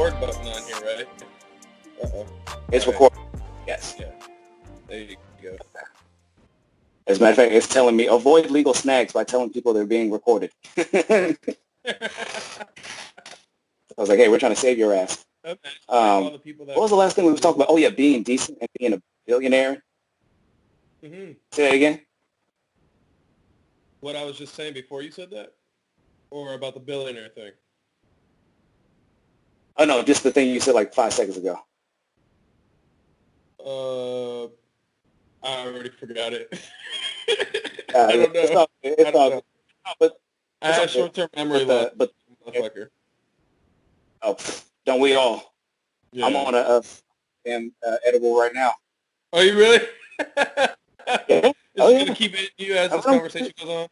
record button on here, right? Uh-oh. It's recording. Yes. Yeah. There you go. As a matter of fact, it's telling me avoid legal snags by telling people they're being recorded. I was like, hey, we're trying to save your ass. Okay. What was the last thing we was talking about? Oh, yeah, being decent and being a billionaire. Mm-hmm. Say that again. What I was just saying before you said that? Or about the billionaire thing? Oh, no, just the thing you said like 5 seconds ago. I already forgot it. I don't know. It's all good. But I have short-term memory loss, motherfucker. Oh, don't we all? Yeah. I'm on a edible right now. Oh, you really? Yeah. Just gonna keep it you as this conversation goes on.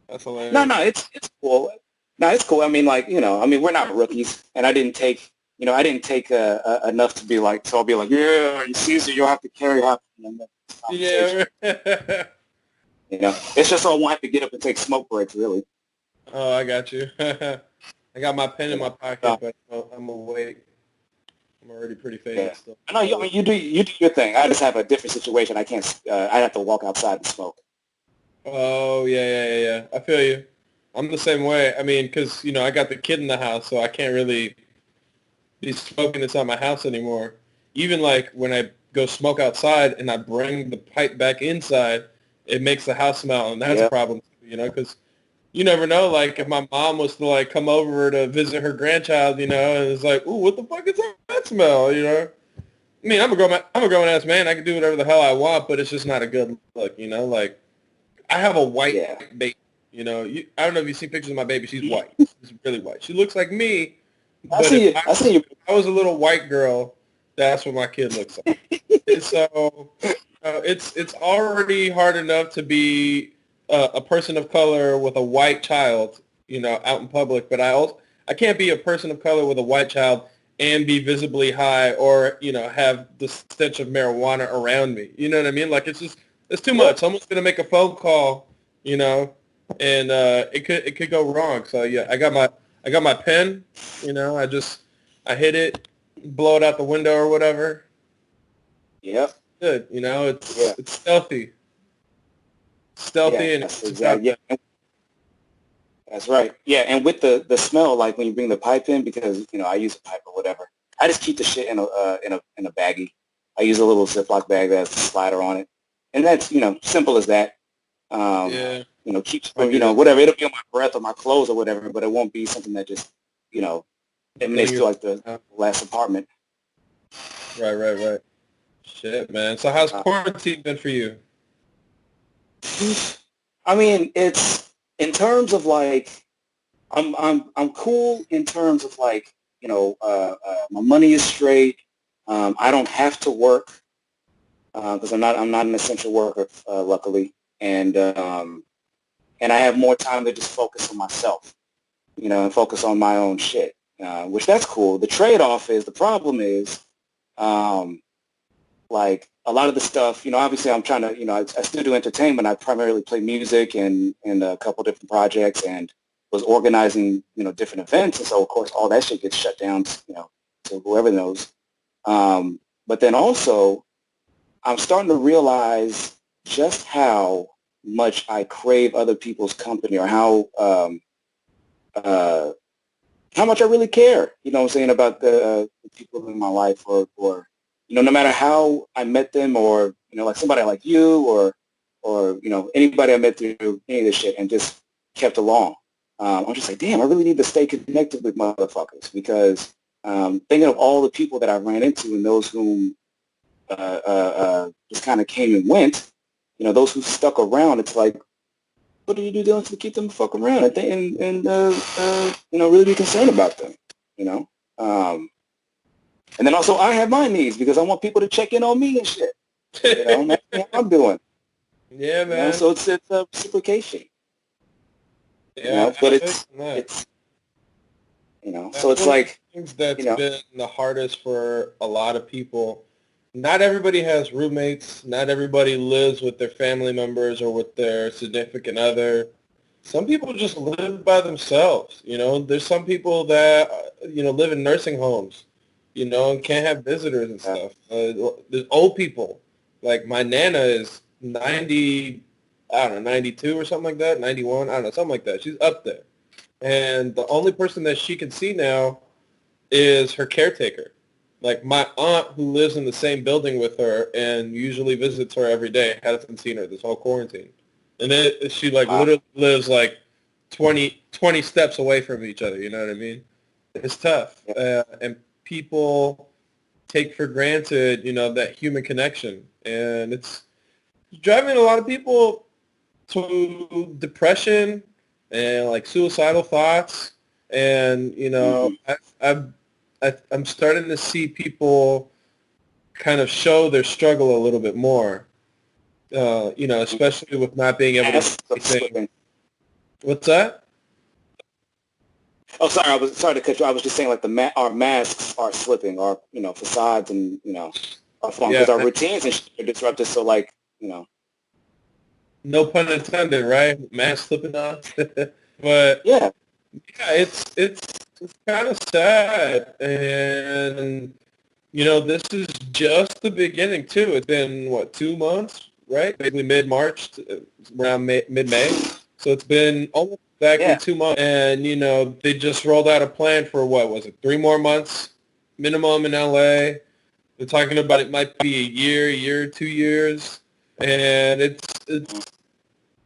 That's hilarious. No, it's cool. No, it's cool. I mean, like, we're not rookies, and I didn't take enough to be like, so I'll be like, yeah, Caesar, you'll have to carry out. Yeah. It's just so I won't have to get up and take smoke breaks, really. Oh, I got you. I got my pen in my pocket, but I'm awake. I'm already pretty faded still. I know. You do your thing. I just have a different situation. I can't. I have to walk outside and smoke. Oh yeah. I feel you. I'm the same way. I mean, because I got the kid in the house, so I can't really be smoking inside my house anymore. Even like when I go smoke outside and I bring the pipe back inside, it makes the house smell, and that's a problem. Because you never know. Like if my mom was to like come over to visit her grandchild, and it's like, ooh, what the fuck is that smell? I mean, I'm a grown ass man. I can do whatever the hell I want, but it's just not a good look. Like I have a white baby. I don't know if you've seen pictures of my baby. She's white. She's really white. She looks like me. I see you. If I was a little white girl, that's what my kid looks like. And so it's already hard enough to be a person of color with a white child, out in public. But I can't be a person of color with a white child and be visibly high or have the stench of marijuana around me. You know what I mean? Like it's too much. Someone's gonna make a phone call, and it could go wrong. So yeah, I got my pen. I hit it, blow it out the window or whatever. Yep. Good. It's stealthy. Stealthy and that's exactly. Yeah. That's right. Yeah, and with the smell, like when you bring the pipe in, because I use a pipe or whatever, I just keep the shit in a baggie. I use a little Ziploc bag that has a slider on it, and that's simple as that. Keeps whatever. It'll be on my breath or my clothes or whatever, but it won't be something that just emanates to like the last apartment. Right. Shit, man. So how's quarantine been for you? I mean, it's in terms of like, I'm cool in terms of like, my money is straight. I don't have to work because I'm not an essential worker, luckily, and I have more time to just focus on myself, and focus on my own shit, which that's cool. The trade-off is, the problem is, like a lot of the stuff, obviously I'm trying to, I still do entertainment. I primarily play music and a couple different projects and was organizing, different events. And so, of course, all that shit gets shut down, to whoever knows. But then also, I'm starting to realize just how much I crave other people's company, or how much I really care, what I'm saying, about the people in my life, or no matter how I met them, or, like somebody like you, or anybody I met through any of this shit and just kept along. I'm just like, damn, I really need to stay connected with motherfuckers, because thinking of all the people that I ran into and those whom just kind of came and went, those who stuck around, it's like, what do you do to keep them fuck around and really be concerned about them, and then also I have my needs, because I want people to check in on me and shit. Man, how I'm doing. Yeah, man. So it's a reciprocation. Yeah, but it's so it's like things that's been the hardest for a lot of people. Not everybody has roommates. Not everybody lives with their family members or with their significant other. some people just live by themselves. There's some people that live in nursing homes, and can't have visitors and Yeah. stuff. There's old people. Like my nana is 90, I don't know, 92 or something like that, 91, I don't know, something like that. She's up there, and the only person that she can see now is her caretaker. Like my aunt, who lives in the same building with her and usually visits her every day, hasn't seen her this whole quarantine. And then she like Wow. literally lives like 20 steps away from each other. You know what I mean? It's tough. Yeah. And people take for granted, that human connection. And it's driving a lot of people to depression and like suicidal thoughts. And, Mm-hmm. I'm starting to see people kind of show their struggle a little bit more, especially with not being able to do Masks are anything. slipping. What's that? Oh, sorry. I was sorry to cut you. I was just saying, like our masks are slipping, our facades, and are falling Yeah, because our routines and shit are disrupted. So, like, no pun intended, right? Mask slipping off. But yeah. yeah, it's kind of sad, and this is just the beginning too. It's been what, 2 months, right? Basically mid-March, around mid-May. So it's been almost exactly Yeah. 2 months, and they just rolled out a plan for what was it, 3 more months minimum in LA. They're talking about it might be a year, 2 years, and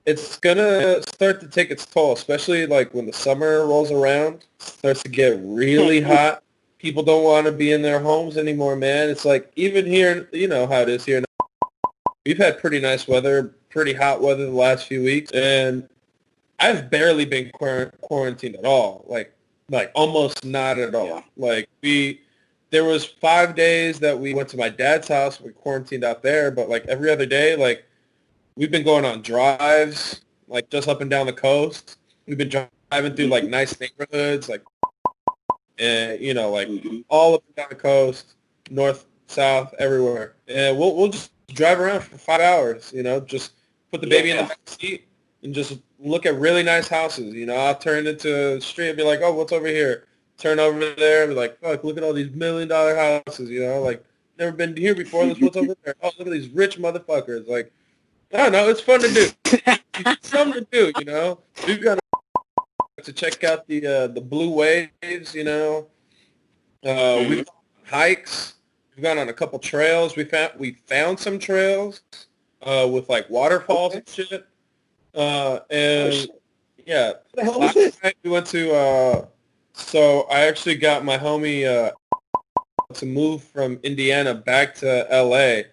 it's gonna start to take its toll, especially like when the summer rolls around, starts to get really hot. People don't want to be in their homes anymore, man. It's like even here, you know how it is here. We've had pretty nice weather, pretty hot weather the last few weeks, and I've barely been quarantined at all. Like almost not at Yeah. all. There was 5 days that we went to my dad's house. We quarantined out there, but like every other day, like we've been going on drives, like just up and down the coast. We've been driving through like Mm-hmm. nice neighborhoods, like like Mm-hmm. all up and down the coast, north, south, everywhere. And we'll just drive around for 5 hours. Just put the baby in the Yeah. back seat and just look at really nice houses. I'll turn into the street and be like, oh, what's over here? Turn over there and be like, fuck, look at all these $1 million houses. Like never been here before. This what's over there. Oh, look at these rich motherfuckers. Like, I don't know. It's fun to do. It's something to do. We've got to check out the blue waves. Mm-hmm. We've gone on hikes. We've gone on a couple trails. We found some trails with like waterfalls Okay. and shit. Oh And shit. yeah, What the hell is last this? night we went to. So I actually got my homie to move from Indiana back to LA, Oh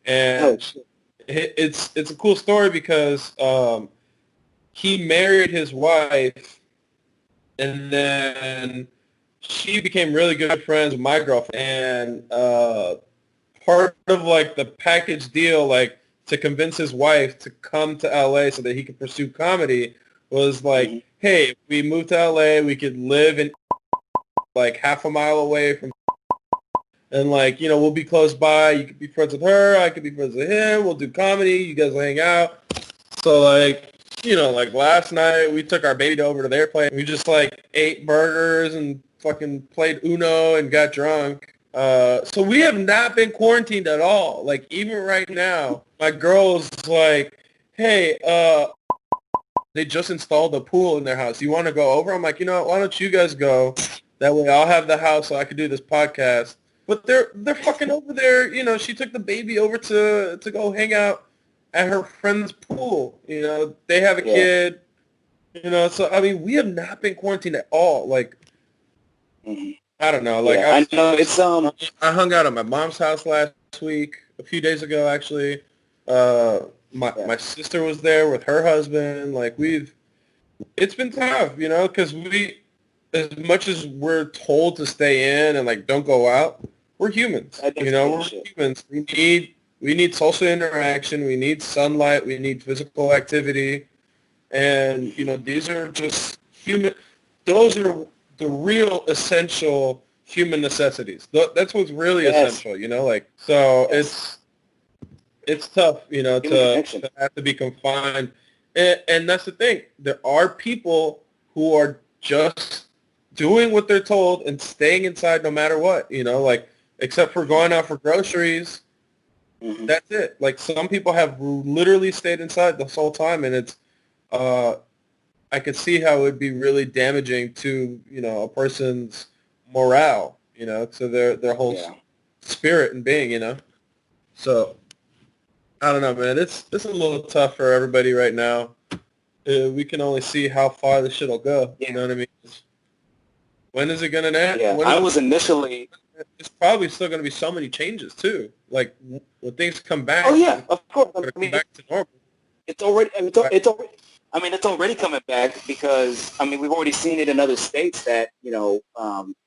and shit. it's a cool story because he married his wife, and then she became really good friends with my girlfriend. And part of like the package deal, like to convince his wife to come to LA so that he could pursue comedy, was Mm-hmm. like, hey, if we moved to LA, we could live in like half a mile away from, and like, we'll be close by. You could be friends with her. I could be friends with him. We'll do comedy. You guys will hang out. So like, like last night we took our baby over to their place. We just like ate burgers and fucking played Uno and got drunk. So we have not been quarantined at all. Like even right now, my girl's like, hey, they just installed a pool in their house. You want to go over? I'm like, why don't you guys go? That way I'll have the house so I could do this podcast. But they're fucking over there. She took the baby over to go hang out at her friend's pool. They have a Yeah. kid. So I mean, we have not been quarantined at all. Like Mm-hmm. I don't know. Like Yeah. I know it's I hung out at my mom's house last week, a few days ago actually. Uh, my yeah. my sister was there with her husband. Like it's been tough, because as much as we're told to stay in and like don't go out, we're humans. I definitely We're shit. humans. We need social interaction. We need sunlight. We need physical activity, and these are just human. Those are the real essential human necessities. That's what's really Yes. essential. Like so Yes. it's tough, Human to connection. have to be confined. And that's the thing. There are people who are just doing what they're told and staying inside no matter what, like except for going out for groceries. Hmm. That's it. Like some people have literally stayed inside this whole time, and it's uh, I could see how it would be really damaging to a person's morale, to their whole Yeah. spirit and being. So I don't know, man. It's a little tough for everybody right now. We can only see how far this shit'll go. You Yeah. know what I mean? When is it gonna end? Yeah. When is I was initially. it's probably still gonna be so many changes too. Like when things come Oh back, yeah, of course. gonna I come mean, back to normal. it's already. I mean, Right? it's already. I mean, it's already coming back because I mean we've already seen it in other states that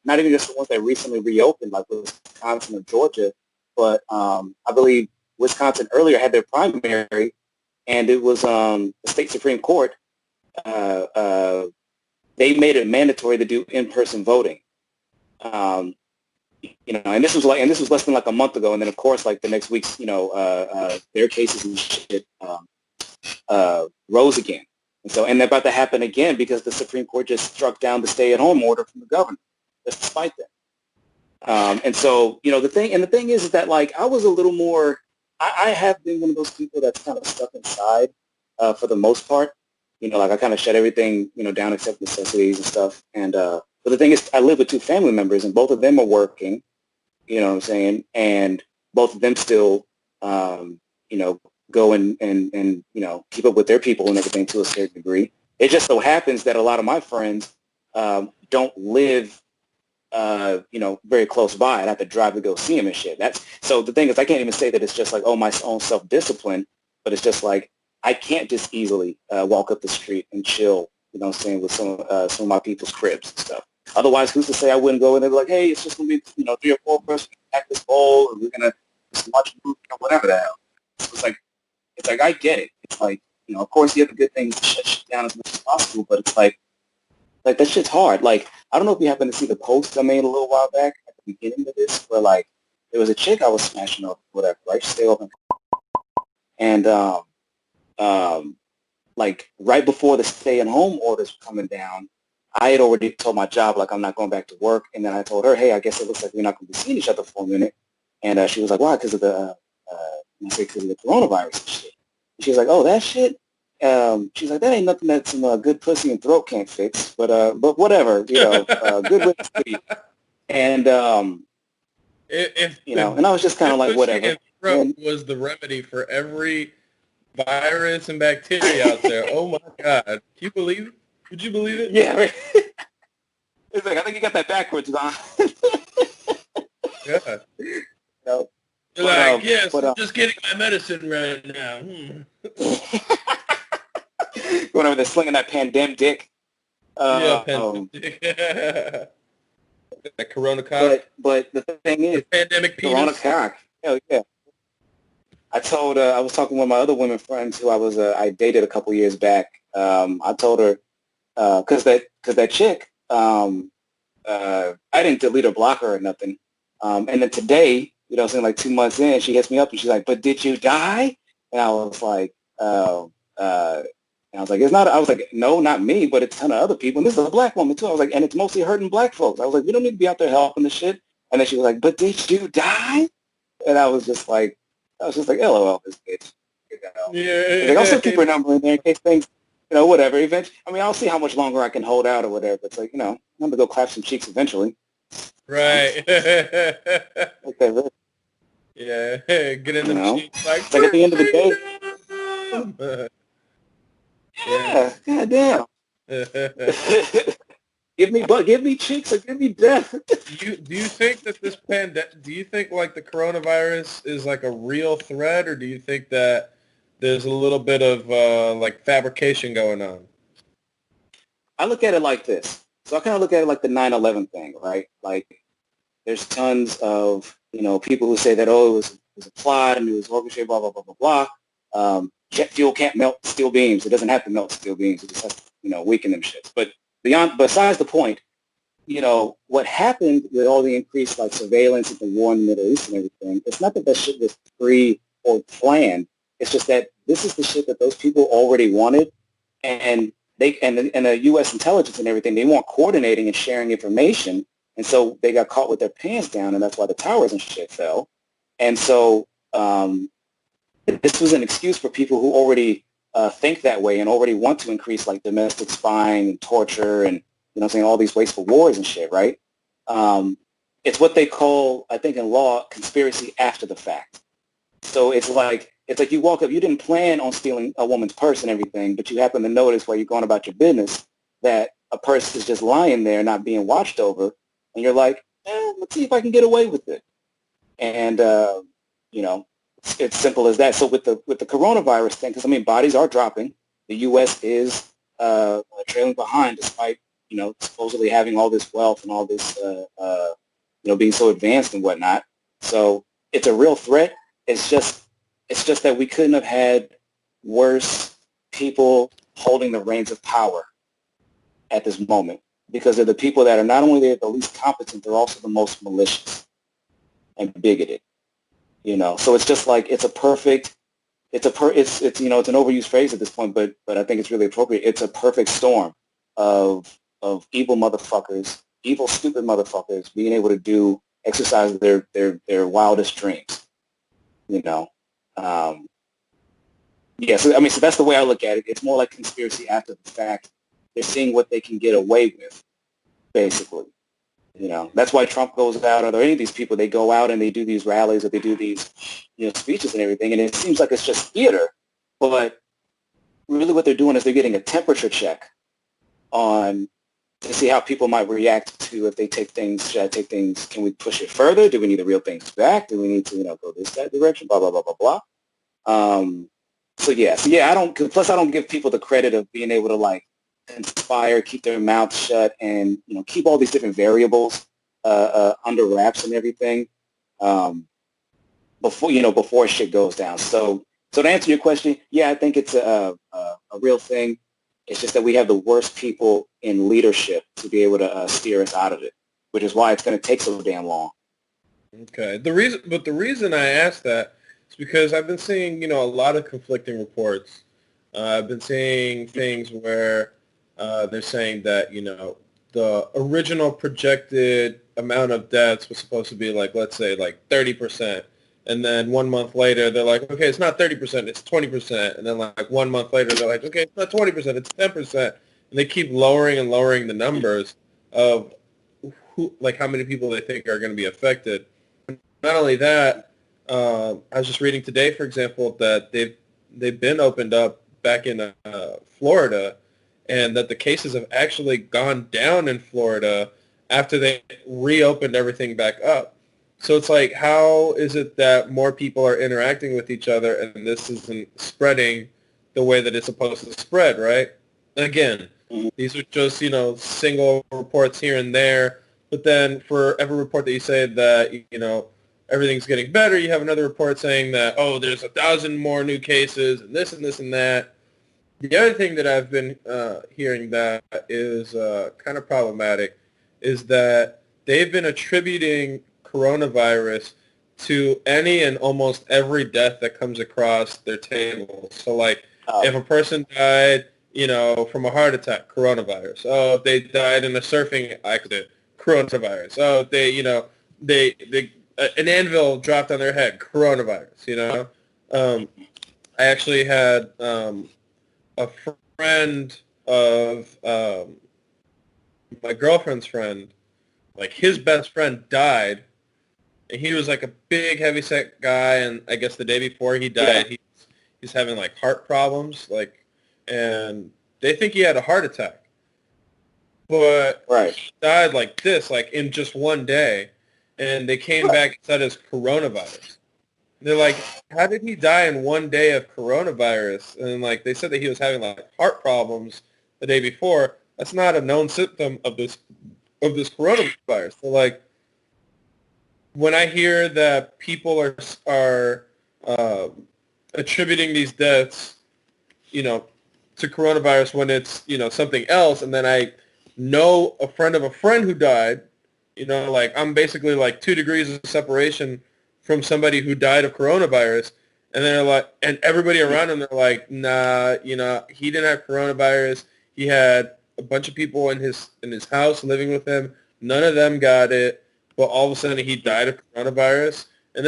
not even just the ones that recently reopened like Wisconsin or Georgia, but I believe Wisconsin earlier had their primary, and it was the state Supreme Court. Uh, uh, they made it mandatory to do in-person voting. Um, and this was less than like a month ago, and then of course like the next week's their cases and shit rose again. And they're about to happen again because the Supreme Court just struck down the stay-at-home order from the governor, despite that. And so, the thing is that like I was a little more, I have been one of those people that's kind of stuck inside for the most part. Like I kind of shut everything, down except necessities and stuff. But the thing is, I live with two family members, and both of them are working. You know what I'm saying? And both of them still, you know, go and keep up with their people and everything to a certain degree. It just so happens that a lot of my friends don't live, very close by. I have to drive to go see them and shit. So the thing is, I can't even say that it's just like, oh, my own self-discipline, but it's just like, I can't just easily walk up the street and chill, with some of my people's cribs and stuff. Otherwise, who's to say I wouldn't go and they'd be like, hey, it's just going to be, 3 or 4 person at this bowl, and we're going to just watch a movie or whatever the hell. So it's like, I get it. It's like, of course you have the good things to shut shit down as much as possible, but it's like that shit's hard. Like, I don't know if you happen to see the post I made a little while back at the beginning of this, where like there was a chick I was smashing up, whatever, right? She stayed open, and like right before the stay-at-home orders were coming down, I had already told my job like I'm not going back to work, and then I told her, hey, I guess it looks like we're not going to be seeing each other for a minute, and she was like, why? Because of because of the coronavirus and shit. And she was like, oh, that shit. She's like, that ain't nothing that some good pussy and throat can't fix, but whatever, good riddance to you. And If and I was just kind of like, pussy whatever. and throat And was the remedy for every virus and bacteria out there, oh my God, can you believe it? Would you believe it? yeah, right. It's like I think you got that backwards, Don. Yeah. you know, You're but like, yes, I'm just getting my medicine right now. going over there slinging that pandemic dick. Yeah, Um, pandemic. That corona cock. but the thing is, The pandemic Corona penis. cock. Hell yeah. I was talking with my other women friends who I dated a couple years back. I told her because that chick, I didn't delete or block her or nothing. And then today, saying like 2 months in, she hits me up and she's like, "But did you die?" And I was like, and I was like, "It's not." I was like, "No, not me, but it's a ton of other people. And this is a black woman too." I was like, "And it's mostly hurting black folks." I was like, "We don't need to be out there helping the shit." And then she was like, "But did you die?" And I was just like, "LOL, this bitch." I was like, I'll still keep Yeah. her number in there in case things, whatever. Eventually, I mean, I'll see how much longer I can hold out or whatever. It's like, I'm gonna go clap some cheeks eventually. Right. Okay, really. Yeah. Get in them cheeks like It's like at the end of the day, freedom. Yeah. yeah, goddamn. Give me cheeks or give me death. Do you think that do you think like the coronavirus is like a real threat, or do you think that there's a little bit of like fabrication going on? I look at it like this. So I kind of look at it like the 9/11 thing, right? Like there's tons of, people who say that, oh, it was a plot and it was orchestrated, blah, blah, blah, blah, blah. Jet fuel can't melt steel beams. It doesn't have to melt steel beams. It just has to, weaken them shits. But besides the point, what happened with all the increased like surveillance and the war in the Middle East and everything, it's not that that shit was pre or planned. It's just that this is the shit that those people already wanted, and the U.S. intelligence and everything, they weren't coordinating and sharing information, and so they got caught with their pants down, and that's why the towers and shit fell. And so this was an excuse for people who already think that way and already want to increase like domestic spying and torture and saying, all these wasteful wars and shit, right? It's what they call, I think in law, conspiracy after the fact. So it's like you walk up, you didn't plan on stealing a woman's purse and everything, but you happen to notice while you're going about your business that a purse is just lying there, not being watched over, and you're like, let's see if I can get away with it. And it's simple as that. So with the coronavirus thing, because I mean, bodies are dropping. The U.S. is trailing behind, despite supposedly having all this wealth and all this being so advanced and whatnot. So it's a real threat. It's just that we couldn't have had worse people holding the reins of power at this moment, because they're the people that are not only the least competent, they're also the most malicious and bigoted. So it's just like it's an overused phrase at this point, but I think it's really appropriate. It's a perfect storm of evil motherfuckers, evil stupid motherfuckers being able to exercise their wildest dreams. So I mean, so that's the way I look at it. It's more like conspiracy after the fact. They're seeing what they can get away with, basically. That's why Trump goes out, or any of these people, they go out and they do these rallies or they do these, speeches and everything, and it seems like it's just theater. But really what they're doing is they're getting a temperature check to see how people might react to if they take things. Should I take things? Can we push it further? Do we need the real things back? Do we need to, go that direction? Blah, blah, blah, blah, blah. So I don't, plus I don't give people the credit of being able to like conspire, keep their mouths shut, and keep all these different variables under wraps and everything before shit goes down. So to answer your question, I think it's a real thing. It's just that we have the worst people in leadership to be able to steer us out of it, which is why it's going to take so damn long. Okay. The reason I asked that is because I've been seeing a lot of conflicting reports. I've been seeing things where they're saying that, the original projected amount of deaths was supposed to be like, let's say, like 30%. And then 1 month later, they're like, okay, it's not 30%, it's 20%. And then like 1 month later, they're like, okay, it's not 20%, it's 10%. And they keep lowering and lowering the numbers of how many people they think are going to be affected. Not only that, I was just reading today, for example, that they've been opened up back in Florida, and that the cases have actually gone down in Florida after they reopened everything back up. So it's like, how is it that more people are interacting with each other and this isn't spreading the way that it's supposed to spread, right? Again, these are just, single reports here and there. But then for every report that you say that, everything's getting better, you have another report saying that, oh, there's 1,000 more new cases and this and this and that. The other thing that I've been hearing that is kind of problematic is that they've been attributing coronavirus to any and almost every death that comes across their table. So, like, if a person died, from a heart attack, coronavirus. Oh, if they died in a surfing accident, coronavirus. Oh, if they an anvil dropped on their head, coronavirus. I actually had a friend of my girlfriend's friend, like his best friend died, and he was like a big heavyset guy, and I guess the day before he died, he's having like heart problems, and they think he had a heart attack, but he died like this, like in just one day, and they came back and said it's coronavirus. They're like, how did he die in one day of coronavirus? And like they said that he was having like heart problems the day before. That's not a known symptom of this coronavirus. So like, when I hear that people are attributing these deaths, to coronavirus when it's something else, and then I know a friend of a friend who died, like I'm basically like 2 degrees of separation from somebody who died of coronavirus, And they're like, and everybody around him, they're like, nah, you know, he didn't have coronavirus. He had a bunch of people in his house living with him. None of them got it, but all of a sudden he died of coronavirus. And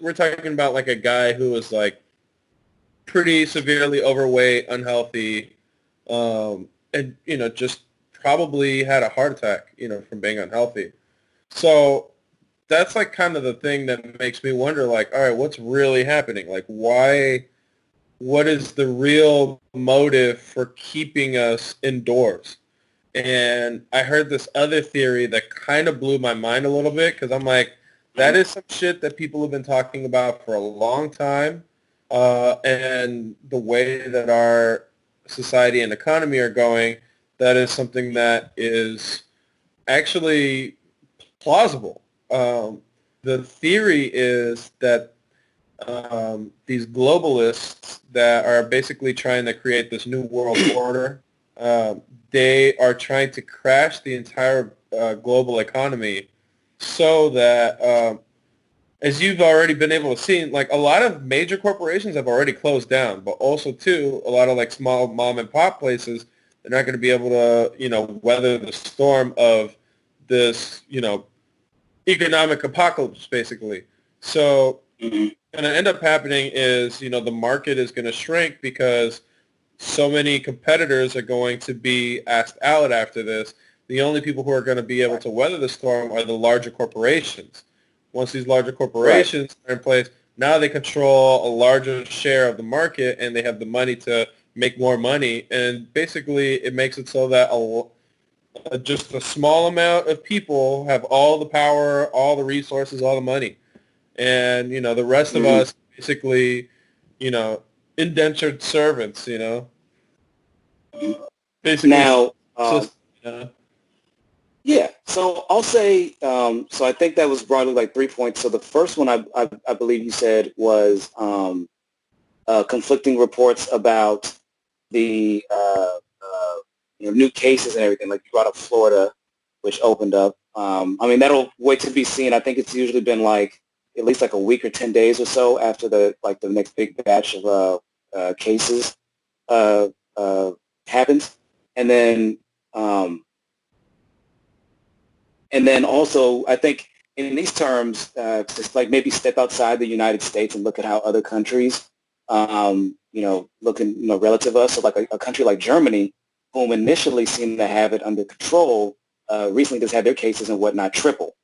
we're talking about like a guy who was like pretty severely overweight, unhealthy, and you know, just probably had a heart attack, you know, from being unhealthy. So that's like kind of the thing that makes me wonder, like, all right, what's really happening? Like, why? What is the real motive for keeping us indoors? And I heard this other theory that kind of blew my mind a little bit because I'm like, that is some shit that people have been talking about for a long time. And the way that our society and economy are going, that is something that is actually plausible. The theory is that these globalists that are basically trying to create this new world order, um, they are trying to crash the entire global economy so that, as you've already been able to see, like a lot of major corporations have already closed down, but also too, a lot of like small mom and pop places, they're not going to be able to, you know, weather the storm of this, you know, economic apocalypse, basically. So Mm-hmm. going to end up happening is, you know, the market is going to shrink because so many competitors are going to be asked out after this. The only people who are going to be able to weather the storm are the larger corporations. Once these larger Right. corporations are in place, now they control a larger share of the market and they have the money to make more money. And basically, it makes it so that just a small amount of people have all the power, all the resources, all the money. And, you know, the rest of Mm-hmm. us basically, you know, indentured servants, you know, basically Now, system, you know? yeah. So I'll say. So I think that was broadly like 3 points. So the first one, I believe you said was conflicting reports about the new cases and everything. Like you brought up Florida, which opened up. I mean, that'll wait to be seen. I think it's usually been like at least like a week or 10 days or so after the next big batch of cases uh, uh, happens, and then um, also I think in these terms, just like maybe step outside the United States and look at how other countries, looking, relative to us. So like a country like Germany, whom initially seemed to have it under control, recently just had their cases and whatnot triple.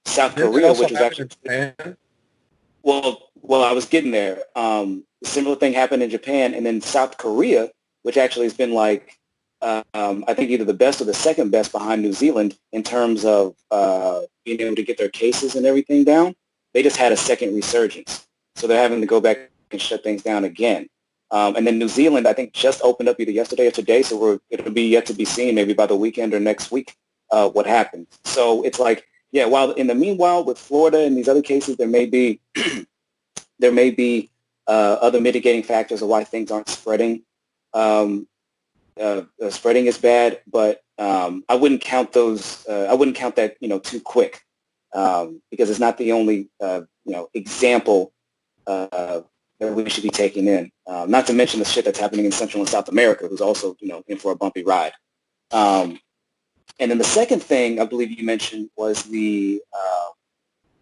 South Didn't it Korea, also which was happen actually in Japan? well, I was getting there. A similar thing happened in Japan, and then South Korea, which actually has been like, I think either the best or the second best behind New Zealand in terms of being able to get their cases and everything down. They just had a second resurgence, so they're having to go back and shut things down again. And then New Zealand, I think, just opened up either yesterday or today, so it'll be yet to be seen, maybe by the weekend or next week, what happens. So it's like, yeah, while in the meanwhile with Florida and these other cases, there may be other mitigating factors of why things aren't spreading. Um, Spreading is bad, but I wouldn't count those. I wouldn't count that too quick because it's not the only example that we should be taking in. Not to mention the shit that's happening in Central and South America, who's also in for a bumpy ride. Um, and then the second thing I believe you mentioned was the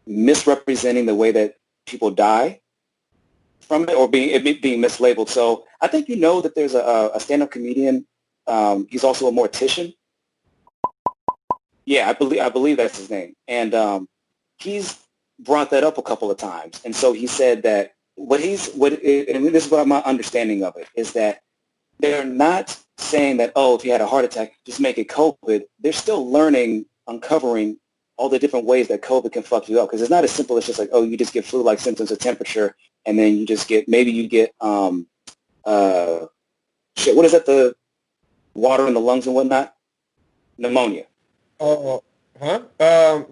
misrepresenting the way that people die from it, or being mislabeled. So I think that there's a stand-up comedian. He's also a mortician. Yeah, I believe that's his name, and he's brought that up a couple of times. And so he said that and this is what my understanding of it is, that they're not saying that, oh, if you had a heart attack, just make it COVID. They're still learning, uncovering all the different ways that COVID can fuck you up, because it's not as simple as just like, oh, you just get flu-like symptoms of temperature, and then maybe you get uh, what is that, the water in the lungs and whatnot, pneumonia. Oh, huh?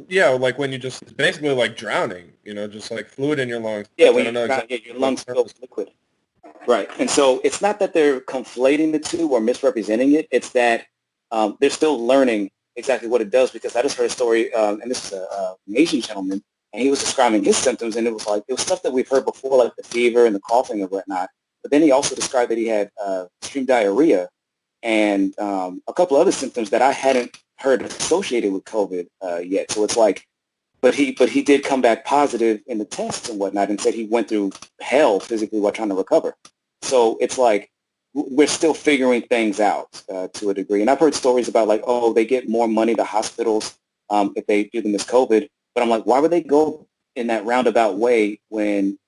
Yeah, like when you just, it's basically like drowning, you know, just like fluid in your lungs. Yeah, I when don't you know drown, exactly yeah, your what lungs fill term. with liquid. Right. And so it's not that they're conflating the two or misrepresenting it. It's that they're still learning exactly what it does, because I just heard a story, and this is an Asian gentleman, and he was describing his symptoms, and it was stuff that we've heard before, like the fever and the coughing and whatnot. But then he also described that he had extreme diarrhea and a couple other symptoms that I hadn't heard associated with COVID yet. So it's like, but he did come back positive in the tests and whatnot, and said he went through hell physically while trying to recover. So it's like we're still figuring things out to a degree. And I've heard stories about like, oh, they get more money to hospitals if they do them as COVID. But I'm like, why would they go in that roundabout way when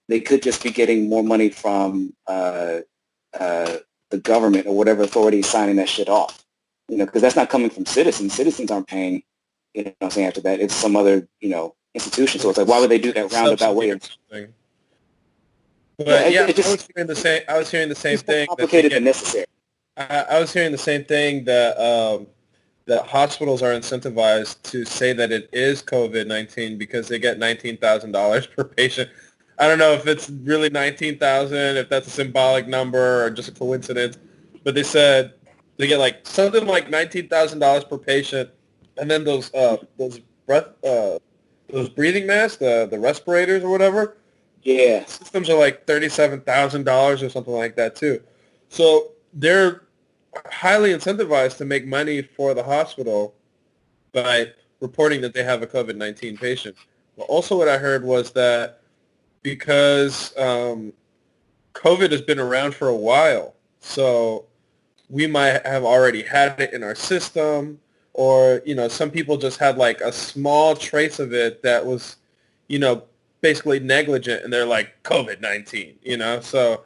they could just be getting more money from the government or whatever authority is signing that shit off? You know, because that's not coming from citizens. Citizens aren't paying. You know what I'm saying? After that, it's some other, institution. So it's like, why would they do that roundabout way of something? But yeah, I was hearing the same. I was hearing the same thing. Complicated and necessary. I was hearing the same thing that that hospitals are incentivized to say that it is COVID-19 because they get $19,000 per patient. I don't know if it's really 19,000, if that's a symbolic number or just a coincidence, but they said they get like something like $19,000 per patient, and then those breathing masks, the respirators or whatever. Yeah. Systems are like $37,000 or something like that too. So they're highly incentivized to make money for the hospital by reporting that they have a COVID-19 patient. But also what I heard was that because COVID has been around for a while, so we might have already had it in our system, or, some people just had like a small trace of it that was, basically negligent, and they're like COVID-19, so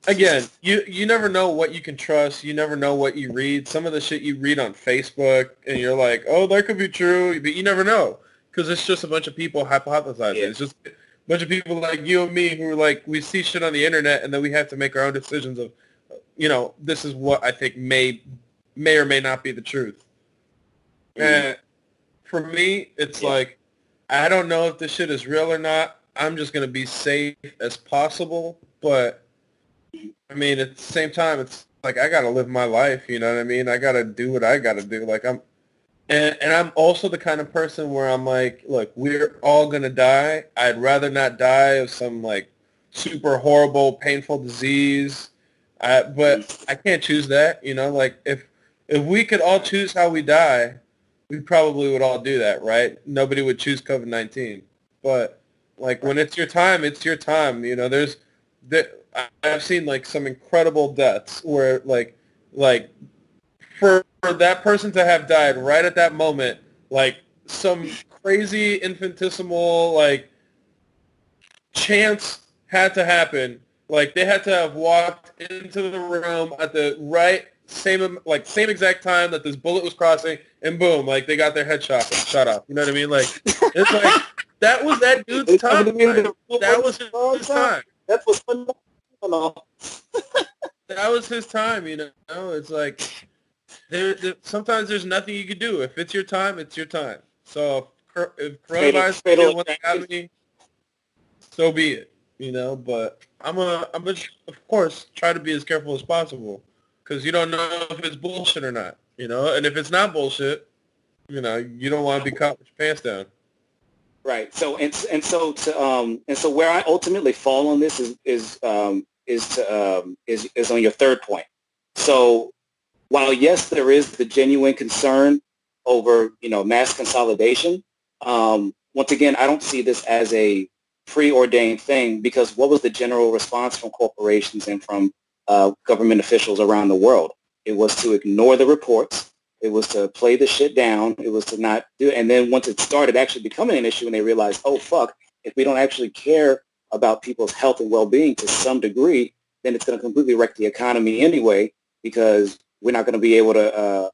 again, you never know what you can trust. You never know what you read. Some of the shit you read on Facebook and you're like, oh, that could be true, but you never know because it's just a bunch of people hypothesizing. Yeah. It's just a bunch of people like you and me who are like, we see shit on the internet and then we have to make our own decisions of, this is what I think may or may not be the truth. And for me, it's like, I don't know if this shit is real or not. I'm just going to be safe as possible. But, I mean, at the same time, it's like I got to live my life, you know what I mean? I got to do what I got to do. Like, and I'm also the kind of person where I'm like, look, we're all going to die. I'd rather not die of some, like, super horrible, painful disease. But I can't choose that, Like, if we could all choose how we die, we probably would all do that, right? Nobody would choose COVID-19. But, like, when it's your time, it's your time. I've seen, like, some incredible deaths where, like for that person to have died right at that moment, like, some crazy infinitesimal, like, chance had to happen. Like, they had to have walked into the room at the same exact time that this bullet was crossing, and boom, like, they got their head shot off. You know what I mean? Like, it's like, that was that dude's time. That was his time. That was phenomenal. That was his time, It's like, sometimes there's nothing you can do. If it's your time, it's your time. So if coronavirus is what's happening, so be it, But I'm of course, try to be as careful as possible because you don't know if it's bullshit or not, And if it's not bullshit, you don't want to be caught with your pants down. Right. So so where I ultimately fall on this is on your third point. So while yes, there is the genuine concern over mass consolidation. Once again, I don't see this as a preordained thing because what was the general response from corporations and from government officials around the world? It was to ignore the reports. It was to play the shit down. It was to not do it. And then once it started actually becoming an issue and they realized, oh, fuck, if we don't actually care about people's health and well-being to some degree, then it's going to completely wreck the economy anyway because we're not going to be able to,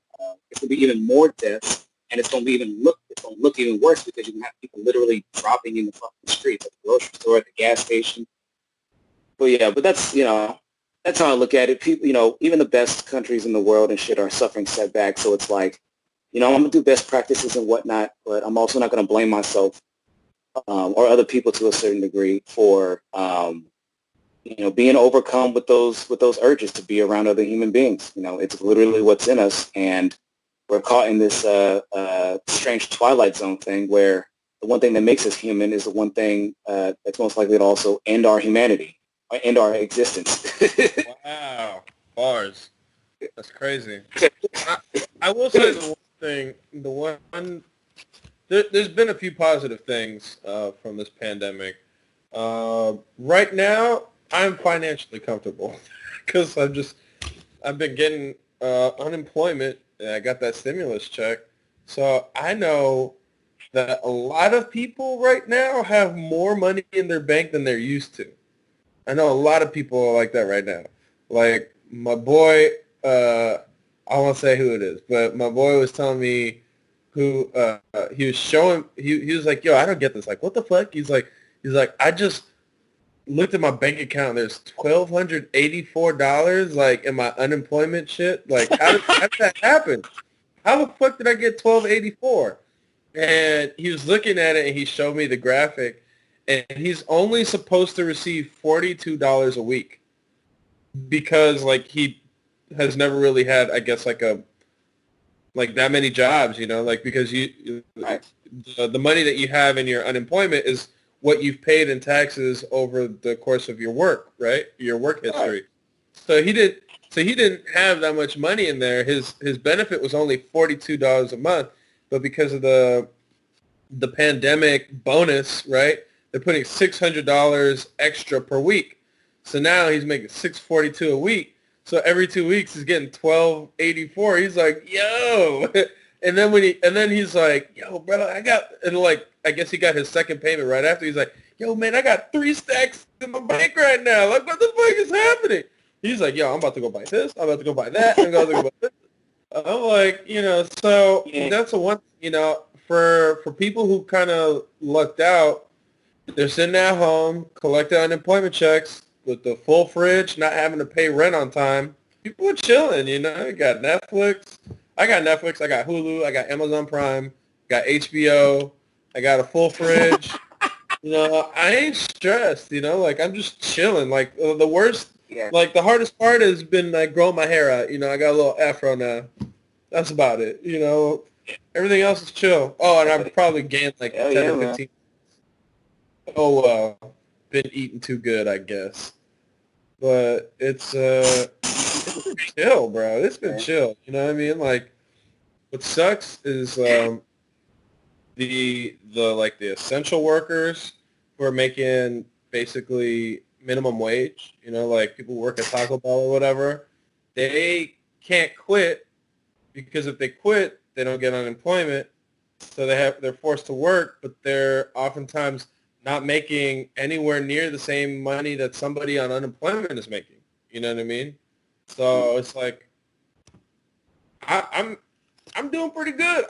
it's going to be even more deaths and it's going to look even worse because you can have people literally dropping in the fucking streets at the grocery store, at the gas station. But yeah, but that's how I look at it. People, even the best countries in the world and shit are suffering setbacks. So it's like, I'm going to do best practices and whatnot, but I'm also not going to blame myself or other people to a certain degree for, being overcome with those urges to be around other human beings. It's literally what's in us. And we're caught in this strange Twilight Zone thing where the one thing that makes us human is the one thing that's most likely to also end our humanity or end our existence. Wow, bars. That's crazy. I, I will say the one thing, there's been a few positive things from this pandemic. Right now, I'm financially comfortable because I've been getting unemployment and I got that stimulus check. So I know that a lot of people right now have more money in their bank than they're used to. I know a lot of people are like that right now. Like my boy, I won't say who it is, but my boy was telling me who he was showing. He was like, "Yo, I don't get this. Like, what the fuck?" He's like, I just looked at my bank account. There's $1,284 like in my unemployment shit. Like, how did that happen? How the fuck did I get 1284? And he was looking at it and he showed me the graphic, and he's only supposed to receive $42 a week because like he has never really had, I guess, like that many jobs, like because Right. the money that you have in your unemployment is what you've paid in taxes over the course of your work, right? Your work Right. history. So he didn't have that much money in there. His benefit was only $42 a month, but because of the pandemic bonus, right? They're putting $600 extra per week. So now he's making $642 a week. So every 2 weeks he's getting $1284. He's like, yo. And then he's like, yo, bro, I guess he got his second payment right after. He's like, yo, man, I got 3 stacks in my bank right now. Like, what the fuck is happening? He's like, yo, I'm about to go buy this. I'm about to go buy that. I'm about to go buy this. I'm like, so Yeah. that's a one, for people who kind of lucked out, they're sitting at home, collecting unemployment checks with the full fridge, not having to pay rent on time. People are chilling, You got Netflix. I got Netflix. I got Hulu. I got Amazon Prime. Got HBO. I got a full fridge. I ain't stressed. Like I'm just chilling. Like the worst, Yeah. like the hardest part has been like growing my hair out. I got a little afro now. That's about it. Everything else is chill. Oh, and I've probably gained like Hell 10 yeah, or man. 15. Oh, well, been eating too good, I guess. But it's been chill, bro. It's been Yeah. chill. You know what I mean? Like, what sucks is the essential workers who are making basically minimum wage. Like people who work at Taco Bell or whatever. They can't quit because if they quit, they don't get unemployment. So they're forced to work, but they're oftentimes not making anywhere near the same money that somebody on unemployment is making. You know what I mean? So it's like I'm I'm doing pretty good.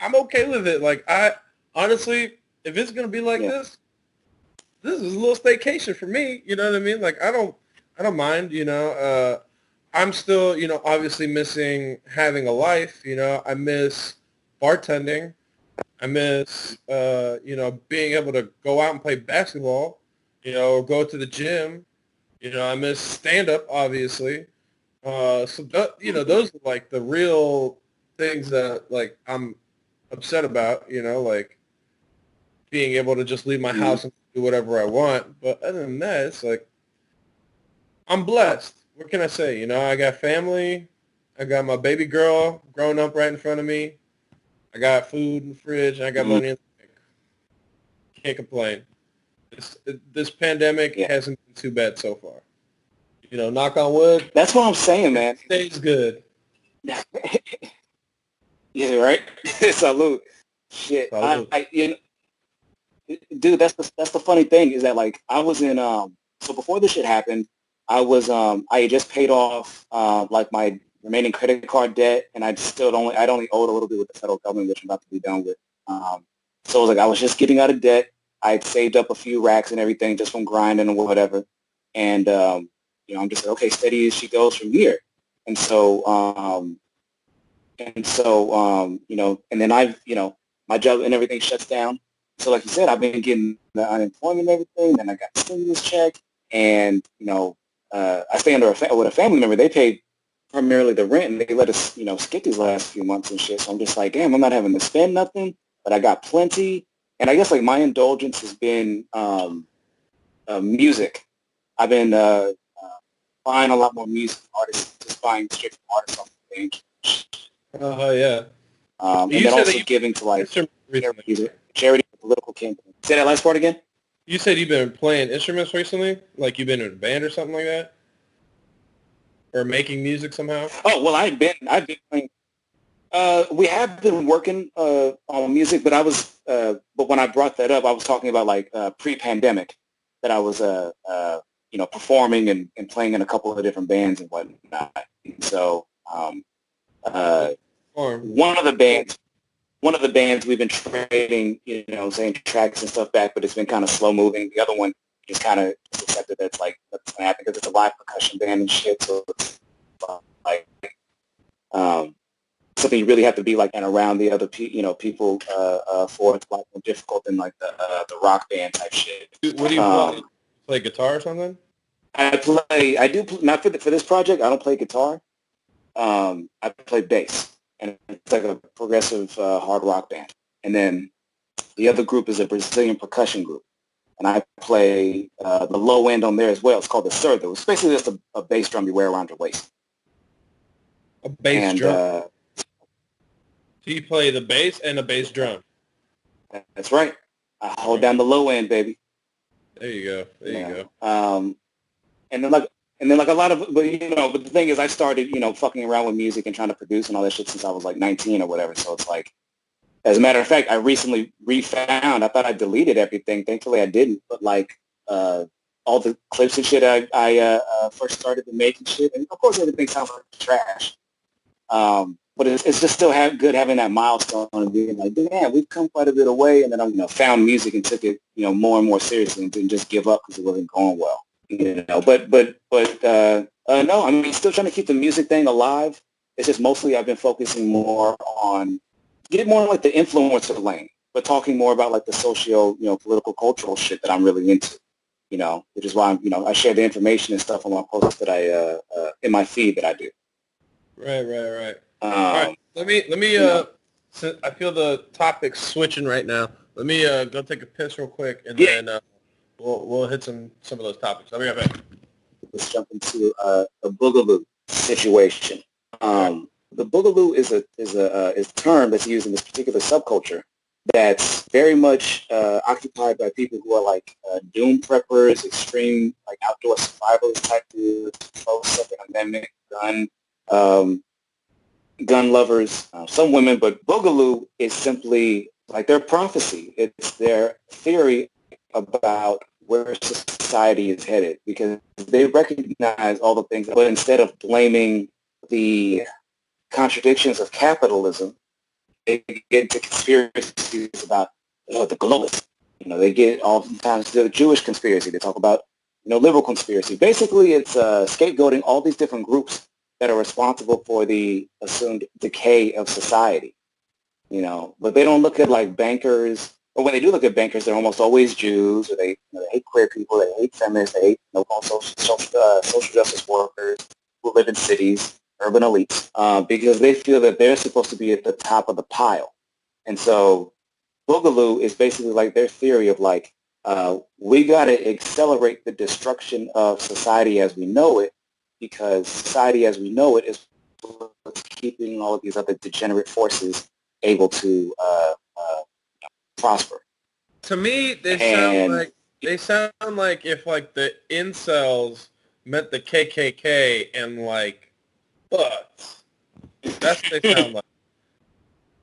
I'm okay with it. Like I honestly, if it's gonna be like Yeah. this is a little staycation for me. You know what I mean? Like I don't mind. I'm still obviously missing having a life. I miss bartending. I miss, being able to go out and play basketball, or go to the gym. I miss stand-up, obviously. Those are like the real things that like I'm upset about. Like being able to just leave my Mhm. house and do whatever I want. But other than that, it's like I'm blessed. What can I say? I got family. I got my baby girl growing up right in front of me. I got food in the fridge, and I got Mhm. money in the bank. Can't complain. This pandemic Yeah. hasn't been too bad so far. Knock on wood, That's what I'm saying, it man. stays good. Yeah, right. Salute. Shit. Salute. Dude, that's the funny thing is that like I was in so before this shit happened, I had just paid off like my remaining credit card debt, and I'd only owed a little bit with the federal government, which I'm about to be done with. So it was like I was just getting out of debt. I had saved up a few racks and everything just from grinding or whatever, and I'm just like, okay, steady as she goes from here. And so and then my job and everything shuts down. So like you said, I've been getting the unemployment and everything. Then I got the stimulus check, and I stay with a family member. They pay primarily the rent, and they let us skip these last few months and shit. So I'm just like, damn, I'm not having to spend nothing, but I got plenty, And I guess like my indulgence has been music. I've been buying a lot more music from artists, just buying straight from artists off the page. Oh, yeah. And You then said also that giving to like instruments recently. charity political campaigns. Say that last part again? You said you've been playing instruments recently? Like you've been in a band or something like that? Or making music somehow? Oh, well, I've been playing. We have been working on music, but but when I brought that up, I was talking about like pre-pandemic that I was, performing and playing in a couple of different bands and whatnot. So Form. one of the bands we've been trading, saying tracks and stuff back, but it's been kind of slow moving. The other one just kind of accepted that's like that's going to happen because it's a live percussion band and shit. So it's like something you really have to be like and around the other people for it's a lot more difficult than like the rock band type shit. What do you play? Play guitar or something? Not for this project. I don't play guitar. I play bass, and it's like a progressive hard rock band. And then the other group is a Brazilian percussion group, and I play the low end on there as well. It's called the surdo. It's basically just a bass drum you wear around your waist. A bass drum. So you play the bass and a bass drum. That's right. I hold down the low end, baby. There you go. There you go. And then like a lot of, but the thing is, I started, fucking around with music and trying to produce and all that shit since I was like 19 or whatever. So it's like, as a matter of fact, I recently refound. I thought I deleted everything. Thankfully, I didn't. But like all the clips and shit I first started to make and shit, and of course everything sounds like trash. But it's just still good having that milestone and being like, damn, we've come quite a bit away. And then I found music and took it, more and more seriously and didn't just give up because it wasn't going well. But no, I mean, still trying to keep the music thing alive. It's just mostly I've been focusing more on get more like the influencer lane, but talking more about like the socio, political, cultural shit that I'm really into. Which is why I share the information and stuff on my posts that I in my feed that I do. Right. All right, let me. I feel the topic's switching right now. Let me go take a piss real quick, and then we'll hit some of those topics. I'll be right back. Let's jump into the Boogaloo situation. The Boogaloo is a term that's used in this particular subculture that's very much occupied by people who are like doom preppers, extreme like outdoor survivalist type dudes, pro-Second Amendment, gun lovers, some women, but Boogaloo is simply like their prophecy. It's their theory about where society is headed because they recognize all the things, but instead of blaming the contradictions of capitalism, they get into conspiracies about the globalists. They get oftentimes the Jewish conspiracy. They talk about liberal conspiracy. Basically, it's scapegoating all these different groups that are responsible for the assumed decay of society, but they don't look at like bankers, or when they do look at bankers, they're almost always Jews, or they hate queer people, they hate feminists, they hate social justice workers who live in cities, urban elites, because they feel that they're supposed to be at the top of the pile. And so Boogaloo is basically like their theory of like, we got to accelerate the destruction of society as we know it, because society as we know it is what's keeping all of these other degenerate forces able to prosper. To me, they sound like if like the incels met the KKK and like butts. That's what they sound like.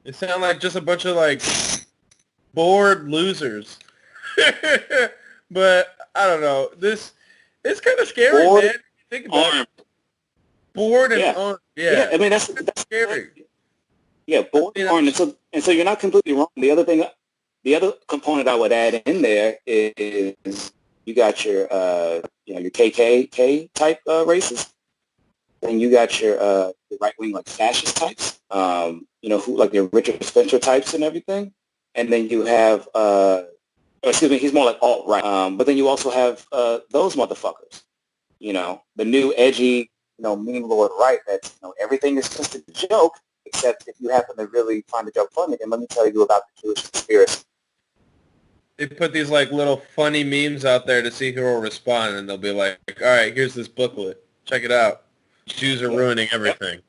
They sound like just a bunch of like bored losers. But I don't know. It's kind of scary, bored, man. Think about it. Bored and armed. Yeah. I mean that's scary. Yeah, bored and armed. And so you're not completely wrong. The other component I would add in there is you got your your KKK type races, and you got your right wing like fascist types, who like your Richard Spencer types and everything, and then you have excuse me, he's more like alt right, but then you also have those motherfuckers, the new edgy meme lord right that's everything is just a joke. Except if you happen to really find the joke funny, then let me tell you about the Jewish conspiracy. they put these like little funny memes out there to see who will respond, and they'll be like, all right, here's this booklet. Check it out. Jews are Yep. ruining everything.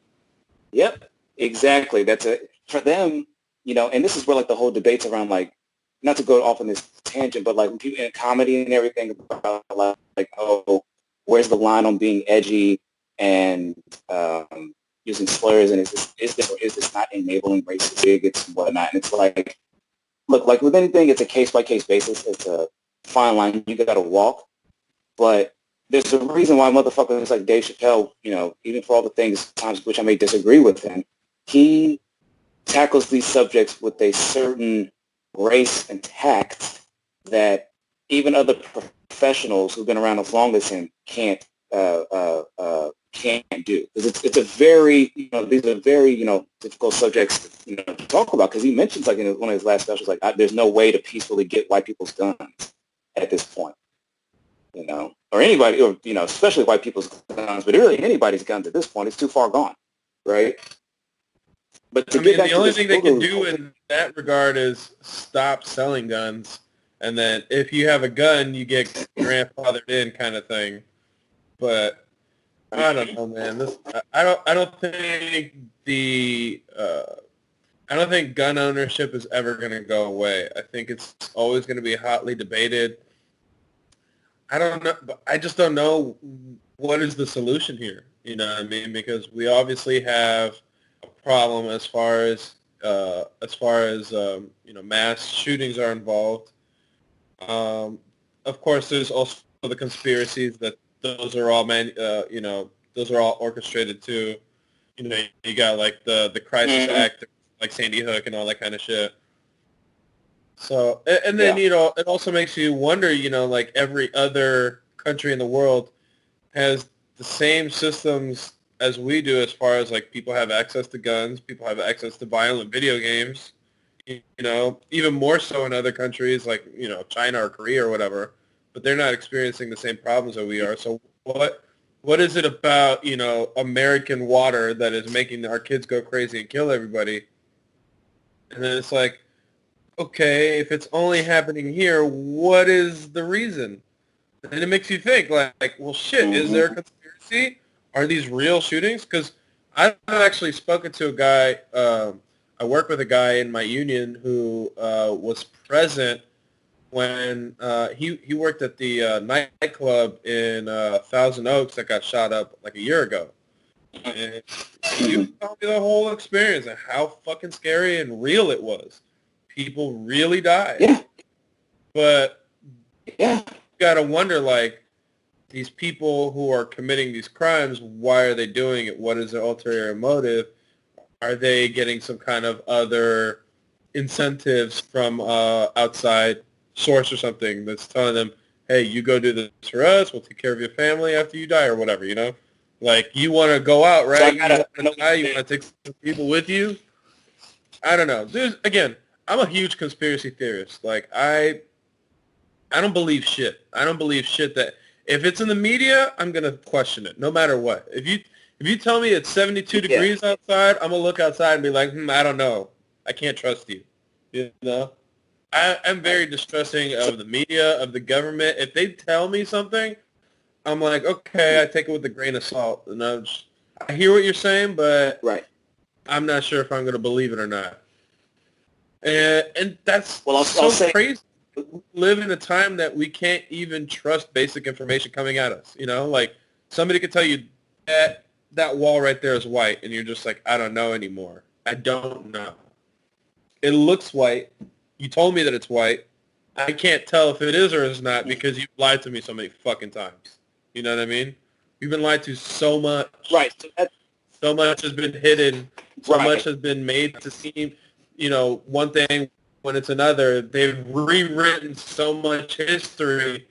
Yep. Exactly. That's it for them. And this is where like the whole debates around like, not to go off on this tangent, but like when people in comedy and everything about like oh, where's the line on being edgy and using slurs, and is this or is this not enabling racist bigots and whatnot? And it's like, look, like with anything, it's a case-by-case basis. It's a fine line you got to walk. But there's a reason why motherfuckers like Dave Chappelle, even for all the things, times which I may disagree with him, he tackles these subjects with a certain grace and tact that even other professionals who've been around as long as him can't do. Because it's a very, these are very, difficult subjects, to talk about. Because he mentions, like, in one of his last specials, like, there's no way to peacefully get white people's guns at this point, or anybody, or, especially white people's guns, but really anybody's guns at this point. It's too far gone, right? But to get back the to only this thing they can do in that regard is stop selling guns, and then if you have a gun, you get grandfathered in, kind of thing. But I don't know, man. I don't think I don't think gun ownership is ever going to go away. I think it's always going to be hotly debated. I don't know. I just don't know what is the solution here. You know what I mean? Because we obviously have a problem as far as mass shootings are involved. Of course, there's also the conspiracies that those are all those are all orchestrated too. You got like the Crisis Act, like Sandy Hook and all that kind of shit. So, and then, it also makes you wonder, like every other country in the world has the same systems as we do as far as like people have access to guns, people have access to violent video games, even more so in other countries like, China or Korea or whatever, but they're not experiencing the same problems that we are. So what is it about, American water that is making our kids go crazy and kill everybody? And then it's like, okay, if it's only happening here, what is the reason? And it makes you think, like well, shit, is there a conspiracy? Are these real shootings? Because I've actually spoken to a guy, I work with a guy in my union who was present when he worked at the nightclub in Thousand Oaks that got shot up like a year ago. And you told me the whole experience and how fucking scary and real it was. People really died. Yeah. But yeah, you gotta wonder, like, these people who are committing these crimes, why are they doing it? What is their ulterior motive? Are they getting some kind of other incentives from outside source or something that's telling them, hey, you go do this for us, we'll take care of your family after you die or whatever, Like, you want to go out, right? So you want to die, you want to take some people with you? I don't know. Again, I'm a huge conspiracy theorist. Like, I don't believe shit. I don't believe shit that if it's in the media, I'm gonna question it, no matter what. If you tell me it's 72 degrees outside, I'm gonna look outside and be like, I don't know. I can't trust you. I'm very distrusting of the media, of the government. If they tell me something, I'm like, okay, I take it with a grain of salt. And I hear what you're saying, but I'm not sure if I'm going to believe it or not. And that's so crazy. We live in a time that we can't even trust basic information coming at us. Like somebody could tell you that wall right there is white, and you're just like, I don't know anymore. I don't know. It looks white. You told me that it's white. I can't tell if it is or is not because you've lied to me so many fucking times. You know what I mean? You've been lied to so much. Right. So much has been hidden. So much has been made to seem, one thing when it's another. They've rewritten so much history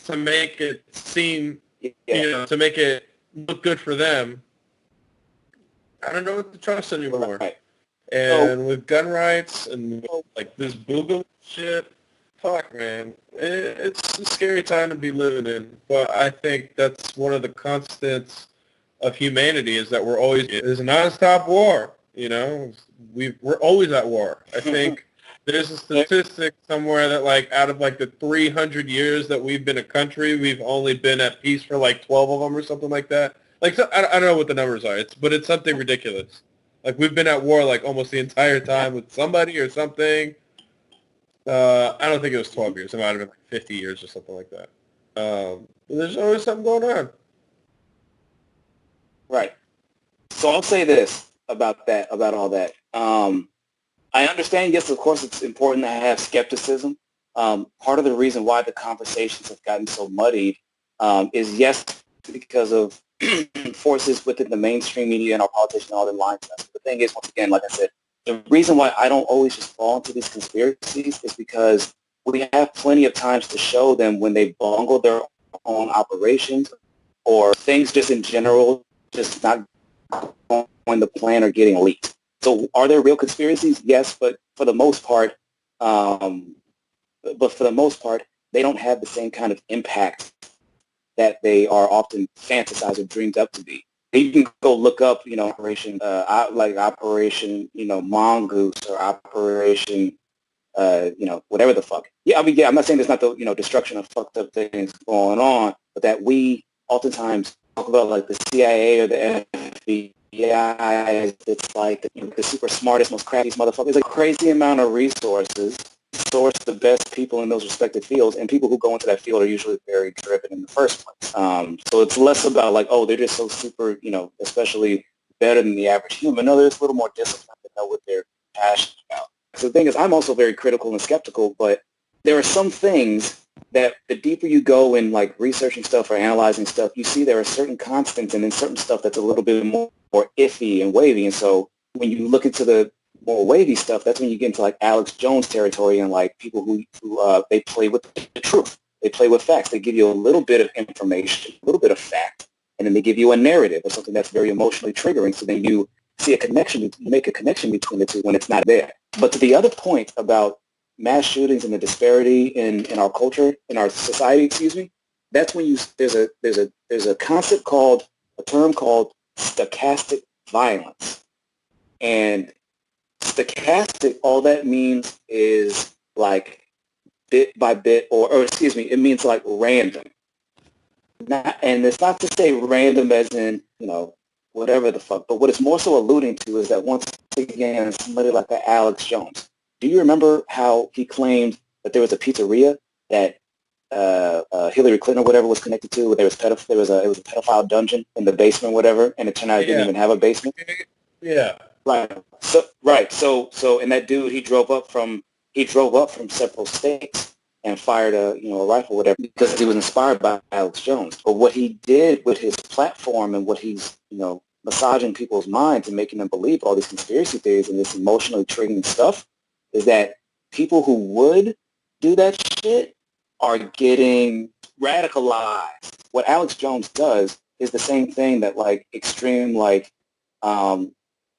to make it seem, to make it look good for them. I don't know what to trust anymore. Right. And with gun rights and like this Boogaloo shit, fuck, man. It's a scary time to be living in. But I think that's one of the constants of humanity is that there's a nonstop war. We're always at war. I think There's a statistic somewhere that like out of like the 300 years that we've been a country, we've only been at peace for like 12 of them or something like that. Like so, I don't know what the numbers are. But it's something ridiculous. Like we've been at war like almost the entire time with somebody or something. I don't think it was 12 years. It might have been like 50 years or something like that. But there's always something going on. Right. So I'll say this about that, about all that. I understand, yes, of course, it's important to have skepticism. Part of the reason why the conversations have gotten so muddied is, yes, because of forces within the mainstream media and our politicians and all their lines. The thing is, once again, like I said, the reason why I don't always just fall into these conspiracies is because we have plenty of times to show them when they bungle their own operations or things just in general just not going the plan or getting leaked. So are there real conspiracies? Yes, but for the most part, um, they don't have the same kind of impact that they are often fantasized or dreamed up to be. You can go look up, Operation, Mongoose or Operation, whatever the fuck. Yeah, I mean, yeah, I'm not saying there's not the, destruction of fucked up things going on, but that we oftentimes talk about like the CIA or the FBI. It's like the super smartest, most craftiest motherfuckers. It's a crazy amount of resources source the best people in those respective fields, and people who go into that field are usually very driven in the first place. So it's less about like, oh, they're just so super, especially better than the average human. No, there's a little more discipline to know what they're passionate about. So the thing is, I'm also very critical and skeptical, but there are some things that the deeper you go in like researching stuff or analyzing stuff, you see there are certain constants and then certain stuff that's a little bit more iffy and wavy. And so when you look into the more wavy stuff, that's when you get into like Alex Jones territory and like people who they play with the truth. They play with facts. They give you a little bit of information, a little bit of fact, and then they give you a narrative or something that's very emotionally triggering. So then you see a connection, you make a connection between the two when it's not there. But to the other point about mass shootings and the disparity in our culture, in our society, that's when there's a concept called, a term called stochastic violence. And stochastic, all that means is like bit by bit, or excuse me, it means like random. And it's not to say random as in, whatever the fuck, but what it's more so alluding to is that once again, somebody like that Alex Jones, do you remember how he claimed that there was a pizzeria that Hillary Clinton or whatever was connected to, where it was a pedophile dungeon in the basement or whatever, and it turned out it didn't even have a basement? Yeah. So, and that dude, he drove up from several states and fired a rifle, whatever, because he was inspired by Alex Jones. But what he did with his platform and what he's, massaging people's minds and making them believe all these conspiracy theories and this emotionally triggering stuff is that people who would do that shit are getting radicalized. What Alex Jones does is the same thing that like extreme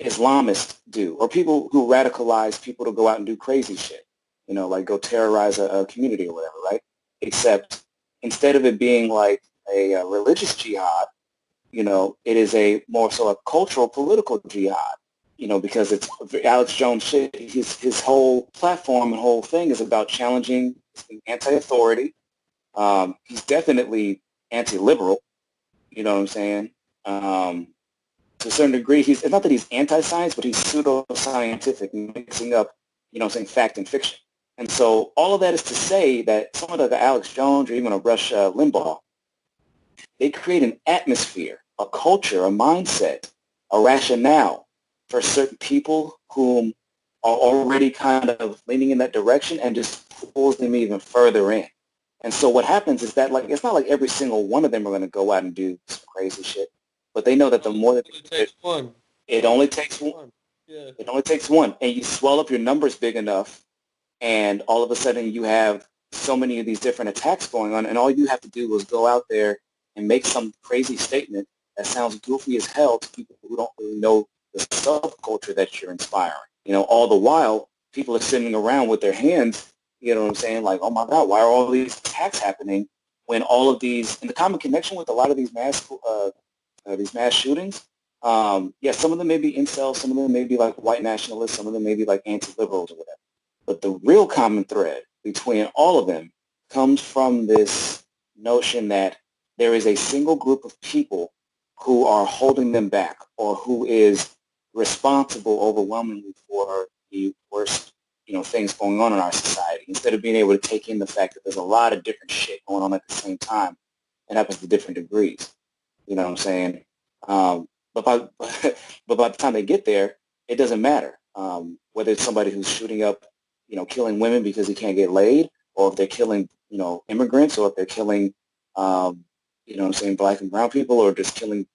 Islamists do, or people who radicalize people to go out and do crazy shit, like go terrorize a community or whatever, right? Except instead of it being like a religious jihad, it is a more so a cultural, political jihad, because it's Alex Jones shit. His whole platform and whole thing is about challenging anti-authority. He's definitely anti-liberal, you know what I'm saying? To a certain degree, it's not that he's anti-science, but he's pseudo-scientific, mixing up, fact and fiction. And so all of that is to say that someone like Alex Jones or even a Rush Limbaugh, they create an atmosphere, a culture, a mindset, a rationale for certain people whom are already kind of leaning in that direction and just pulls them even further in. And so what happens is that, like, it's not like every single one of them are going to go out and do some crazy shit, but they know that the more that it takes one. It only takes one. Yeah. It only takes one, and you swell up your numbers big enough, and all of a sudden you have so many of these different attacks going on, and all you have to do is go out there and make some crazy statement that sounds goofy as hell to people who don't really know the subculture that you're inspiring. All the while, people are sitting around with their hands, you know what I'm saying, like, oh my God, why are all these attacks happening when all of these, and the common connection with a lot of these mass shootings, some of them may be incels, some of them may be like white nationalists, some of them may be like anti-liberals or whatever. But the real common thread between all of them comes from this notion that there is a single group of people who are holding them back, or who is responsible overwhelmingly for the worst, things going on in our society, instead of being able to take in the fact that there's a lot of different shit going on at the same time and happens to different degrees. You know what I'm saying? But by but by the time they get there, it doesn't matter whether it's somebody who's shooting up, killing women because he can't get laid, or if they're killing, immigrants, or if they're killing, what I'm saying, black and brown people, or just killing,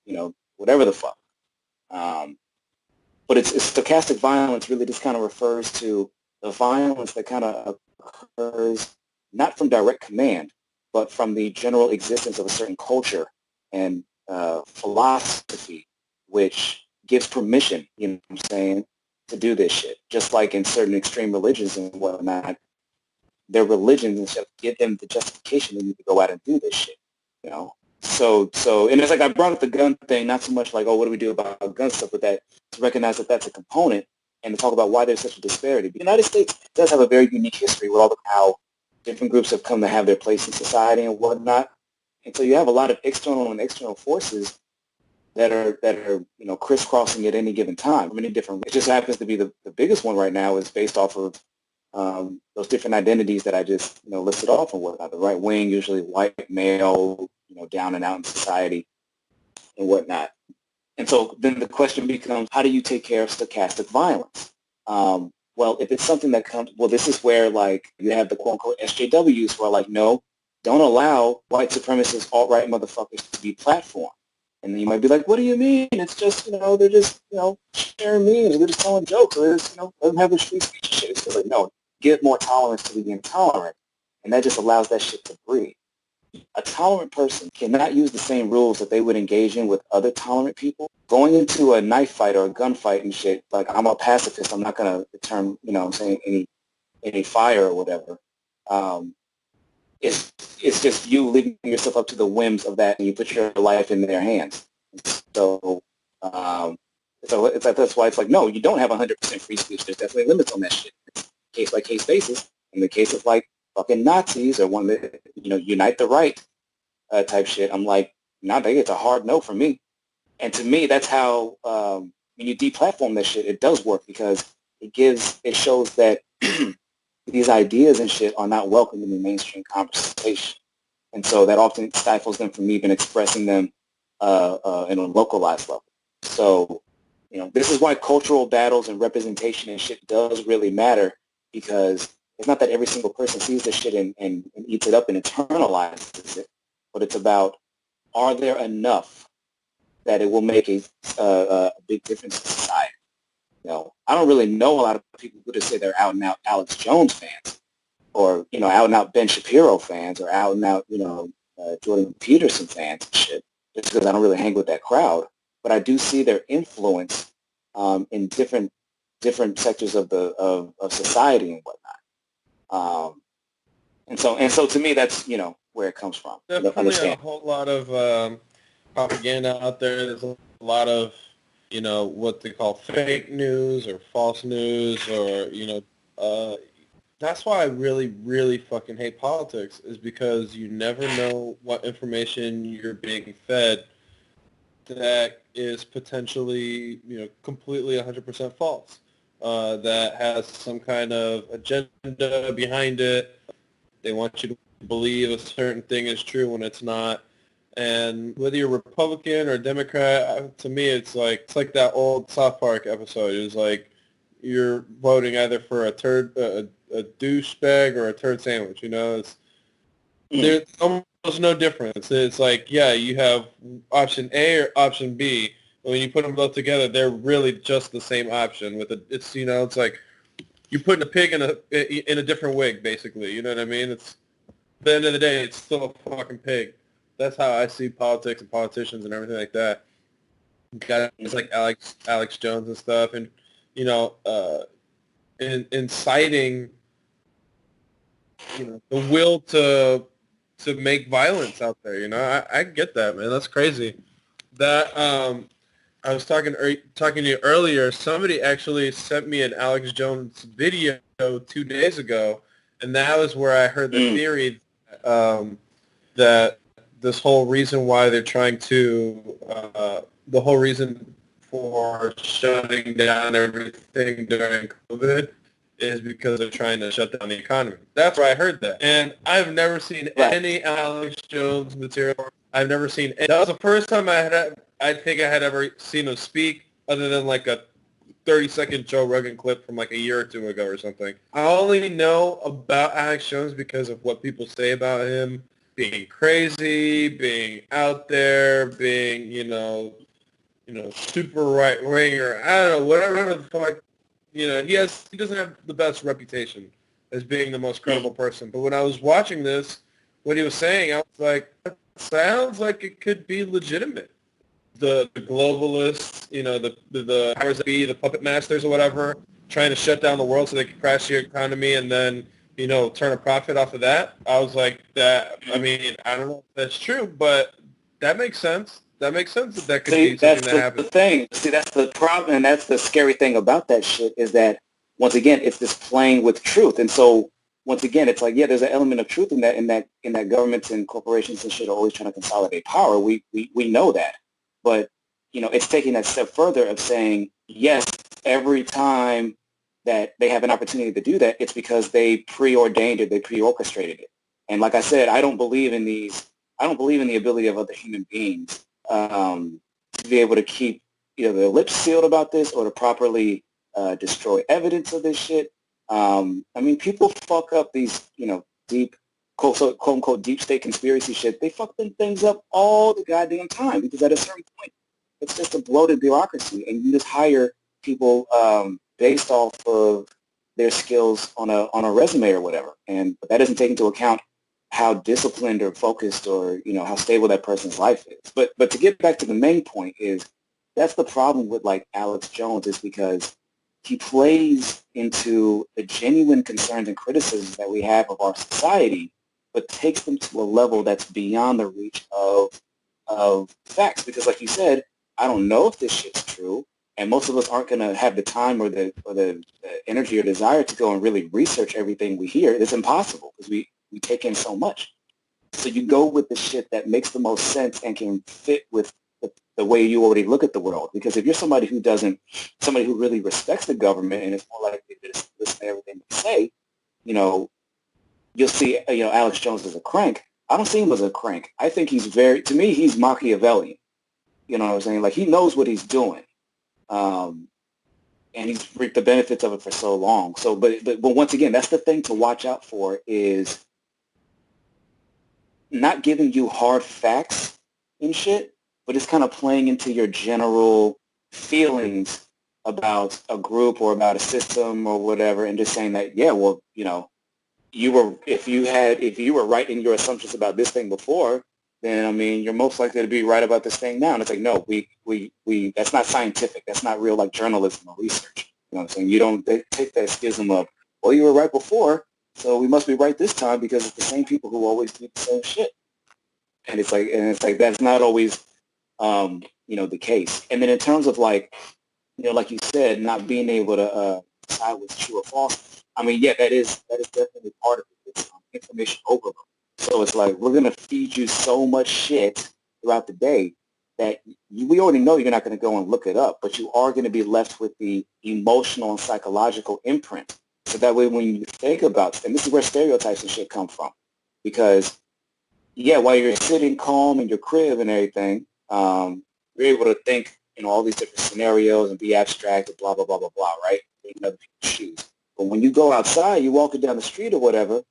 whatever the fuck. But it's stochastic violence really just kind of refers to the violence that kind of occurs not from direct command, but from the general existence of a certain culture and philosophy, which gives permission, what I'm saying, to do this shit. Just like in certain extreme religions and whatnot, their religions and stuff give them the justification they need to go out and do this shit, and it's like I brought up the gun thing, not so much like, oh, what do we do about gun stuff, but that to recognize that that's a component and to talk about why there's such a disparity. The United States does have a very unique history with all of how different groups have come to have their place in society and whatnot. And so you have a lot of external and external forces that are crisscrossing at any given time. Many different. It just happens to be the biggest one right now is based off of those different identities that I just listed off and whatnot. The right wing, usually white male, down and out in society and whatnot. And so then the question becomes, how do you take care of stochastic violence? Well, if it's something that comes, this is where you have the quote unquote SJWs who are like, no, don't allow white supremacist alt-right motherfuckers to be platformed. And then you might be like, what do you mean? It's just, they're just, sharing memes, they're just telling jokes, or just, let them have their free speech and shit. It's just like, no, give more tolerance to the intolerant. And that just allows that shit to breathe. A tolerant person cannot use the same rules that they would engage in with other tolerant people. Going into a knife fight or a gunfight and shit, like, I'm a pacifist, I'm not going to return, any fire or whatever. It's just you leaving yourself up to the whims of that, and you put your life in their hands. So that's why it's like, no, you don't have 100% free speech. There's definitely limits on that shit. It's case by case basis. In the case of fucking Nazis or one that unite the right type shit, I'm like, nah, it's a hard no for me. And to me, that's how when you deplatform that shit, it does work, because it shows that these ideas and shit are not welcome in the mainstream conversation. And so that often stifles them from even expressing them in a localized level. So, this is why cultural battles and representation and shit does really matter, because it's not that every single person sees this shit and eats it up and internalizes it, but it's about, are there enough that it will make a big difference in society? I don't really know a lot of people who just say they're out and out Alex Jones fans, or out and out Ben Shapiro fans, or out and out Jordan Peterson fans and shit, just because I don't really hang with that crowd. But I do see their influence in different sectors of society and whatnot. And so to me, that's where it comes from. Definitely a whole lot of propaganda out there. There's a lot of what they call fake news or false news, or that's why I really, really fucking hate politics, is because you never know what information you're being fed that is potentially, completely 100% false, that has some kind of agenda behind it. They want you to believe a certain thing is true when it's not. And whether you're Republican or Democrat, to me, it's like that old South Park episode. It was like you're voting either for a douchebag or a turd sandwich. There's almost no difference. It's like, yeah, you have option A or option B. But when you put them both together, they're really just the same option. It's like you're putting a pig in a different wig, basically. You know what I mean? It's at the end of the day, it's still a fucking pig. That's how I see politics and politicians and everything like that. Guys like Alex Jones and stuff, and inciting the will to make violence out there. I get that, man. That's crazy. That I was talking to you earlier. Somebody actually sent me an Alex Jones video show 2 days ago, and that was where I heard the Mm. theory that this whole reason why they're trying to, the whole reason for shutting down everything during COVID is because they're trying to shut down the economy. That's where I heard that. And I've never seen Right. any Alex Jones material. I've never seen that was the first time I think I had ever seen him speak other than like a 30-second Joe Rogan clip from like a year or two ago or something. I only know about Alex Jones because of what people say about him being crazy, being out there, being, super right wing, or I don't know, whatever the fuck. He doesn't have the best reputation as being the most Mm. credible person. But when I was watching this, what he was saying, I was like, that sounds like it could be legitimate. The globalists, the powers that be, the puppet masters or whatever, trying to shut down the world so they can crash the economy and then, turn a profit off of that. I was like, that. I Mm. mean, I don't know if that's true, but that makes sense. That makes sense that could See, be something that's that the happens. thing. See, that's the problem, and that's the scary thing about that shit is that once again, it's this playing with truth. And so once again, it's like, yeah, there's an element of truth in that governments and corporations and shit are always trying to consolidate power. We know that, but it's taking that step further of saying yes, every time that they have an opportunity to do that, it's because they preordained it, they pre-orchestrated it. And like I said, I don't believe in these. I don't believe in the ability of other human beings. To be able to keep either their lips sealed about this or to properly destroy evidence of this shit. I mean, people fuck up these, deep, quote unquote, deep state conspiracy shit. They fuck them things up all the goddamn time because at a certain point, it's just a bloated bureaucracy, and you just hire people based off of their skills on a resume or whatever, but that doesn't take into account how disciplined or focused or how stable that person's life is. But to get back to the main point is that's the problem with like Alex Jones is because he plays into the genuine concerns and criticisms that we have of our society, but takes them to a level that's beyond the reach of facts. Because like you said, I don't know if this shit's true, and most of us aren't going to have the time or the energy or desire to go and really research everything we hear. It's impossible because we take in so much. So you go with the shit that makes the most sense and can fit with the way you already look at the world. Because if you're somebody who really respects the government and is more likely to just listen to everything they say, you'll see, Alex Jones as a crank. I don't see him as a crank. I think to me, he's Machiavellian. You know what I'm saying? Like he knows what he's doing. And he's reaped the benefits of it for so long. So, but once again, that's the thing to watch out for is not giving you hard facts and shit, but it's kind of playing into your general feelings about a group or about a system or whatever, and just saying that, yeah, well, if you were right in your assumptions about this thing before, then I mean, you're most likely to be right about this thing now. And it's like, no, we that's not scientific. That's not real like journalism or research. You know what I'm saying? You don't take that schism of, well, you were right before, so we must be right this time because it's the same people who always do the same shit. And it's like that's not always the case. And then in terms of like like you said, not being able to decide what's true or false. I mean, yeah, that is definitely part of it. It's information overload. So it's like we're gonna feed you so much shit throughout the day that we already know you're not going to go and look it up, but you are going to be left with the emotional and psychological imprint. So that way, when you think about, and this is where stereotypes and shit come from, because yeah, while you're sitting calm in your crib and everything, you're able to think in all these different scenarios and be abstract and blah, blah, blah, blah, blah, right? In other people's shoes. But when you go outside, you're walking down the street or whatever,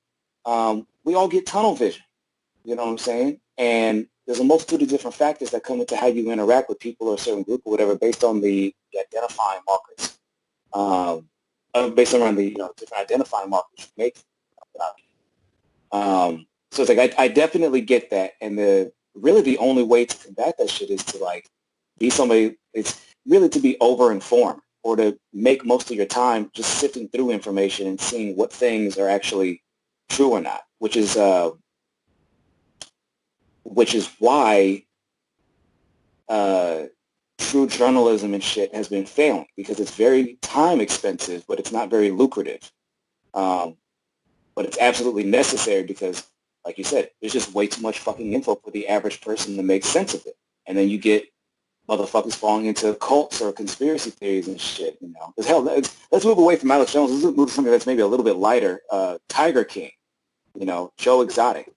we all get tunnel vision. You know what I'm saying? And there's a multitude of different factors that come into how you interact with people or a certain group or whatever based on the identifying markers. Based on the different identifying markers you make. So it's like I definitely get that, and the only way to combat that shit is to like be somebody. It's really to be over informed or to make most of your time just sifting through information and seeing what things are actually true or not, which is why true journalism and shit has been failing because it's very time expensive, but it's not very lucrative. But it's absolutely necessary because, like you said, there's just way too much fucking info for the average person to make sense of it. And then you get motherfuckers falling into cults or conspiracy theories and shit, you know. Because hell, let's move away from Alex Jones. Let's move to something that's maybe a little bit lighter. Tiger King, you know, Joe Exotic.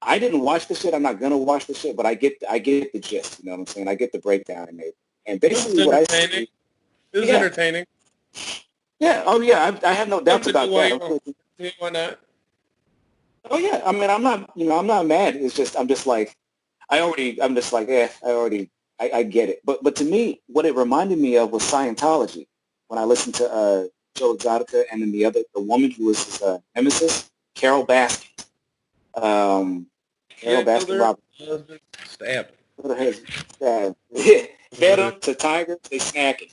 I didn't watch the shit. I'm not gonna watch the shit, but I get the gist. You know what I'm saying? I get the breakdown and it. And It was basically, what I entertaining. see, It was yeah, entertaining. yeah, oh yeah, I have no doubts Something to do about while that. you're on. Why not? Oh yeah, I mean, I'm not, you know, I'm not mad. It's just, I'm just like, I'm just like, I get it. But to me, what it reminded me of was Scientology. When I listened to Joe Exotica and then the woman who was his nemesis, Carol Baskin. Um, Carol Killed Baskin her Roberts. husband, stabbed. What the hell fed her. them to tigers, they snacking.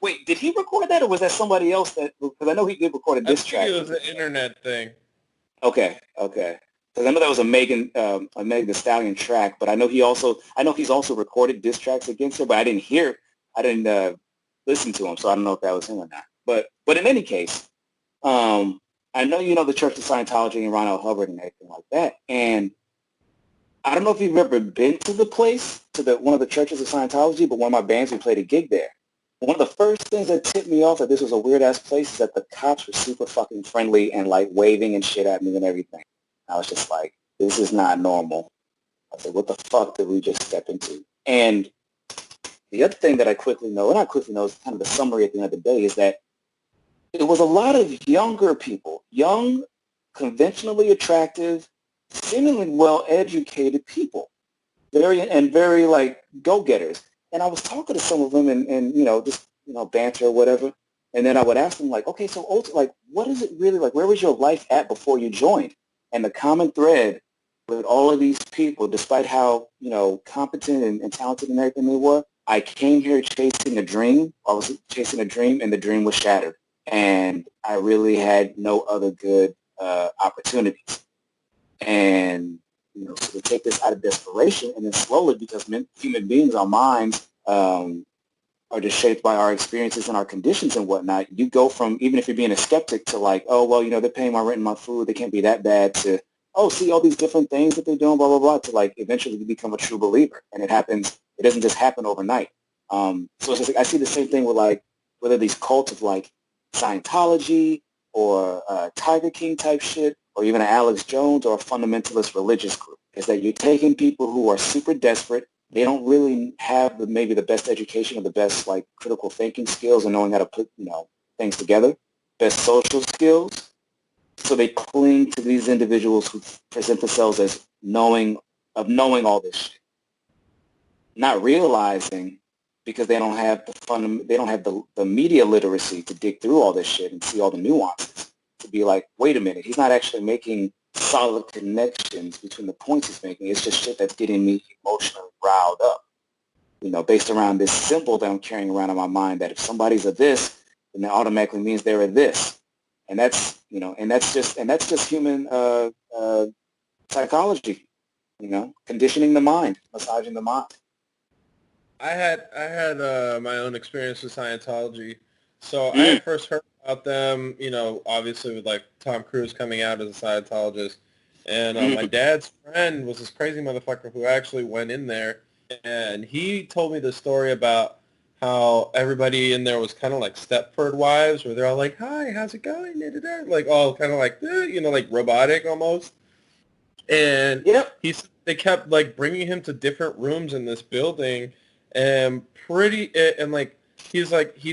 Wait, did he record that or was that somebody else that, because I know he did record a I diss think track. it was an internet thing. Okay, okay. Because I know that was a Megan Thee Stallion track, but I know he's also recorded diss tracks against her, but I didn't listen to him, so I don't know if that was him or not. But in any case, I know you know the Church of Scientology and Ron L. Hubbard and everything like that, and I don't know if you've ever been to the place, to one of the churches of Scientology, but one of my bands, we played a gig there. One of the first things that tipped me off that this was a weird ass place is that the cops were super fucking friendly and like waving and shit at me and everything. I was just like, this is not normal. I said, what the fuck did we just step into? And the other thing that I quickly know, and not quickly know, is kind of the summary at the end of the day, is that it was a lot of younger people, young, conventionally attractive, seemingly well-educated people, very like go-getters. And I was talking to some of them and you know, just, you know, banter or whatever. And then I would ask them like, okay, so like, what is it really like? Where was your life at before you joined? And the common thread with all of these people, despite how, you know, competent and talented and everything they were, I came here chasing a dream. I was chasing a dream and the dream was shattered. And I really had no other good opportunities. And you know, so to take this out of desperation, and then slowly, because human beings, our minds are just shaped by our experiences and our conditions and whatnot. You go from, even if you're being a skeptic, to like, oh well, you know, they're paying my rent and my food, they can't be that bad, to oh, see all these different things that they're doing, blah blah blah, to like eventually you become a true believer, and it happens. It doesn't just happen overnight. So it's just like I see the same thing with like whether these cults of like Scientology or Tiger King type shit, or even an Alex Jones or a fundamentalist religious group, is that you're taking people who are super desperate. They don't really have maybe the best education or the best like critical thinking skills and knowing how to put, you know, things together, best social skills. So they cling to these individuals who present themselves as knowing all this shit, not realizing, because they don't have they don't have the media literacy to dig through all this shit and see all the nuances, to be like, wait a minute, he's not actually making solid connections between the points he's making. It's just shit that's getting me emotionally riled up, you know, based around this symbol that I'm carrying around in my mind, that if somebody's a this, then that automatically means they're a this. And that's, you know, and that's just human psychology, you know, conditioning the mind, massaging the mind. I had my own experience with Scientology. So I Mm, had first heard about them, you know, obviously with like Tom Cruise coming out as a Scientologist, and my mm, dad's friend was this crazy motherfucker who actually went in there, and he told me the story about how everybody in there was kind of like Stepford wives, where they're all like, "Hi, how's it going?" Da, da, da," like all kind of like, you know, like robotic almost. And yep. he said they kept like bringing him to different rooms in this building, and like he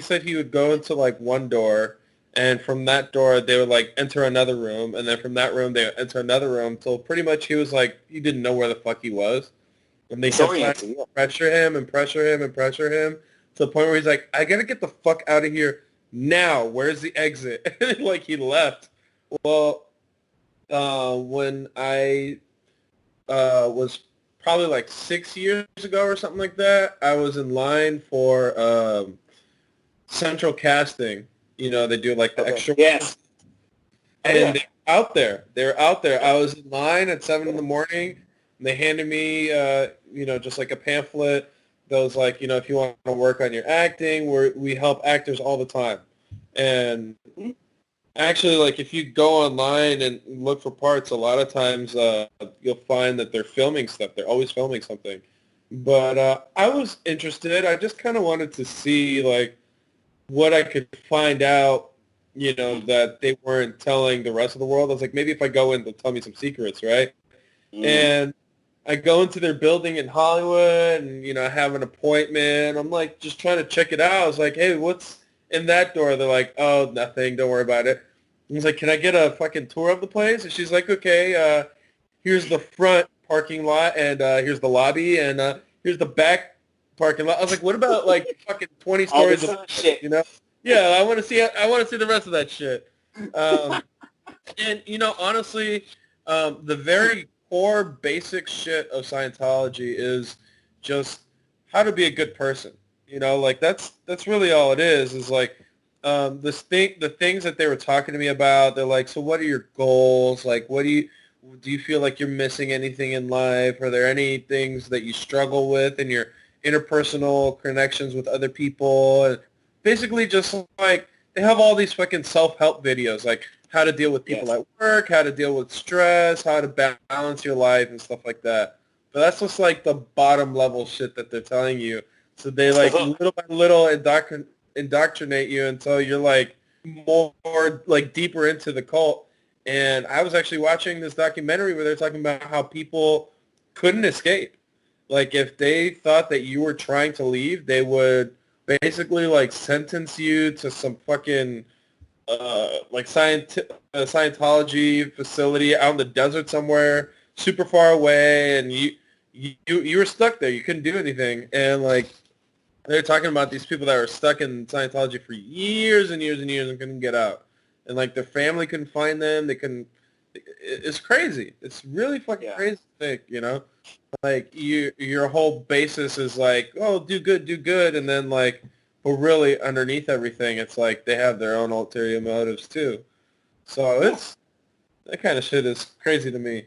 said he would go into like one door, and from that door they would like enter another room, and then from that room they would enter another room till pretty much he was like he didn't know where the fuck he was, and they kept trying to Disorienting, yeah. pressure him and pressure him and pressure him to the point where he's like, I gotta get the fuck out of here now. Where's the exit? Like he left. Well, when I was probably like 6 years ago or something like that. I was in line for central casting. You know, they do like the Okay. extra Yes. ones, Oh and yeah. they were out there. They were out there. I Yep. was in line at 7 in the morning. And they handed me, you know, just like a pamphlet that was like, if you want to work on your acting, we help actors all the time. And actually, like, if you go online and look for parts, a lot of times you'll find that they're filming stuff. They're always filming something. But I was interested. I just kind of wanted to see, like, what I could find out, that they weren't telling the rest of the world. I was like, maybe if I go in, they'll tell me some secrets, right? Mm-hmm. And I go into their building in Hollywood and, I have an appointment. I'm like, just trying to check it out. I was like, hey, what's in that door? They're like, oh, nothing. Don't worry about it. And he's like, can I get a fucking tour of the place? And she's like, okay, here's the front parking lot and here's the lobby and here's the back parking lot. I was like, what about like fucking 20 All stories this of other shit. Yeah, I want to see the rest of that shit. Um, and honestly, the very core basic shit of Scientology is just how to be a good person. Like that's really all it is. Is like the things that they were talking to me about. They're like, so what are your goals? Like, what do you feel like you're missing anything in life? Are there any things that you struggle with in your interpersonal connections with other people? And basically, just like they have all these fucking self-help videos, like how to deal with people Yes. at work, how to deal with stress, how to balance your life and stuff like that. But that's just like the bottom level shit that they're telling you. So they like little by little indoctrinate you until you're like more like deeper into the cult. And I was actually watching this documentary where they're talking about how people couldn't escape. Like if they thought that you were trying to leave, they would basically like sentence you to some fucking like Scientology facility out in the desert somewhere, super far away, and you were stuck there. You couldn't do anything, and like they're talking about these people that were stuck in Scientology for years and years and years and couldn't get out, and like their family couldn't find them. They couldn't. It's crazy. It's really fucking Yeah. crazy to think. Like your whole basis is like, oh, do good, and then like, but really underneath everything, it's like they have their own ulterior motives too. So Yeah. it's that kind of shit is crazy to me.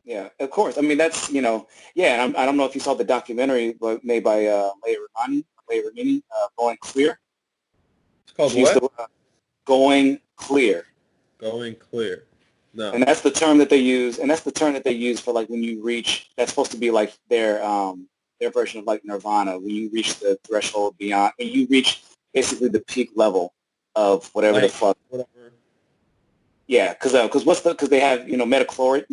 Yeah. Of course. I mean, that's yeah. And I don't know if you saw the documentary, but made by Leigh Remini, Going Clear. It's called She used what? to Going Clear. Going clear. No. And that's the term that they use, and that's the term that they use for like when you reach. That's supposed to be like their version of like nirvana. When you reach the threshold beyond, when you reach basically the peak level of whatever the Like fuck. whatever. Yeah, because because they have metachloride,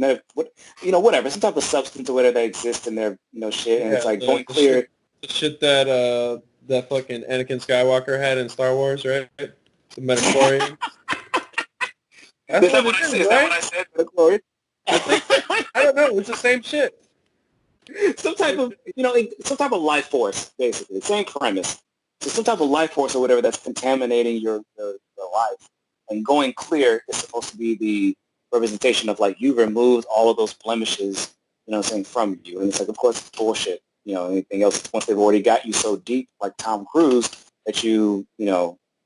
whatever, some type of substance or whatever that exists in their shit, and it's Yeah, like the, going the shit clear. the shit that that fucking Anakin Skywalker had in Star Wars, right? The midichlorian. That's Is that what what it I is, said? Is that what right? I said? Metachloride. I think so. I don't know. It's the same shit. Some type of some type of life force, basically, same premise. So some type of life force or whatever that's contaminating your life, and going clear is supposed to be the representation of like you removed all of those blemishes, what I'm saying, from you. And it's like, of course, it's bullshit. Anything else, once they've already got you so deep, like Tom Cruise, that you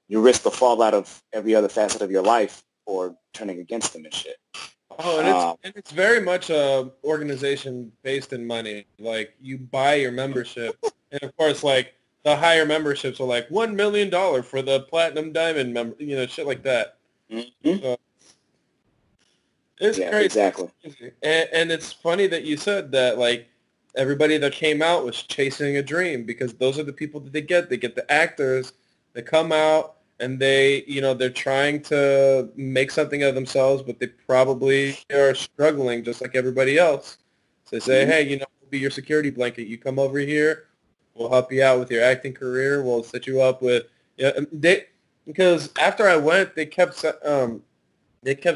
risk the fallout of every other facet of your life or turning against them and shit. Oh, and it's Um, and it's very much a organization based in money. Like you buy your membership, and of course, like the higher memberships are like $1 million for the platinum diamond member, shit like that. mhm. So it's Yeah, crazy. It's exactly. crazy. And it's funny that you said that like everybody that came out was chasing a dream because those are the people that they get. They get the actors that come out and they're trying to make something of themselves, but they probably are struggling just like everybody else. So they say, Mhm. hey, we'll be your security blanket. You come over here. We'll help you out with your acting career. We'll set you up with, because after I went, they kept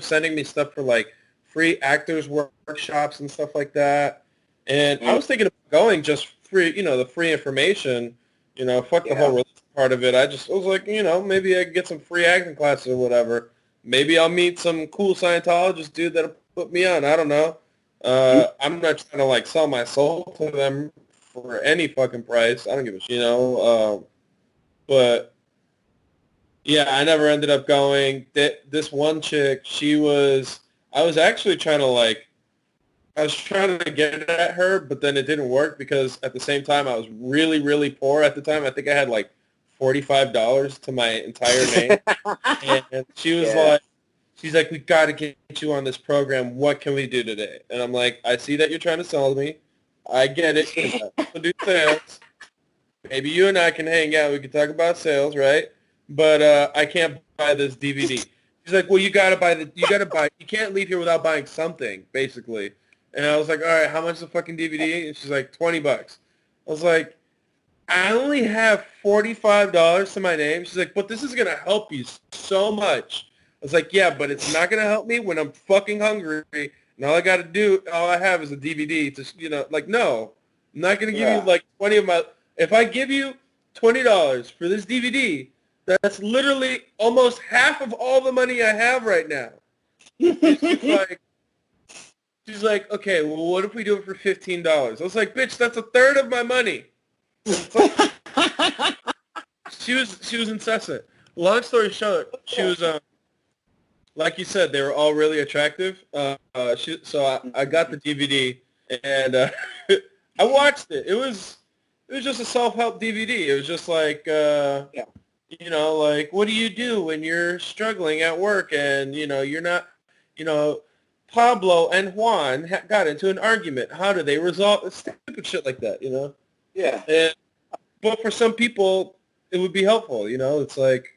sending me stuff for like free actors workshops and stuff like that. And I Mm, was thinking of going just free, the free information, fuck the whole yeah. religion part of it. I was like, maybe I could get some free acting classes or whatever. Maybe I'll meet some cool Scientologist dude that'll put me on. I don't know. Mhm. I'm not trying to like sell my soul to them for any fucking price. I don't give a shit, but yeah, I never ended up going. This one chick, I was actually trying to like I was trying to get it at her, but then it didn't work because at the same time I was really, really poor at the time. I think I had like $45 to my entire name. And she was Yeah. like, she's like, we got to get you on this program. What can we do today? And I'm like, I see that you're trying to sell me. I get it because I also do sales. Maybe you and I can hang out. We can talk about sales, right? But I can't buy this DVD. She's like, well, you gotta buy, you can't leave here without buying something, basically. And I was like, all right, how much is the fucking DVD? And she's like, $20. I was like, I only have $45 to my name. She's like, but this is gonna help you so much. I was like, yeah, but it's not gonna help me when I'm fucking hungry and all I have is a DVD to, like, no, I'm not gonna give you Yeah. like 20 of my. If I give you $20 for this DVD, that's literally almost half of all the money I have right now. And she's like, okay, well, what if we do it for $15? I was like, bitch, that's a third of my money. It's like, she was incessant. Long story short, she was like you said, they were all really attractive. I got the DVD and I watched it. It was just a self-help DVD. It was just like Yeah. like, what do you do when you're struggling at work and you're not, you know Pablo and Juan got into an argument. How do they resolve stupid shit like that? Yeah. And but for some people, it would be helpful. It's like,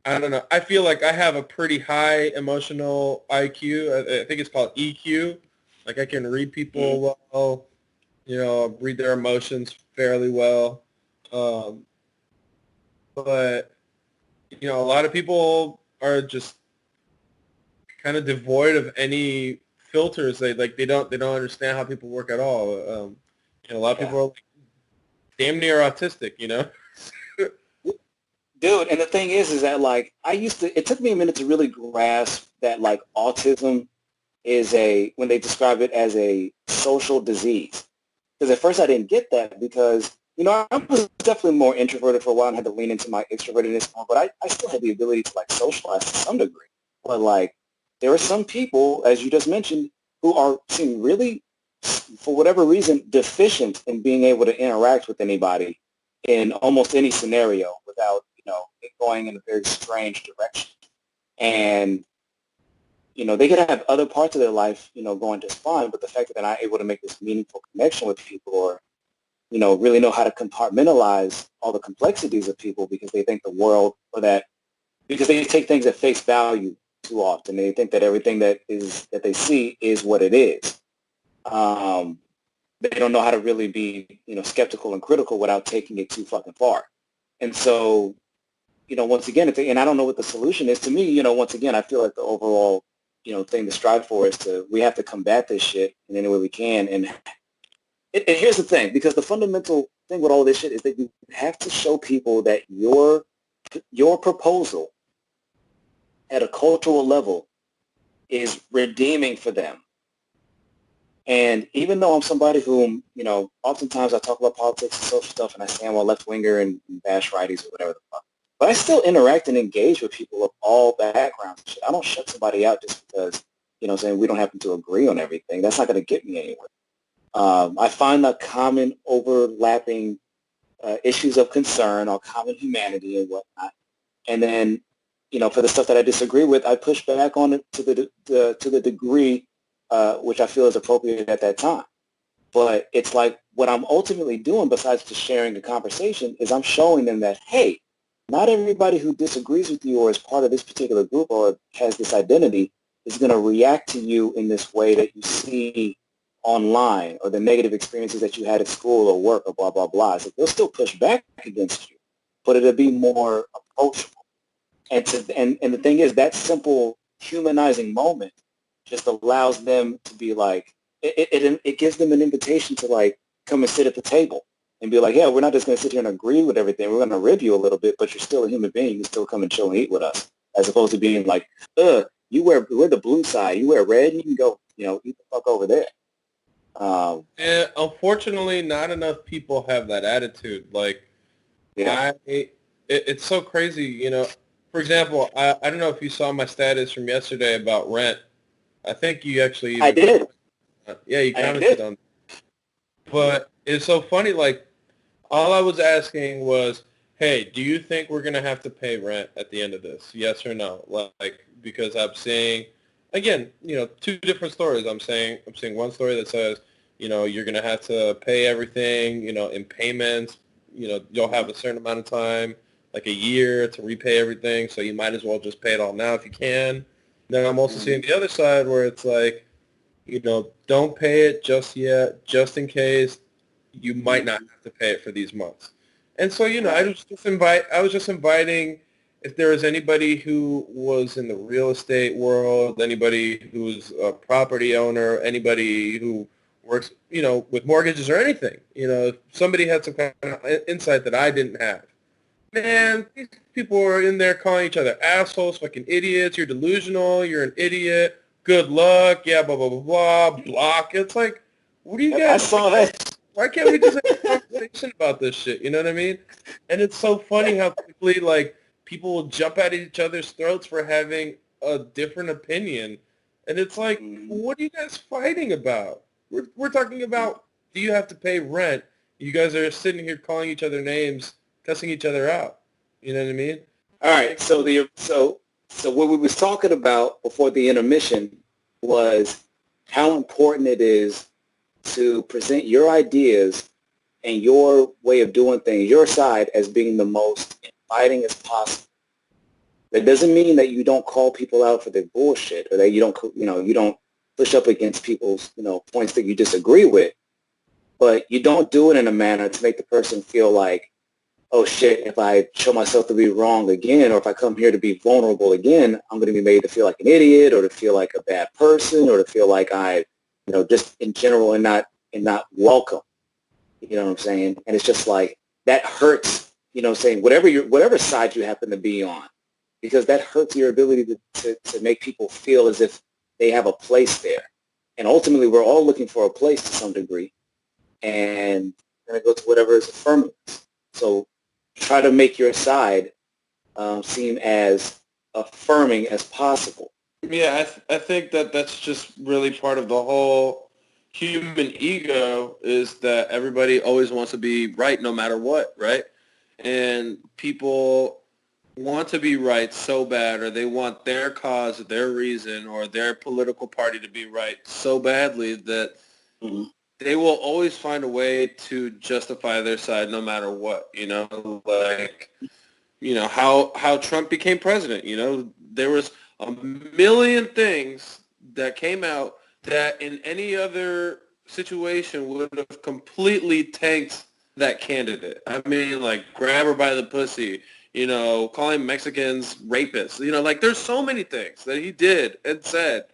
I don't know. I feel like I have a pretty high emotional IQ. I think it's called EQ. Like I can read Mhm. people well, read their emotions fairly well. Um, but a lot of people are just kind of devoid of any filters. They don't understand how people work at all. A lot of Yeah. people are like damn near autistic. Dude, and the thing is that like it took me a minute to really grasp that like autism is when they describe it as a social disease. Because at first I didn't get that because, I was definitely more introverted for a while and had to lean into my extrovertedness more, but I still had the ability to like socialize to some degree. But like there are some people, as you just mentioned, who seem really, for whatever reason, deficient in being able to interact with anybody in almost any scenario without, it going in a very strange direction. And they could have other parts of their life, going just fine, but the fact that they're not able to make this meaningful connection with people or, really know how to compartmentalize all the complexities of people because they think the world because they take things at face value too often. They think that everything that they see is what it is. They don't know how to really be, skeptical and critical without taking it too fucking far. And so, once again, and I don't know what the solution is. To me, once again, I feel like the overall, thing to strive for is we have to combat this shit in any way we can. And here's the thing, because the fundamental thing with all this shit is that you have to show people that your proposal at a cultural level is redeeming for them. And even though I'm somebody who, oftentimes I talk about politics and social stuff and I say I'm a left-winger and bash righties or whatever the fuck, but I still interact and engage with people of all backgrounds and shit. I don't shut somebody out just because, saying we don't happen to agree on everything. That's not going to get me anywhere. I find the common overlapping issues of concern or common humanity and whatnot. And then, for the stuff that I disagree with, I push back on it to the degree which I feel is appropriate at that time. But it's like what I'm ultimately doing, besides just sharing the conversation, is I'm showing them that, hey, not everybody who disagrees with you or is part of this particular group or has this identity is going to react to you in this way that you see online or the negative experiences that you had at school or work or blah, blah, blah. So they'll still push back against you, but it'll be more approachable. And the thing is, that simple humanizing moment just allows them to be like, it gives them an invitation to like come and sit at the table and be like, yeah, we're not just going to sit here and agree with everything. We're going to rib you a little bit, but you're still a human being. You still come and chill and eat with us, as opposed to being like, we're the blue side. You wear red. You can go, eat the fuck over there. Yeah, unfortunately, not enough people have that attitude. Like, Yeah, it's so crazy. For example, I don't know if you saw my status from yesterday about rent. I think you actually I even did. Yeah, you I commented did. on. But it's so funny. Like, all I was asking was, hey, do you think we're gonna have to pay rent at the end of this? Yes or no? Like, because I'm seeing, again, two different stories. I'm seeing one story that says, you're gonna have to pay everything, in payments. You'll have a certain amount of time, like a year, to repay everything. So you might as well just pay it all now if you can. Then I'm also Mhm. seeing the other side where it's like, don't pay it just yet, just in case you might not Mhm. have to pay it for these months. And so, Right. I was just inviting if there was anybody who was in the real estate world, anybody who's a property owner, anybody who works, with mortgages or anything, if somebody had some kind of insight that I didn't have. Man, these people are in there calling each other assholes, fucking idiots. You're delusional. You're an idiot. Good luck. Yeah, blah, blah, blah, blah. Block. It's like, what do you I guys, saw that. why can't we just have a conversation about this shit? You know what I mean? And it's so funny how quickly, like, people will jump at each other's throats for having a different opinion. And it's like, Mhm. what are you guys fighting about? We're talking about, do you have to pay rent? You guys are sitting here calling each other names, cussing each other out. You know what I mean? All right. Like, come on. So what we was talking about before the intermission was how important it is to present your ideas and your way of doing things, your side, as being the most inviting as possible. That doesn't mean that you don't call people out for their bullshit, or that you don't push up against people's, points that you disagree with. But you don't do it in a manner to make the person feel like, oh shit, if I show myself to be wrong again, or if I come here to be vulnerable again, I'm going to be made to feel like an idiot, or to feel like a bad person, or to feel like just in general and not welcome. You know what I'm saying? And it's just like that hurts. Saying whatever side you happen to be on, because that hurts your ability to make people feel as if they have a place there. And ultimately, we're all looking for a place to some degree, and we're going to go to whatever is affirming us. So try to make your side seem as affirming as possible. Yeah, I think that that's just really part of the whole human ego is that everybody always wants to be right no matter what, right? And people want to be right so bad, or they want their cause, their reason, or their political party to be right so badly that Mm-hmm. they will always find a way to justify their side no matter what, like, how Trump became president. There was a million things that came out that in any other situation would have completely tanked that candidate. I mean, like, grab her by the pussy, calling Mexicans rapists. Like, there's so many things that he did and said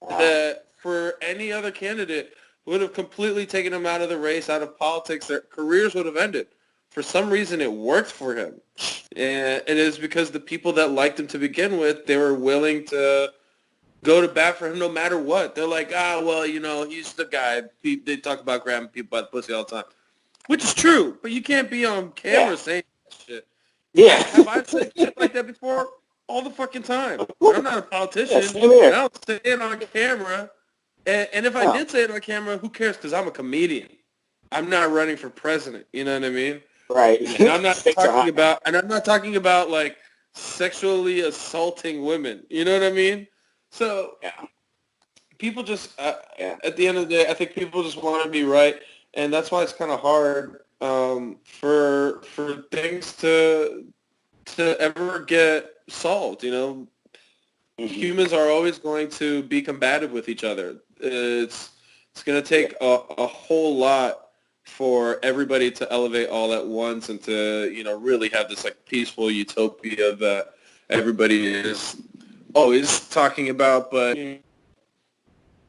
that for any other candidate would have completely taken him out of the race, out of politics. Their careers would have ended. For some reason, it worked for him. And it is because the people that liked him to begin with, they were willing to go to bat for him no matter what. They're like, well, he's the guy. They talk about grabbing people by the pussy all the time, which is true. But you can't be on Yeah, camera saying that shit. yeah, Have I said shit like that before? All the fucking time. But I'm not a yeah. politician, Same and here. I don't say it on camera. And if I No, did say it on camera, who cares? Because I'm a comedian. I'm not running for president. You know what I mean? right. And I'm not Stakes are talking high. about, like sexually assaulting women. You know what I mean? So Yeah, people just, yeah. at the end of the day, I think people just want to be right, and that's why it's kind of hard for things to ever get solved. Hmm. Humans are always going to be combative with each other. It's going to Yeah. take a whole lot for everybody to elevate all at once and to really have this like peaceful utopia that everybody is always talking about. But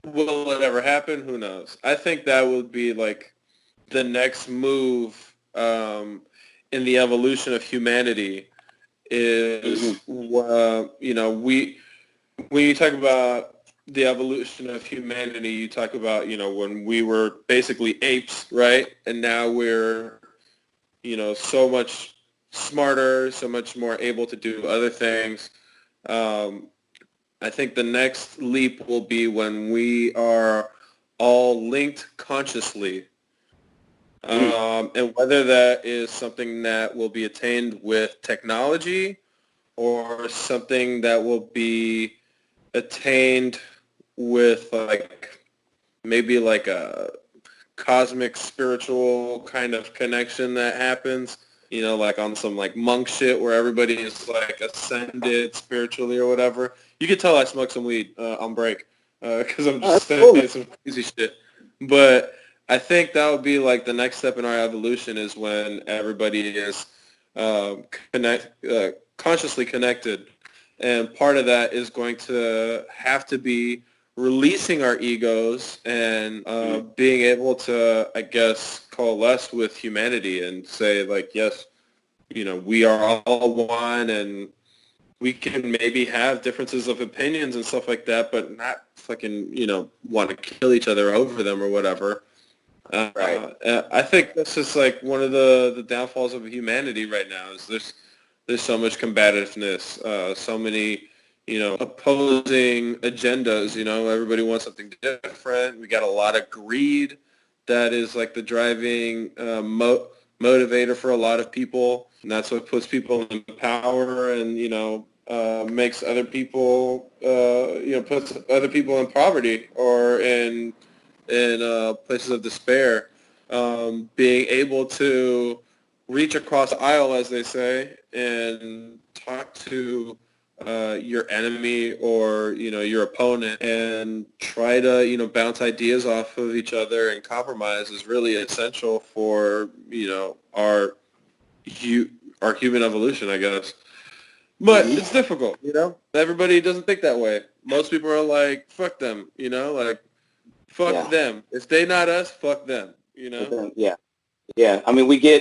will it ever happen? Who knows? I think that would be like the next move in the evolution of humanity Hmm. is we when you talk about the evolution of humanity, you talk about, when we were basically apes, right? And now we're, so much smarter, so much more able to do other things. Um, I think the next leap will be when we are all linked consciously. And whether that is something that will be attained with technology or something that will be attained with like maybe like a cosmic spiritual kind of connection that happens, like on some like monk shit where everybody is like ascended spiritually or whatever. You could tell I smoke some weed on break because I'm just saying Absolutely. some crazy shit. But I think that would be like the next step in our evolution is when everybody is um, consciously connected. And part of that is going to have to be releasing our egos and being able to, I guess, coalesce with humanity and say, like, yes, we are all one and we can maybe have differences of opinions and stuff like that, but not fucking, want to kill each other over them or whatever. Right. I think that's just like one of the downfalls of humanity right now is there's so much combativeness, so many, opposing agendas. Everybody wants something different. We got a lot of greed that is like the driving motivator for a lot of people, and that's what puts people in power and makes other people puts other people in poverty or in places of despair. Being able to reach across the aisle, as they say, and talk to your enemy or your opponent and try to bounce ideas off of each other and compromise is really essential for our human evolution, I guess. But it's Mm-hmm. difficult, Everybody doesn't think that way. Most people are like, fuck them, like fuck Yeah. them. If they not us, fuck them. But then, yeah. Yeah. I mean, because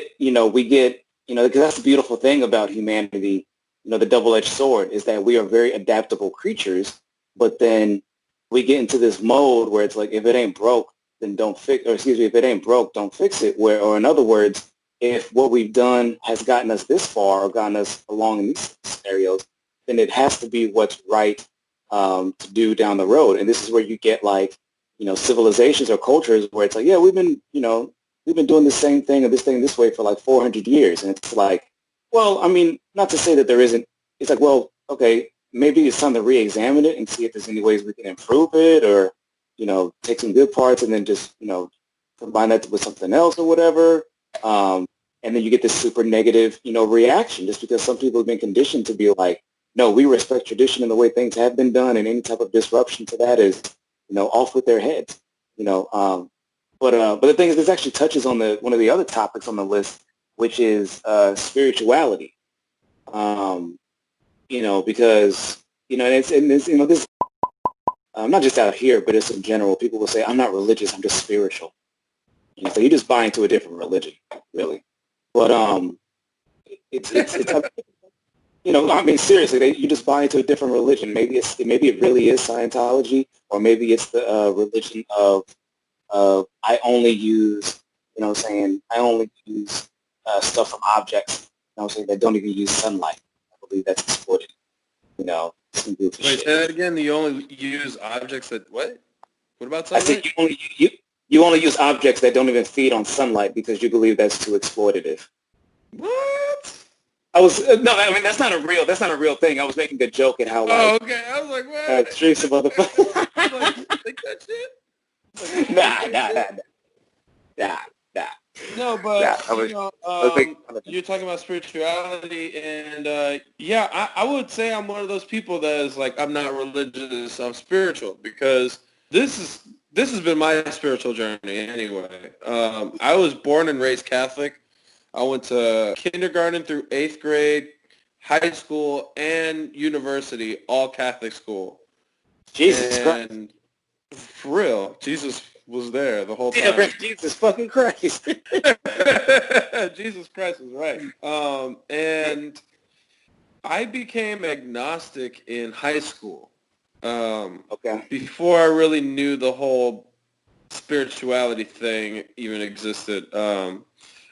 that's the beautiful thing about humanity, the double-edged sword is that we are very adaptable creatures, but then we get into this mode where it's like, if it ain't broke, then don't fix, or excuse me, if it ain't broke, don't fix it. Or in other words, if what we've done has gotten us this far or gotten us along in these scenarios, then it has to be what's right to do down the road. And this is where you get like, civilizations or cultures where it's like, yeah, we've been doing the same thing or this thing this way for like 400 years. And it's like, well, I mean, not to say that there isn't, it's like, well, okay, maybe it's time to re-examine it and see if there's any ways we can improve it or, take some good parts and then just, combine that with something else or whatever. And then you get this super negative, reaction just because some people have been conditioned to be like, no, we respect tradition and the way things have been done and any type of disruption to that is, off with their heads, you know. But the thing is, this actually touches on one of the other topics on the list, which is spirituality. Um, because and it's this not just out here, but it's in general. People will say, "I'm not religious. I'm just spiritual." So you just buy into a different religion, really. But it's I mean, seriously, you just buy into a different religion. Maybe it really is Scientology, or maybe it's the religion of I only use, I only use stuff from objects, that don't even use sunlight. I believe that's exploited, some goofy Wait, shit. say that again. You only use objects that what? What about I said sunlight? you only use objects that don't even feed on sunlight because you believe that's too exploitative. What? No, I mean that's not a real thing. I was making a joke at how Oh, like okay. I was like, what? extreme some I was like, motherfuckers. you think that shit? Like, you think Nah, that nah, nah, shit? nah, nah, No, nah. but I was making fun of you're talking about spirituality, and yeah, I would say I'm one of those people that is like, I'm not religious, I'm spiritual, because this is this has been my spiritual journey anyway. I was born and raised Catholic. I went to kindergarten through eighth grade, high school, and university, all Catholic school, Jesus Christ. and for real, Jesus was there the whole Yeah, time. Jesus fucking Christ. Jesus Christ is right. And I became agnostic in high school Okay. before I really knew the whole spirituality thing even existed.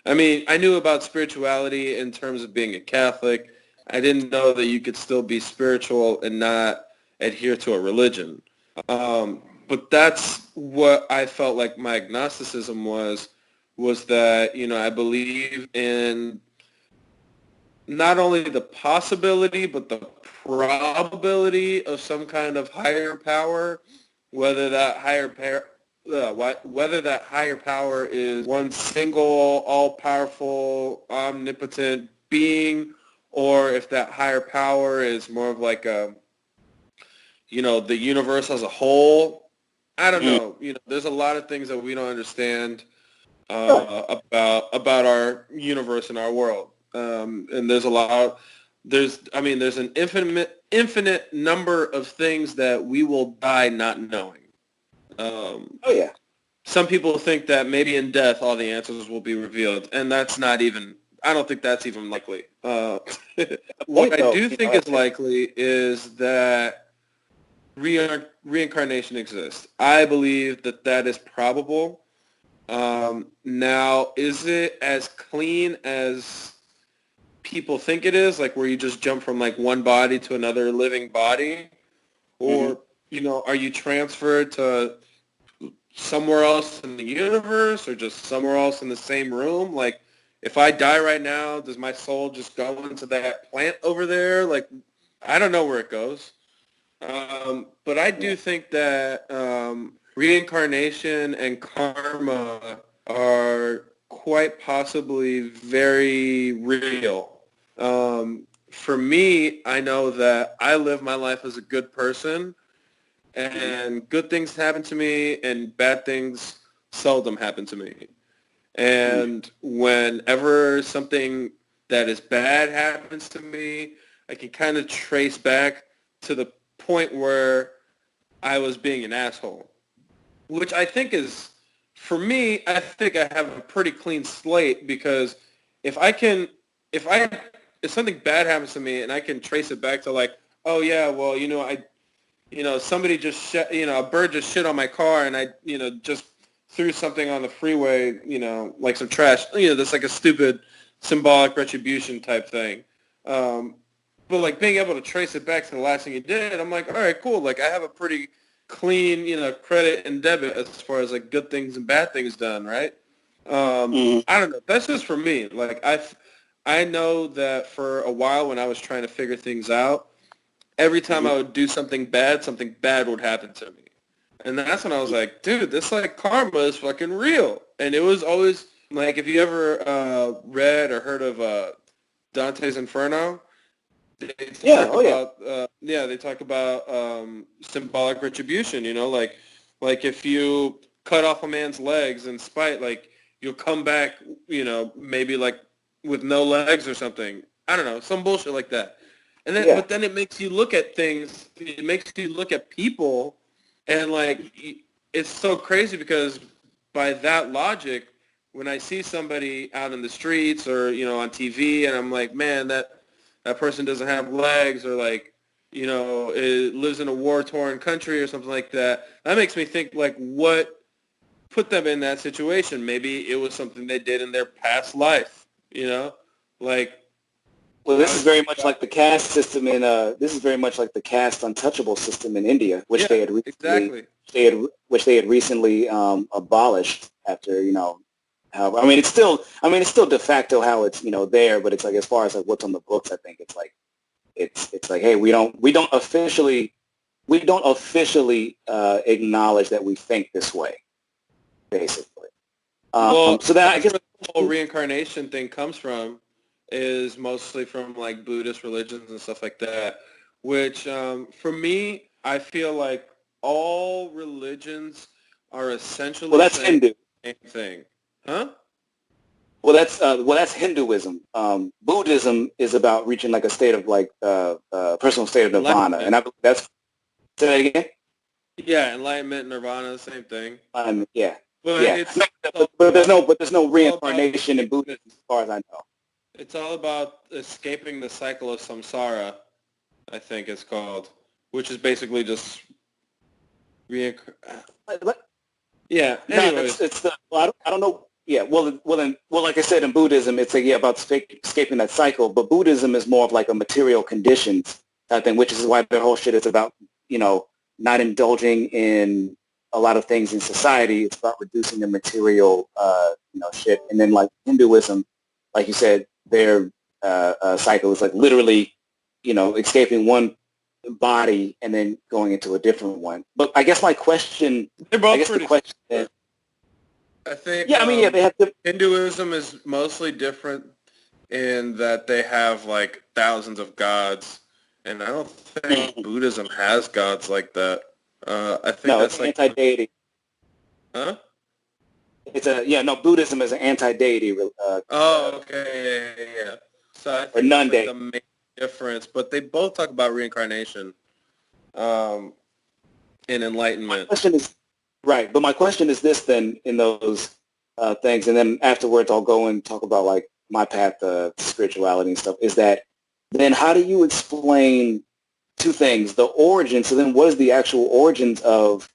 I mean, I knew about spirituality in terms of being a Catholic. I didn't know that you could still be spiritual and not adhere to a religion. Um, but that's what I felt like my agnosticism was that, I believe in not only the possibility, but the probability of some kind of higher power, whether that higher power, whether that higher power is one single, all-powerful, omnipotent being, or if that higher power is more of like the universe as a whole. I don't Mm. know. There's a lot of things that we don't understand Sure. about our universe and our world. And there's an infinite number of things that we will die not knowing. Oh yeah. Some people think that maybe in death all the answers will be revealed, and that's not even. I don't think that's even likely. What Point I though. do think I is likely is that reincarnation exists. I believe that that is probable. Now, is it as clean as people think it is, like where you just jump from like one body to another living body? Mhm. Or, are you transferred to somewhere else in the universe or just somewhere else in the same room? Like, if I die right now, does my soul just go into that plant over there? Like, I don't know where it goes. But I Yeah. do think that reincarnation and karma are quite possibly very real. For me, I know that I live my life as a good person, Mhm. and good things happen to me, and bad things seldom happen to me. Mm. And whenever something that is bad happens to me, I can kind of trace back to the point where I was being an asshole, which I think is, for me, I think I have a pretty clean slate because if I can, if I, if something bad happens to me and I can trace it back to like, oh yeah, well, somebody just, a bird just shit on my car and I, just threw something on the freeway, like some trash, that's like a stupid symbolic retribution type thing. Um, but like being able to trace it back to the last thing you did, I'm like, all right, cool. Like I have a pretty clean, credit and debit as far as like good things and bad things done, right? Mhm. I don't know. That's just for me. Like I know that for a while when I was trying to figure things out, every time Mhm. I would do something bad would happen to me. And that's when I was like, dude, this like karma is fucking real. And it was always like, if you ever read or heard of Dante's Inferno, they Yeah. talk Oh yeah. about they talk about symbolic retribution. Like if you cut off a man's legs in spite, like you'll come back, maybe like with no legs or something. I don't know, some bullshit like that. And then, Yeah. but then it makes you look at things. It makes you look at people, and like it's so crazy because by that logic, when I see somebody out in the streets or on TV, and I'm like, man, that person doesn't have legs, or like it lives in a war-torn country or something like that. That makes me think like, what put them in that situation? Maybe it was something they did in their past life. Like Well, I this is was very thinking much about like the caste system in this is very much like the caste untouchable system in India, which yeah, they had recently exactly. abolished after however I mean it's still de facto how it's there, but it's like as far as like what's on the books, I think it's like it's like, hey, we don't officially acknowledge that we think this way, basically. Well, So that I that's guess. where the whole reincarnation thing comes from, is mostly from like Buddhist religions and stuff like that, which for me, I feel like all religions are Well, essentially that's saying Hindu. the same thing. Huh? Well, that's Hinduism. Buddhism is about reaching like a state of like personal state of nirvana, Enlightenment. and I believe that's say that again. Yeah, enlightenment, nirvana, same thing. Yeah, But yeah. it's No, all but there's no it's all about reincarnation in escaping Buddhism, as far as I know. the cycle of samsara, I think it's called, which is basically just reinc- yeah. No, that's Anyways, it's the. Well, I don't know. Yeah, like I said, in Buddhism, it's like, yeah, about escaping that cycle. But Buddhism is more of like a material conditions type thing, which is why their whole shit is about not indulging in a lot of things in society. It's about reducing the material, shit. And then like Hinduism, like you said, their cycle is like literally, escaping one body and then going into a different one. But I guess They're I both guess the pretty question similar. is, I think yeah, I mean, yeah, they have to. Hinduism is mostly different in that they have like thousands of gods, and I don't think Mhm. Buddhism has gods like that. I think No, it's that's like, anti-deity. huh? No, Buddhism is an anti-deity Oh, okay, yeah. So I or think that's like the non-deity. main difference, but they both talk about reincarnation, um, and My enlightenment. question is right, but my question is this then in those things, and then afterwards I'll go and talk about like my path to spirituality and stuff. Is that then how do you explain two things? The origin. So then, what is the actual origins of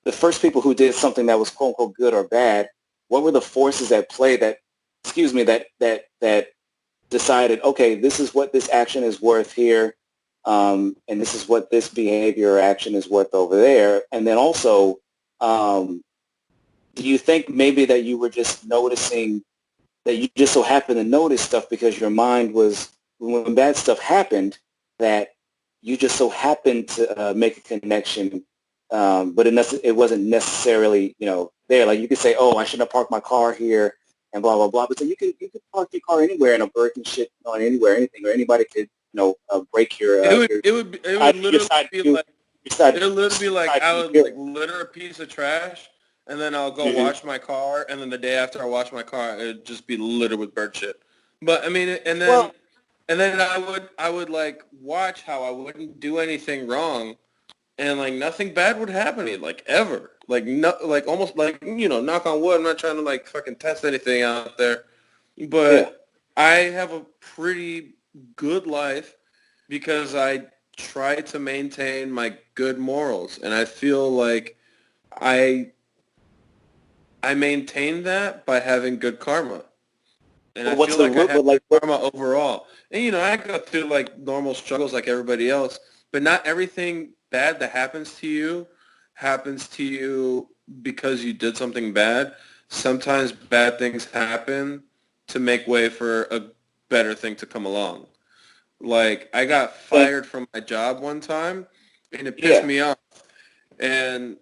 the first people who did something that was quote unquote good or bad? What were the forces at play that, excuse me, that decided, okay, this is what this action is worth here, and this is what this behavior or action is worth over there. And then also, um, do you think maybe that you were just noticing that you just so happened to notice stuff because your mind was, when bad stuff happened, that you just so happened to make a connection, but it wasn't necessarily, there. Like you could say, oh, I shouldn't have parked my car here and blah, blah, blah. But so you could park your car anywhere and a bird can shit on anywhere, anything, or anybody could, break It would your, it would your literally side be view, like your side, it would literally be like side I view would like mirror. litter a piece of trash, and then I'll go Hmm. wash my car, and then the day after I wash my car, it'd just be littered with bird shit. But I mean, Well, and then I would like watch how I wouldn't do anything wrong, and like nothing bad would happen to me, like ever, like no, like almost like knock on wood. I'm not trying to like fucking test anything out there, yeah. but I have a pretty good life because I try to maintain my good morals, and I feel like I I maintain that by having good karma, and I But what's feel the like I root? have But like, good karma overall. And I go through like normal struggles like everybody else, but not everything bad that happens to you because you did something bad. Sometimes bad things happen to make way for a better thing to come along. Like I got think, fired from my job one time, and it pissed yeah. me off. And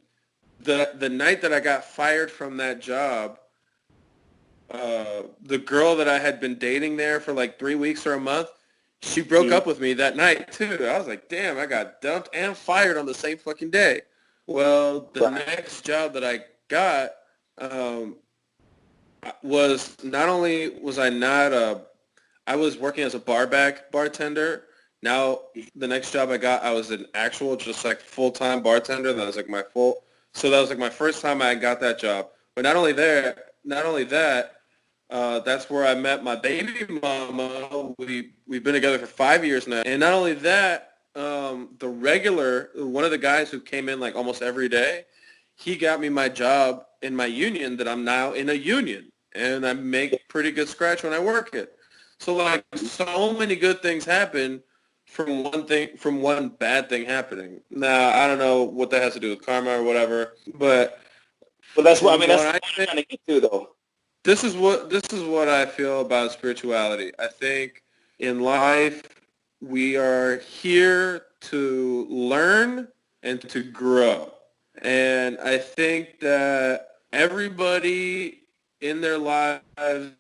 the night that I got fired from that job, the girl that I had been dating there for like 3 weeks or a month, she broke Mm-hmm. up with me that night too. I was like, damn, I got dumped and fired on the same fucking day. Well, the Right. next job that I got um, was not only was I not a I was working as a bar back bartender. Now the next job I got, I was an actual just like full-time bartender. That was like so that was like my first time I got that job. But not only that, that's where I met my baby mama. We've been together for 5 years now. And not only that, one of the guys who came in like almost every day, he got me my job in my union that I'm now in a union, and I make pretty good scratch when I work it. So like so many good things happen from one bad thing happening. Now I don't know what that has to do with karma or whatever, but Well, that's what I from mean. That's what the I point I'm think, trying to get to, though. this is what I feel about spirituality. I think in life we are here to learn and to grow. And I think that everybody in their lives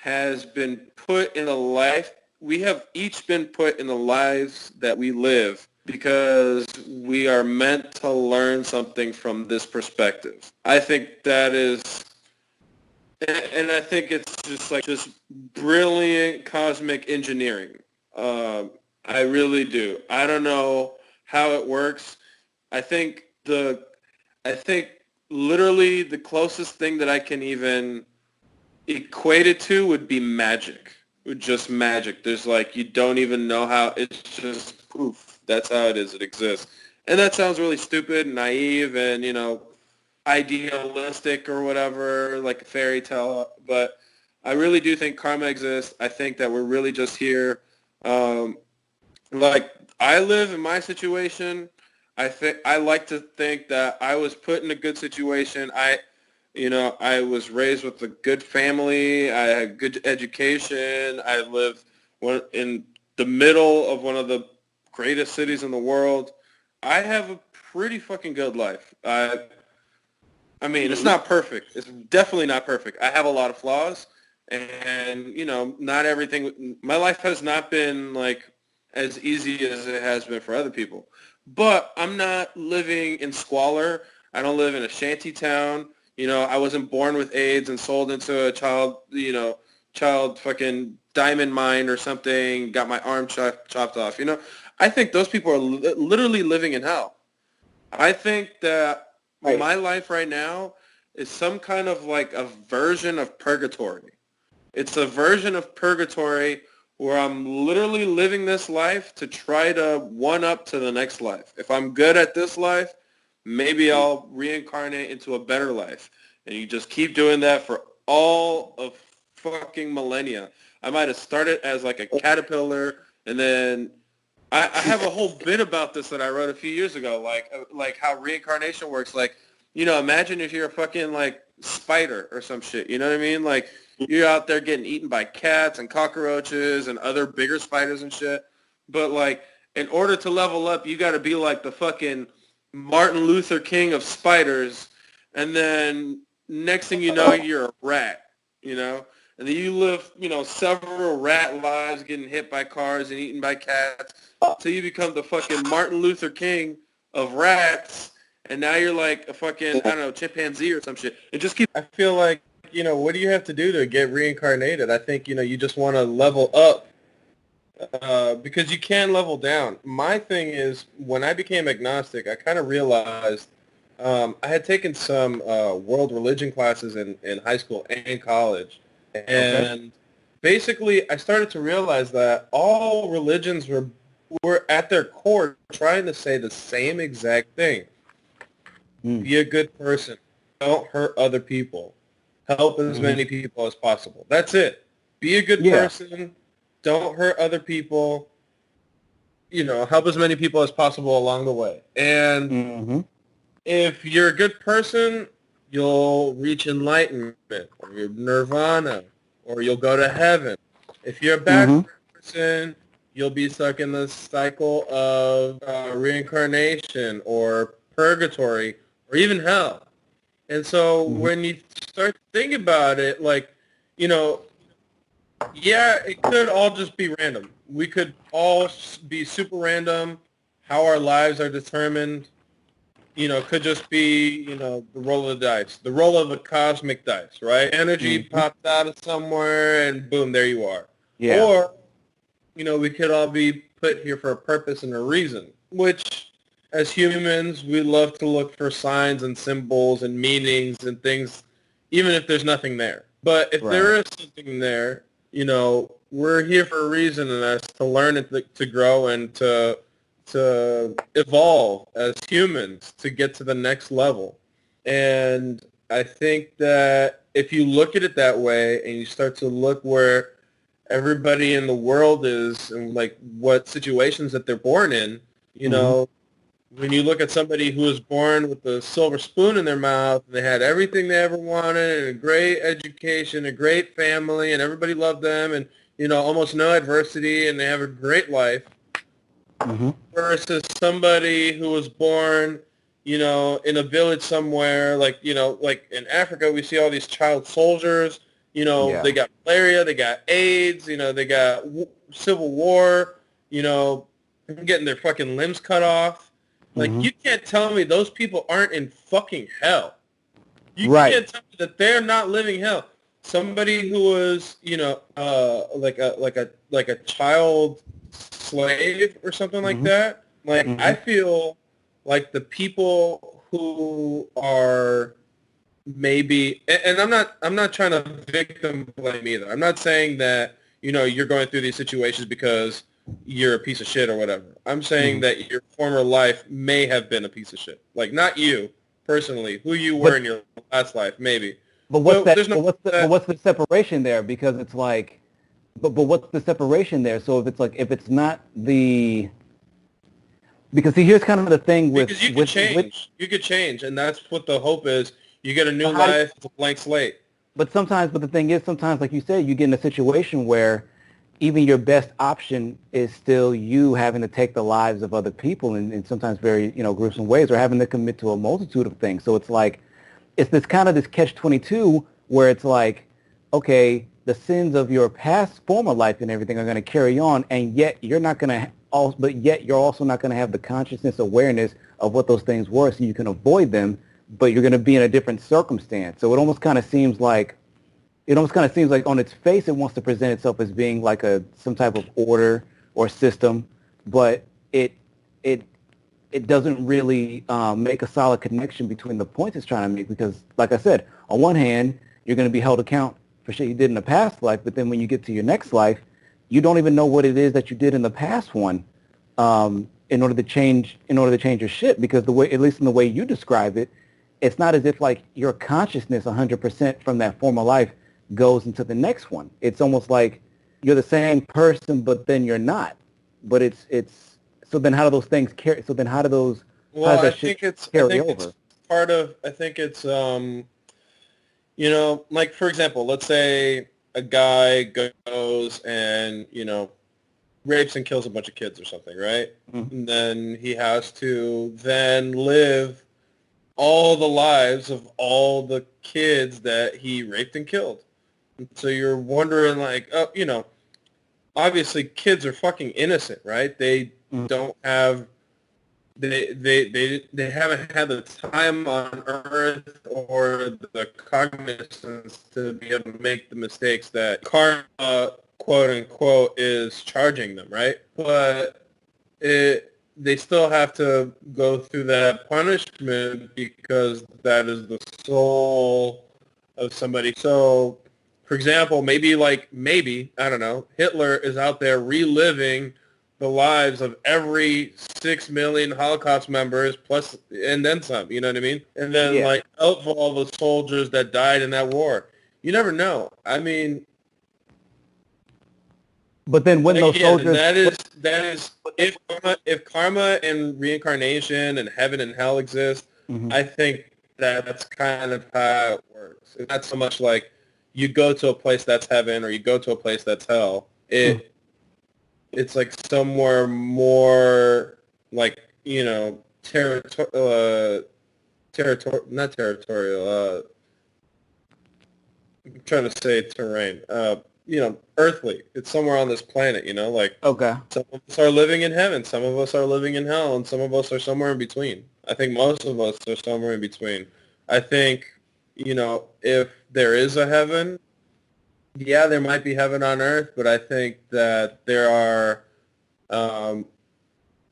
has been put in a life, we have each been put in the lives that we live because we are meant to learn something from this perspective. I think that is, and I think it's just brilliant cosmic engineering. Um, I really do. I don't know how it works. I think I think literally the closest thing that I can even equate it to would be magic. Just magic. There's like you don't even know how it's just poof. That's how it is. It exists. And that sounds really stupid, naive, and idealistic or whatever, like a fairy tale. But I really do think karma exists. I think that we're really just here. Um, like I live in my situation. I like to think that I was put in a good situation. I was raised with a good family. I had good education. I lived in the middle of one of the greatest cities in the world. I have a pretty fucking good life. I mean, it's not perfect. It's definitely not perfect. I have a lot of flaws, and not everything. My life has not been like as easy as it has been for other people. But I'm not living in squalor. I don't live in a shanty town. I wasn't born with AIDS and sold into a child fucking diamond mine or something. Got my arm chopped off. I think those people are literally living in hell. I think that Right. my life right now is some kind of like a version of purgatory. It's a version of purgatory where I'm literally living this life to try to one up to the next life. If I'm good at this life, maybe I'll reincarnate into a better life. And you just keep doing that for all of fucking millennia. I might have started as like a caterpillar, and then I have a whole bit about this that I wrote a few years ago, like how reincarnation works. Like, imagine if you're a fucking like spider or some shit. You know what I mean? Like you're out there getting eaten by cats and cockroaches and other bigger spiders and shit. But like, in order to level up, you got to be like the fucking Martin Luther King of spiders, and then next thing you know, you're a rat. And then you live, several rat lives, getting hit by cars and eaten by cats, till you become the fucking Martin Luther King of rats, and now you're like a fucking, I don't know, chimpanzee or some shit. It just keeps. I feel like, what do you have to do to get reincarnated? I think, you just want to level up, because you can level down. My thing is, when I became agnostic, I kind of realized I had taken some world religion classes in high school and college. And basically, I started to realize that all religions were at their core trying to say the same exact thing. Be a good person. Don't hurt other people. Help as many people as possible. That's it. Be a good person. Don't hurt other people. Help as many people as possible along the way. And if you're a good person, you'll reach enlightenment or nirvana, or you'll go to heaven. If you're a bad person, you'll be stuck in the cycle of reincarnation or purgatory or even hell. And so when you start thinking about it, like, yeah, it could all just be random. We could all be super random. How our lives are determined could just be, the roll of the dice, the roll of the cosmic dice, right? Energy pops out of somewhere and boom, there you are. Yeah. Or, we could all be put here for a purpose and a reason, which as humans, we love to look for signs and symbols and meanings and things, even if there's nothing there. But if there is something there, we're here for a reason, and that's to learn and to grow and to evolve as humans to get to the next level. And I think that if you look at it that way and you start to look where everybody in the world is and like what situations that they're born in, when you look at somebody who was born with a silver spoon in their mouth, and they had everything they ever wanted, and a great education, a great family, and everybody loved them, and, almost no adversity, and they have a great life, versus somebody who was born, in a village somewhere, like, like in Africa, we see all these child soldiers, they got malaria, they got AIDS, they got civil war, getting their fucking limbs cut off. Like, you can't tell me those people aren't in fucking hell. You can't tell me that they're not living hell. Somebody who was, like a child slave or something like that. Like, I feel like the people who are maybe, and I'm not trying to victim blame either. I'm not saying that, you're going through these situations because you're a piece of shit or whatever. I'm saying that your former life may have been a piece of shit. Like, not you personally, who you were in your last life, maybe. But what's the separation there? Because it's like, but what's the separation there? So if it's like, if it's not the, Because see, here's kind of the thing with Because you could change. You could change, and that's what the hope is. You get a new life, it's a blank slate. But the thing is, sometimes, like you said, you get in a situation where even your best option is still you having to take the lives of other people in sometimes very, gruesome ways, or having to commit to a multitude of things. So it's like, it's this kind of this catch-22 where it's like, okay, the sins of your past former life and everything are going to carry on, and yet you're not going to but yet you're also not going to have the consciousness awareness of what those things were, so you can avoid them, but you're going to be in a different circumstance. So it almost kind of seems like on its face it wants to present itself as being like some type of order or system, but it doesn't really make a solid connection between the points it's trying to make, because, like I said, on one hand, you're going to be held account for shit you did in the past life, but then when you get to your next life, you don't even know what it is that you did in the past one in order to change your shit, because the way, at least in the way you describe it, it's not as if like your consciousness 100% from that former life goes into the next one. It's almost like you're the same person, but then you're not. But it's so then how do those things carry? So then how do those? Well, how does that I think shit it's carry over? it's part of. I think it's like, for example, let's say a guy goes and rapes and kills a bunch of kids or something, right? Mm-hmm. And then he has to then live all the lives of all the kids that he raped and killed. And so you're wondering, like, oh, obviously kids are fucking innocent, right? They Mm-hmm. don't have they haven't had the time on Earth or the cognizance to be able to make the mistakes that karma, quote unquote, is charging them, right? But they still have to go through that punishment because that is the soul of somebody. So, for example, maybe, I don't know, Hitler is out there reliving the lives of every 6 million Holocaust members plus, and then some, you know what I mean? And then, Yeah. out for all the soldiers that died in that war. You never know. I mean, But then when those again, and soldiers, that is if karma and reincarnation and heaven and hell exist, Mhm. I think that's kind of how it works. It's not so much like you go to a place that's heaven or you go to a place that's hell. Mm. It's like somewhere more like, not territorial. I'm trying to say terrain. Earthly. It's somewhere on this planet. Like, Okay. some of us are living in heaven, some of us are living in hell, and some of us are somewhere in between. I think most of us are somewhere in between. I think, if there is a heaven, yeah, there might be heaven on earth, but I think that there are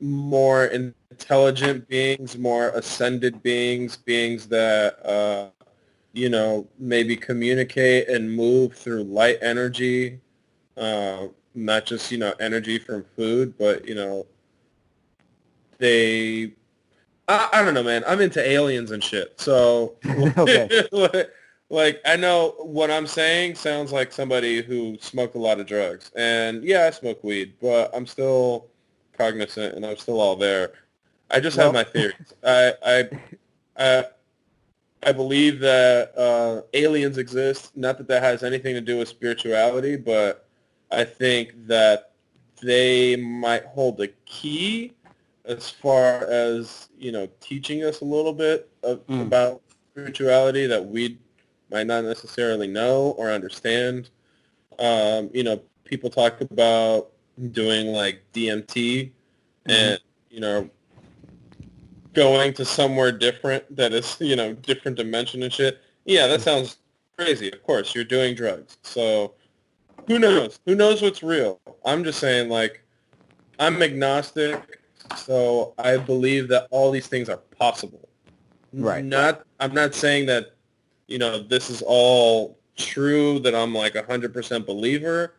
more intelligent beings, more ascended beings that, maybe communicate and move through light energy, not just, energy from food, but, they, I don't know, man. I'm into aliens and shit. So, Okay. I know what I'm saying sounds like somebody who smoked a lot of drugs. And yeah, I smoke weed, but I'm still cognizant and I'm still all there. I just have Well, my theories. I I believe that aliens exist. Not that that has anything to do with spirituality, but I think that they might hold the key as far as, teaching us a little bit mm, about spirituality that we might not necessarily know or understand. People talk about doing like DMT mhm. and, going to somewhere different that is, different dimension and shit. Yeah, that sounds crazy. Of course, you're doing drugs. So who knows? Who knows what's real? I'm just saying, like, I'm agnostic, so I believe that all these things are possible. Right. I'm not saying that, this is all true, that I'm like 100% believer,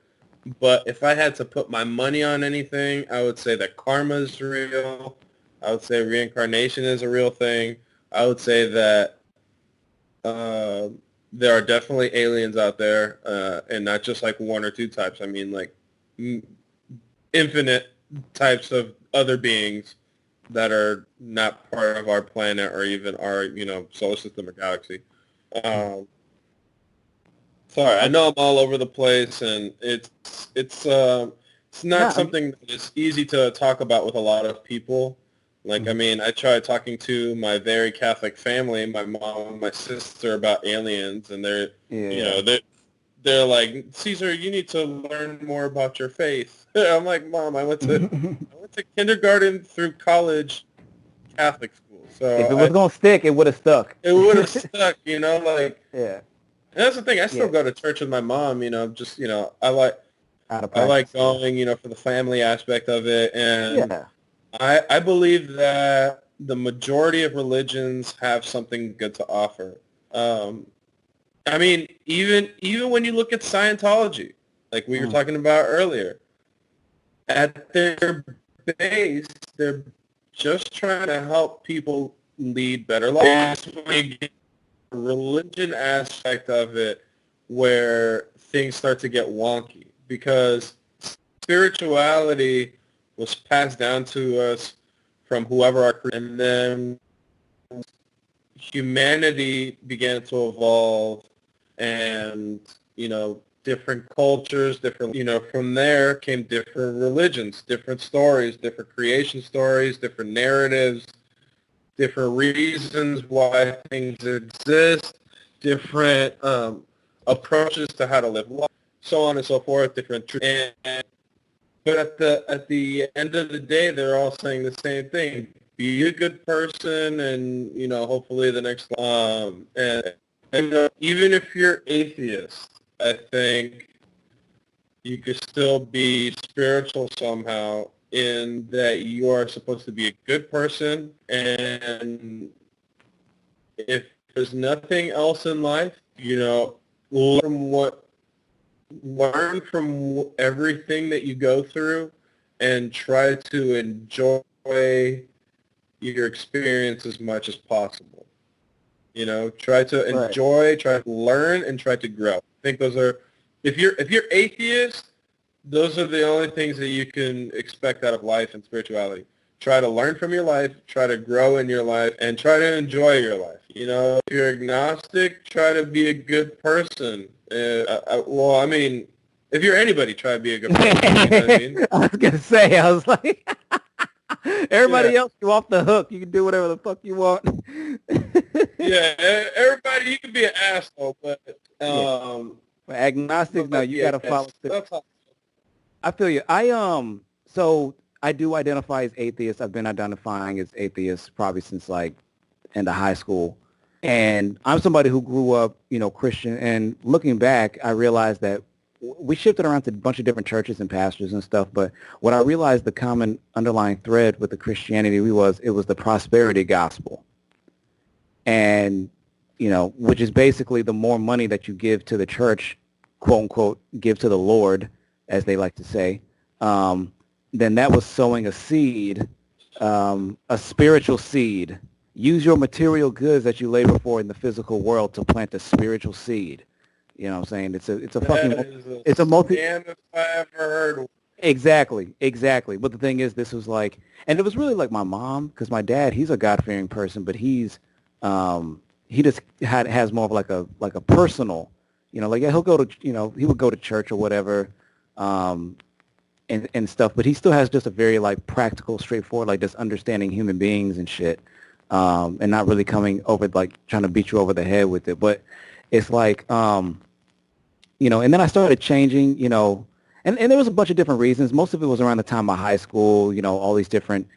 but if I had to put my money on anything, I would say that karma is real. I would say reincarnation is a real thing. I would say that uh, there are definitely aliens out there, and not just like one or two types. I mean, like infinite types of other beings that are not part of our planet or even our, solar system or galaxy. Sorry, I know I'm all over the place, and it's not No, something that is easy to talk about with a lot of people. Like, I mean, I tried talking to my very Catholic family, my mom and my sister, about aliens, and they're, you yeah. know, they're like, Caesar, you need to learn more about your faith. I'm like, Mom, I went to kindergarten through college Catholic school, If so it was gonna stick, it would have stuck. it would have stuck, like. Yeah, And that's the thing. I still yeah, go to church with my mom. Just out of I like practice. Yeah, going, for the family aspect of it, and yeah. I believe that the majority of religions have something good to offer. Um, I mean, even when you look at Scientology, like we were Mm. talking about earlier, at their base, they're just trying to help people lead better lives. When you get the religion aspect of it, where things start to get wonky, because spirituality was passed down to us from whoever and then humanity began to evolve, and different cultures, different, from there came different religions, different stories, different creation stories, different narratives, different reasons why things exist, different approaches to how to live life, so on and so forth, different and but at the end of the day, they're all saying the same thing: be a good person, and hopefully the next and even if you're atheist, I think you could still be spiritual somehow, in that you are supposed to be a good person, and if there's nothing else in life, learn from what learn from everything that you go through, and try to enjoy your experience as much as possible. Try to Right. enjoy, try to learn, and try to grow. I think those are, if you're atheist, those are the only things that you can expect out of life and spirituality. Try to learn from your life, try to grow in your life, and try to enjoy your life. If you're agnostic, try to be a good person. Well, I mean, if you're anybody, try to be a good person. You know what I I mean? was gonna say, I was like, Yeah, everybody else, you off the hook. You can do whatever the fuck you want. yeah. Everybody, you can be an asshole, but Yeah, but agnostics, no, you yeah, gotta follow. that's how. I feel you. So I do identify as atheist. I've been identifying as atheist probably since like end of high school. And I'm somebody who grew up, Christian. And looking back, I realized that we shifted around to a bunch of different churches and pastors and stuff. But what I realized the common underlying thread with the Christianity it was the prosperity gospel. And, which is basically the more money that you give to the church, quote unquote, give to the Lord, as they like to say, then that was sowing a seed, a spiritual seed. Use your material goods that you labor for in the physical world to plant a spiritual seed. You know what I'm saying? It's a That fucking, is a it's a multi, scam if I ever heard one. exactly, exactly. But the thing is, this was like, and it was really like my mom, because my dad, he's a God-fearing person, but he just has more of like a personal, like yeah, he'll go to, he would go to church or whatever, um, and stuff, but he still has just a very like practical, straightforward, like just understanding human beings and shit, and not really coming over like trying to beat you over the head with it. But it's like, and then I started changing, and there was a bunch of different reasons. Most of it was around the time of high school, all these different,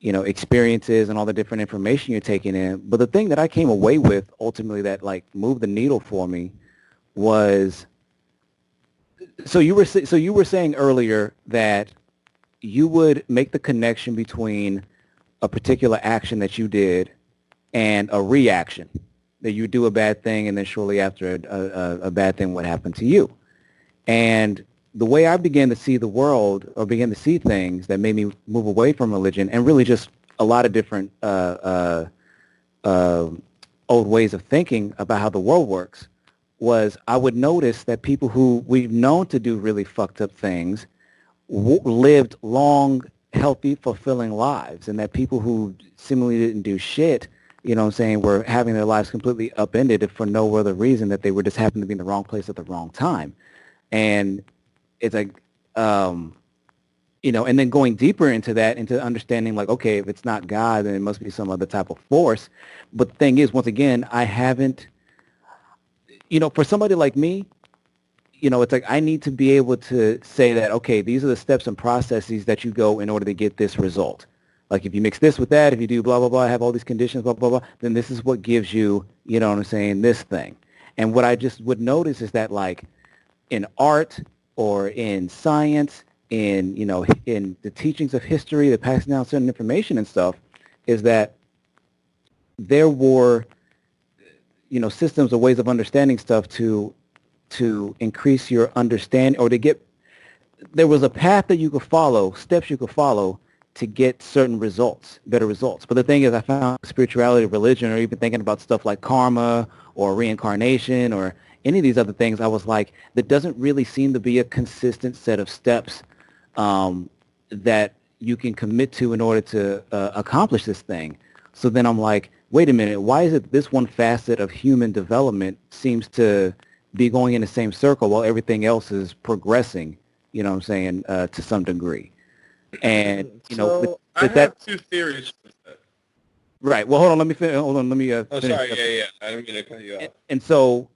experiences and all the different information you're taking in. But the thing that I came away with ultimately that like moved the needle for me was, so you were saying earlier that you would make the connection between a particular action that you did and a reaction, that you do a bad thing and then shortly after a bad thing would happen to you. And the way I began to see the world, or began to see things that made me move away from religion, and really just a lot of different uh, old ways of thinking about how the world works, was I would notice that people who we've known to do really fucked up things lived long, healthy, fulfilling lives, and that people who seemingly didn't do shit, you know what I'm saying, were having their lives completely upended for no other reason that they were just happened to be in the wrong place at the wrong time. And it's like, and then going deeper into that, into understanding like, okay, if it's not God, then it must be some other type of force. But the thing is, once again, I haven't, for somebody like me, it's like I need to be able to say that, okay, these are the steps and processes that you go in order to get this result. Like if you mix this with that, if you do blah, blah, blah, have all these conditions, blah, blah, blah, then this is what gives you, you know what I'm saying, this thing. And what I just would notice is that like in art or in science, in the teachings of history, the passing down certain information and stuff, is that there were, systems or ways of understanding stuff to increase your understanding or to get, there was a path that you could follow, steps you could follow to get certain results, better results. But the thing is, I found spirituality, religion, or even thinking about stuff like karma or reincarnation or any of these other things, I was like, there doesn't really seem to be a consistent set of steps that you can commit to in order to accomplish this thing. So then I'm like, wait a minute, why is it this one facet of human development seems to be going in the same circle while everything else is progressing, you know what I'm saying, to some degree. And, So I with that, have two theories with that. right. Well, hold on, let me finish. Hold on, let me Oh, finish. sorry. Yeah. I didn't mean to cut you off. And so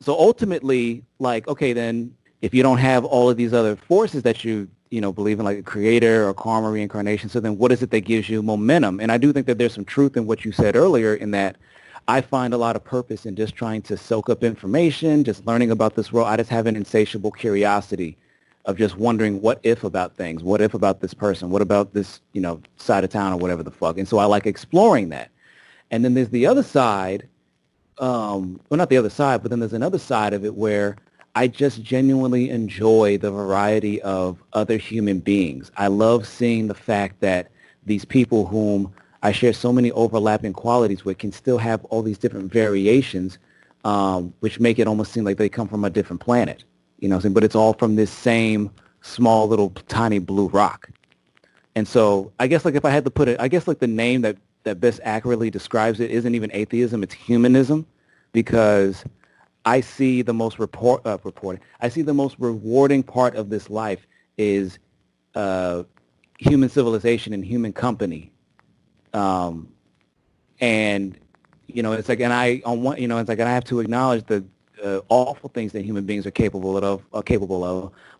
so ultimately, like, okay, then if you don't have all of these other forces that you believe in, like a creator or karma, reincarnation, so then what is it that gives you momentum? And I do think that there's some truth in what you said earlier in that I find a lot of purpose in just trying to soak up information, just learning about this world. I just have an insatiable curiosity of just wondering what if about things, what if about this person, what about this, side of town or whatever the fuck. And so I like exploring that. And then there's the other side, well, not the other side, but then there's another side of it where I just genuinely enjoy the variety of other human beings. I love seeing the fact that these people whom I share so many overlapping qualities with can still have all these different variations, which make it almost seem like they come from a different planet. You know what I'm saying? But it's all from this same small little tiny blue rock. And so I guess like if I had to put it, I guess like the name that best accurately describes it isn't even atheism, it's humanism, because I see the most I see the most rewarding part of this life is human civilization and human company. And it's like, and I on one, it's like, and I have to acknowledge the awful things that human beings are capable of,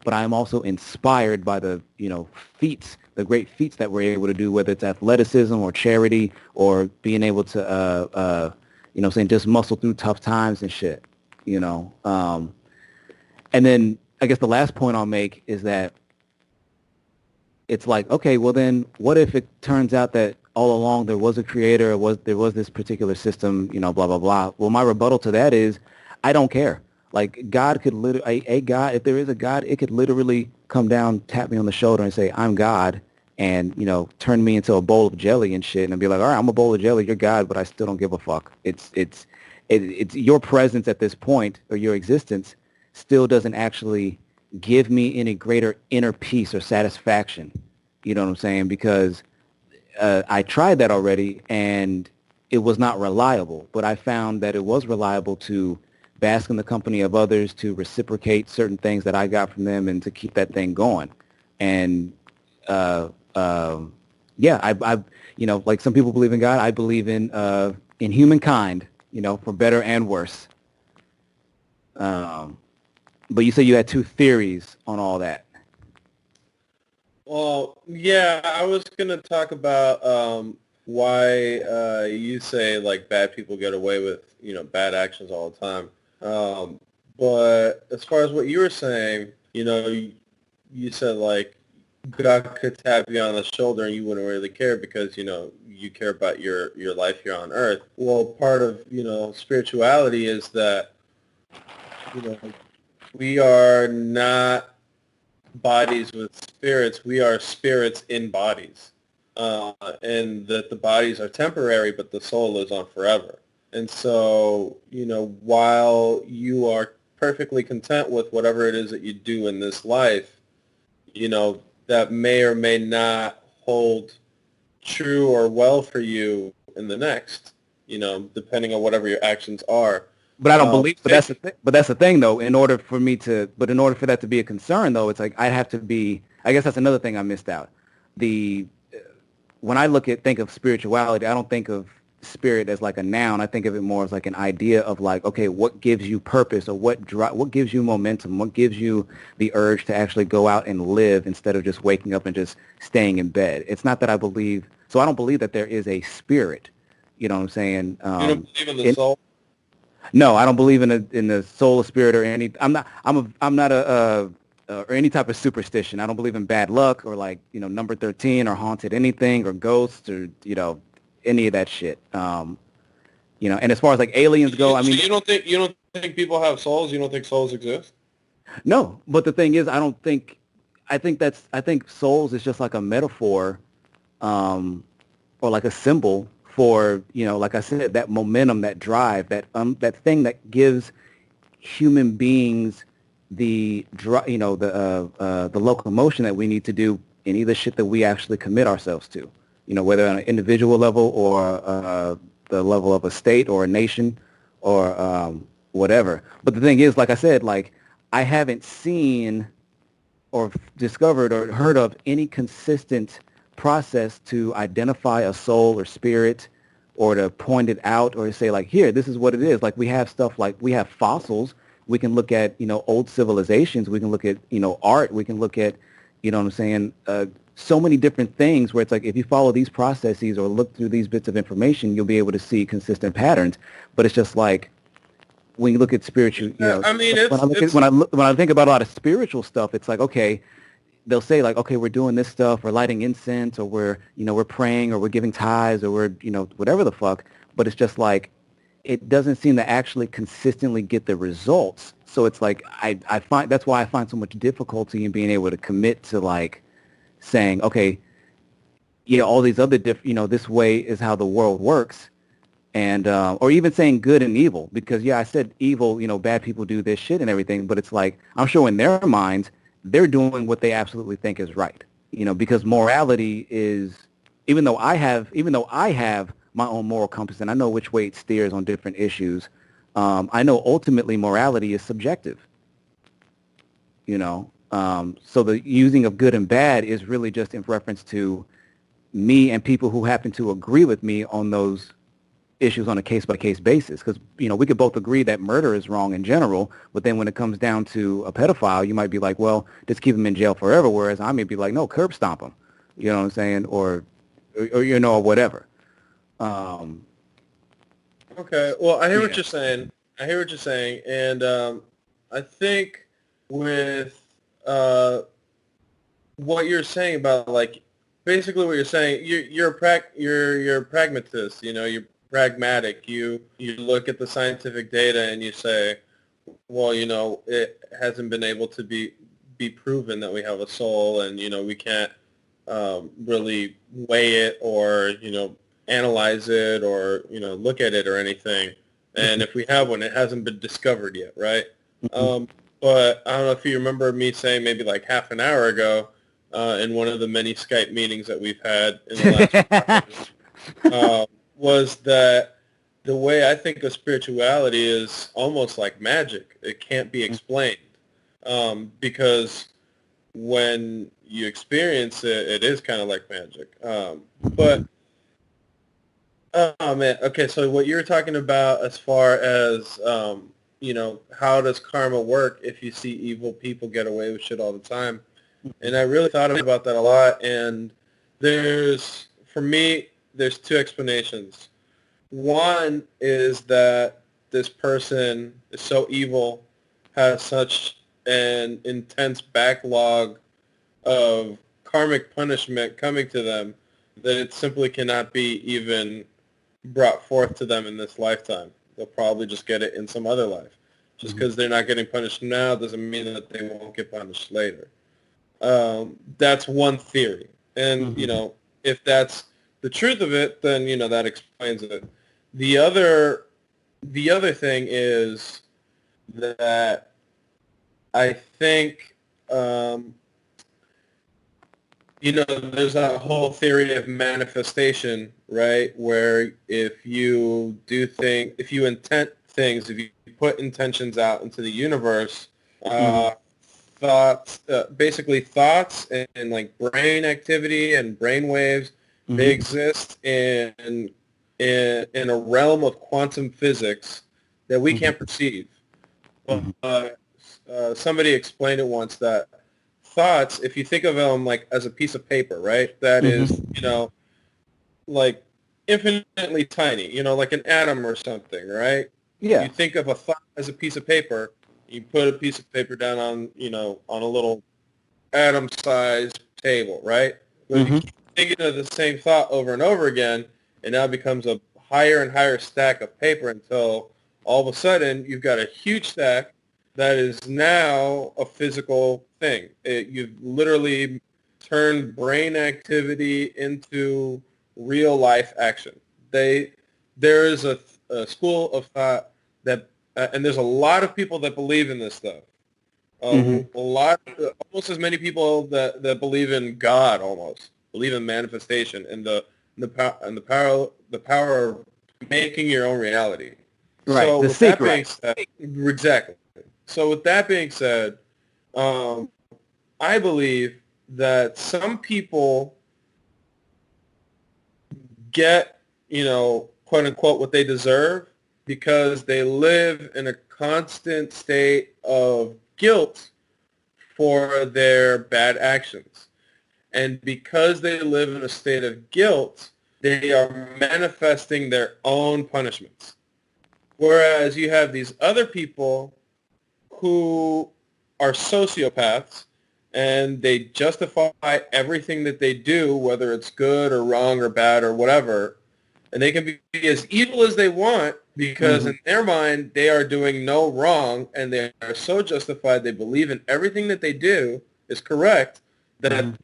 but I'm also inspired by the feats, the great feats that we're able to do, whether it's athleticism or charity or being able to saying just muscle through tough times and shit. And then I guess the last point I'll make is that it's like, okay, well then what if it turns out that all along there was a creator, or there was this particular system, blah, blah, blah. Well, my rebuttal to that is I don't care. Like God could literally, a God, if there is a God, it could literally come down, tap me on the shoulder and say, I'm God, and, turn me into a bowl of jelly and shit, and be like, all right, I'm a bowl of jelly, you're God, but I still don't give a fuck. It's your presence at this point, or your existence, still doesn't actually give me any greater inner peace or satisfaction. You know what I'm saying? Because I tried that already, and it was not reliable. But I found that it was reliable to bask in the company of others, to reciprocate certain things that I got from them, and to keep that thing going. And yeah, I like some people believe in God. I believe in humankind, for better and worse. But you said you had two theories on all that. Well, yeah, I was gonna talk about why you say like bad people get away with bad actions all the time. But as far as what you were saying, you said like God could tap you on the shoulder and you wouldn't really care because you care about your life here on Earth. Well, part of spirituality is that we are not bodies with spirits. We are spirits in bodies, and that the bodies are temporary, but the soul lives on forever. And so, while you are perfectly content with whatever it is that you do in this life, that may or may not hold true or well for you in the next, depending on whatever your actions are. But I don't believe. But Take, that's the thing, though. In order for that to be a concern, though, it's like I'd have to be. I guess that's another thing I missed out. The When I think of spirituality, I don't think of spirit as like a noun. I think of it more as like an idea of like, okay, what gives you purpose, or what gives you momentum, what gives you the urge to actually go out and live instead of just waking up and just staying in bed. It's not that I don't believe that there is a spirit. You know what I'm saying? you don't believe in the soul? No, I don't believe in the soul or spirit or any. I'm not or any type of superstition. I don't believe in bad luck or like number 13 or haunted anything or ghosts or any of that shit. And as far as like aliens go, I mean, so you don't think people have souls? You don't think souls exist? no. But the thing is, I don't think. I think souls is just like a metaphor, or like a symbol for like I said, that momentum, that drive, that thing that gives human beings the the locomotion that we need to do any of the shit that we actually commit ourselves to, whether on an individual level or the level of a state or a nation or whatever. But the thing is, like I said, like I haven't seen or discovered or heard of any consistent process to identify a soul or spirit or to point it out or to say like, here, this is what it is. Like we have stuff like we have fossils. We can look at, old civilizations. We can look at, art. We can look at, what I'm saying, so many different things where it's like if you follow these processes or look through these bits of information, you'll be able to see consistent patterns. But it's just like when you look at spiritual, I mean, when I think about a lot of spiritual stuff, it's like, okay, they'll say like, okay, we're doing this stuff, we're lighting incense, or we're praying, or we're giving tithes, or we're, whatever the fuck. But it's just like, it doesn't seem to actually consistently get the results. So it's like, I find, that's why I find so much difficulty in being able to commit to like saying, okay, yeah, all these other this way is how the world works. And, or even saying good and evil, because I said evil, bad people do this shit and everything, but it's like, I'm sure in their minds, they're doing what they absolutely think is right, because morality is, even though I have my own moral compass and I know which way it steers on different issues, I know ultimately morality is subjective, so the using of good and bad is really just in reference to me and people who happen to agree with me on those issues on a case-by-case basis, because we could both agree that murder is wrong in general, but then when it comes down to a pedophile, you might be like, well, just keep him in jail forever, whereas I may be like, no, curb stomp him, you know what I'm saying, or whatever. Okay, well, I hear what you're saying. And I think with what you're saying about like basically what you're saying, you're a pragmatist. You're pragmatic. You look at the scientific data and you say, well, it hasn't been able to be proven that we have a soul, and we can't really weigh it or analyze it or look at it or anything. And if we have one, it hasn't been discovered yet, right? But I don't know if you remember me saying maybe like half an hour ago in one of the many Skype meetings that we've had in the last few hours, was that the way I think of spirituality is almost like magic. It can't be explained because when you experience it, it is kind of like magic. But oh man, okay. So what you're talking about as far as how does karma work if you see evil people get away with shit all the time? And I really thought about that a lot. And for me, there's two explanations. One is that this person is so evil, has such an intense backlog of karmic punishment coming to them that it simply cannot be even brought forth to them in this lifetime. They'll probably just get it in some other life. Just because they're not getting punished now doesn't mean that they won't get punished later. That's one theory. And, if that's the truth of it, then, that explains it. The other thing is that I think there's that whole theory of manifestation, right? Where if you intent things, if you put intentions out into the universe, Mm-hmm. thoughts, basically thoughts and like brain activity and brain waves, they Mm-hmm. exist in a realm of quantum physics that we Mm-hmm. can't perceive. Mm-hmm. But somebody explained it once that thoughts, if you think of them like as a piece of paper, right? That is, Mm-hmm. like infinitely tiny, like an atom or something, right? Yeah. You think of a thought as a piece of paper. You put a piece of paper down on, on a little atom-sized table, right? But if you Mm-hmm. keep thinking of the same thought over and over again, it now becomes a higher and higher stack of paper until all of a sudden you've got a huge stack that is now a physical thing. You've literally turned brain activity into real life action. There is a school of thought that, and there's a lot of people that believe in this stuff. Mm-hmm. A lot, almost as many people that believe in God, almost believe in manifestation and the power of making your own reality. Right. So The with that secret. being said, exactly. So with that being said, um, I believe that some people get, quote unquote, what they deserve because they live in a constant state of guilt for their bad actions. And because they live in a state of guilt, they are manifesting their own punishments. Whereas you have these other people who are sociopaths and they justify everything that they do, whether it's good or wrong or bad or whatever, and they can be as evil as they want because Mm-hmm. in their mind they are doing no wrong and they are so justified, they believe in everything that they do is correct, Mm-hmm. that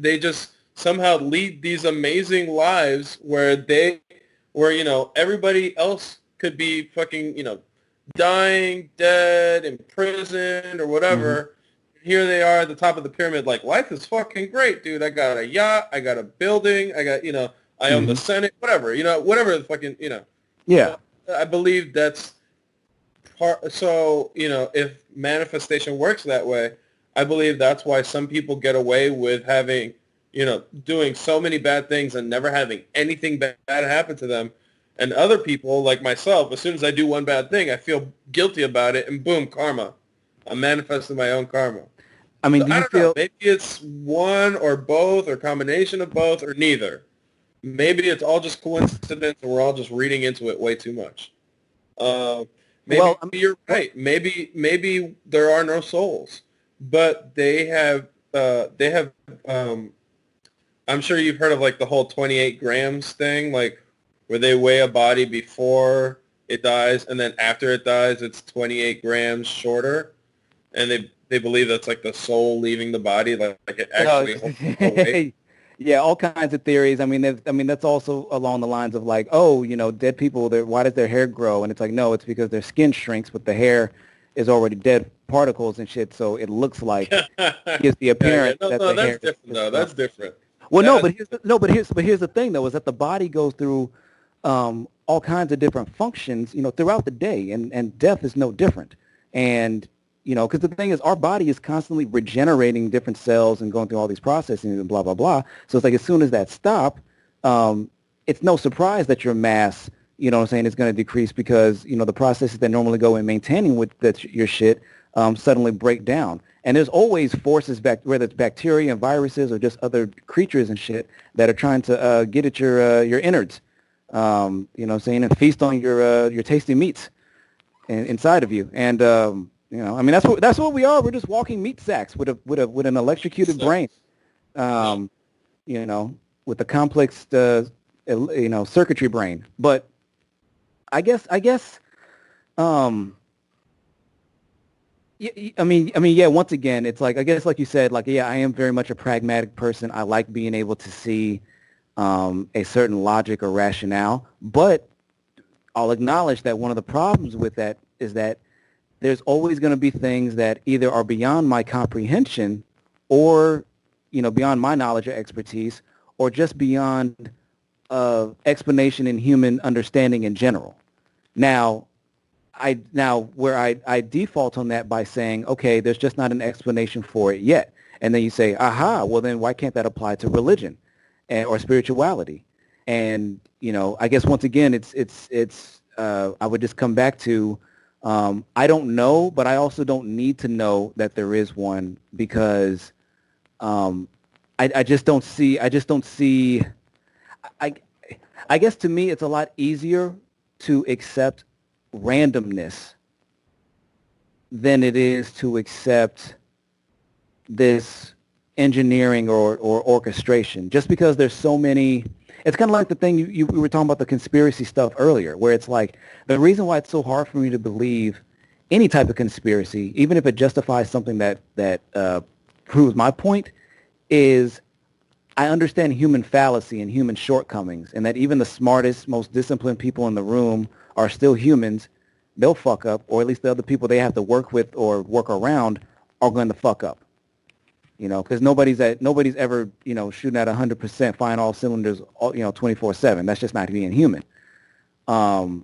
they just somehow lead these amazing lives where everybody else could be fucking dying, dead, imprisoned or Mm-hmm. whatever. Here they are at the top of the pyramid, like, life is fucking great, dude. I got a yacht, I got a building, I got, I own the Mm-hmm. Senate, whatever, whatever the fucking, Yeah. So I believe that's part. So, if manifestation works that way, I believe that's why some people get away with having, doing so many bad things and never having anything bad happen to them. And other people, like myself, as soon as I do one bad thing, I feel guilty about it, and boom, karma. I'm manifesting my own karma. I mean, So do I you don't know. feel? Maybe it's one or both or combination of both or neither. Maybe it's all just coincidence and we're all just reading into it way too much. Uh, Well, maybe you're right. Maybe there are no souls, but they have. Um, I'm sure you've heard of like the whole 28 grams thing, like where they weigh a body before it dies, and then after it dies, it's 28 grams shorter, and they believe that's like the soul leaving the body, like it uh, actually holds no weight. yeah, all kinds of theories. I mean, that's also along the lines of like, oh, dead people. Why does their hair grow? And it's like, no, it's because their skin shrinks, but the hair is already dead particles and shit. So it looks like gives the Yeah. appearance No, that no, the that's hair different is though. growing. That's different. Well, no, That's but here's the thing though, is that the body goes through all kinds of different functions, throughout the day, and death is no different. And because the thing is, our body is constantly regenerating different cells and going through all these processes and blah blah blah. So it's like as soon as that stop, it's no surprise that your mass, what I'm saying, is going to decrease because the processes that normally go in maintaining with your shit suddenly break down. And there's always forces back, whether it's bacteria and viruses or just other creatures and shit that are trying to get at your innards. What I'm saying, and feast on your tasty meats inside of you. And I mean that's what we are. We're just walking meat sacks with an electrocuted brain. yeah. Um, you know, with a complex circuitry brain. But I guess um I mean, yeah. Once again, it's like I guess, like you said, like yeah, I am very much a pragmatic person. I like being able to see a certain logic or rationale, but I'll acknowledge that one of the problems with that is that there's always going to be things that either are beyond my comprehension or beyond my knowledge or expertise, or just beyond explanation in human understanding in general. Now, where I default on that by saying, okay, there's just not an explanation for it yet. And then you say, aha, well then why can't that apply to religion or spirituality? And, I guess once again, I would just come back to, I don't know, but I also don't need to know that there is one, because I just don't see, I guess to me it's a lot easier to accept randomness than it is to accept this engineering or orchestration, just because there's so many. It's kind of like the thing we were talking about, the conspiracy stuff earlier, where it's like the reason why it's so hard for me to believe any type of conspiracy, even if it justifies something that proves my point, is I understand human fallacy and human shortcomings, and that even the smartest, most disciplined people in the room are still humans. They'll fuck up, or at least the other people they have to work with or work around are going to fuck up. Because nobody's ever, shooting at 100%, firing all cylinders, 24/7. That's just not being human. I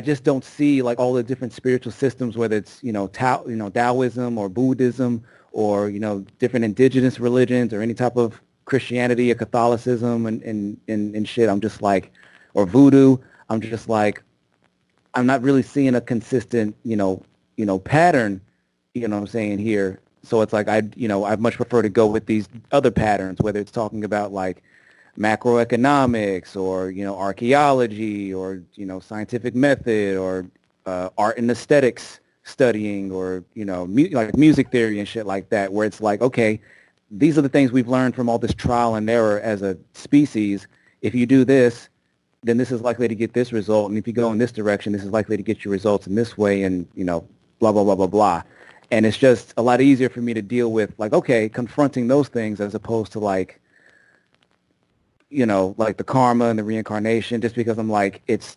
just don't see like all the different spiritual systems, whether it's Taoism or Buddhism or different indigenous religions or any type of Christianity or Catholicism and shit. I'm just like, or voodoo. I'm just like, I'm not really seeing a consistent pattern. What I'm saying here. So it's like I'd much prefer to go with these other patterns, whether it's talking about like macroeconomics or archaeology or scientific method or art and aesthetics studying or like music theory and shit like that, where it's like, okay, these are the things we've learned from all this trial and error as a species. If you do this, then this is likely to get this result, and if you go in this direction, this is likely to get you results in this way, and blah blah blah blah blah. And it's just a lot easier for me to deal with, like, okay, confronting those things as opposed to like like the karma and the reincarnation, just because I'm like, it's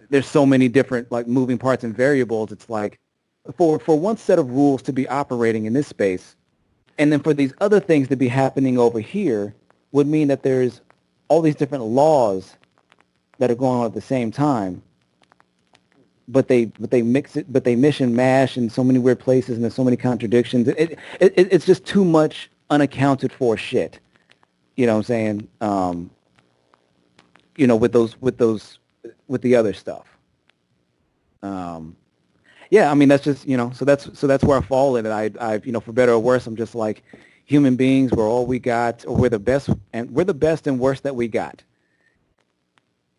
there's so many different like moving parts and variables. It's like for one set of rules to be operating in this space, and then for these other things to be happening over here, would mean that there's all these different laws that are going on at the same time, but they mish and mash in so many weird places, and there's so many contradictions. It's just too much unaccounted for shit. You know what I'm saying? With the other stuff. Yeah, I mean, that's just, so that's where I fall in it. I for better or worse, I'm just like, human beings, we're all we got, or we're the best and worst that we got.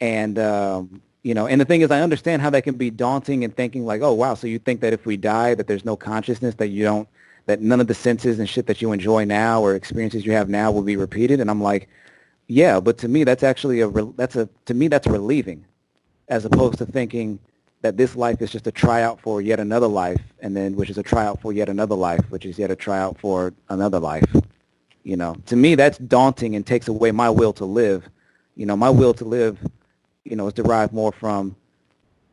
And, and the thing is, I understand how that can be daunting, and thinking like, oh, wow, so you think that if we die, that there's no consciousness, that none of the senses and shit that you enjoy now or experiences you have now will be repeated. And I'm like, yeah, but to me, that's actually that's relieving, as opposed to thinking that this life is just a tryout for yet another life, and then which is a tryout for yet another life, which is yet a tryout for another life. To me, that's daunting and takes away my will to live. My will to live, is derived more from,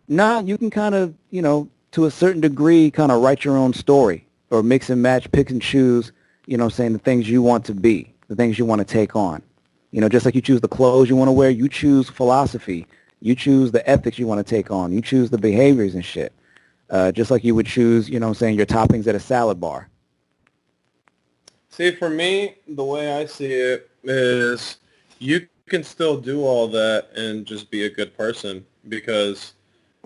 you can kind of, to a certain degree, kind of write your own story, or mix and match, pick and choose, the things you want to be, the things you want to take on. Just like you choose the clothes you want to wear, you choose philosophy. You choose the ethics you want to take on. You choose the behaviors and shit. Just like you would choose, your toppings at a salad bar. See, for me, the way I see it is you can still do all that and just be a good person, because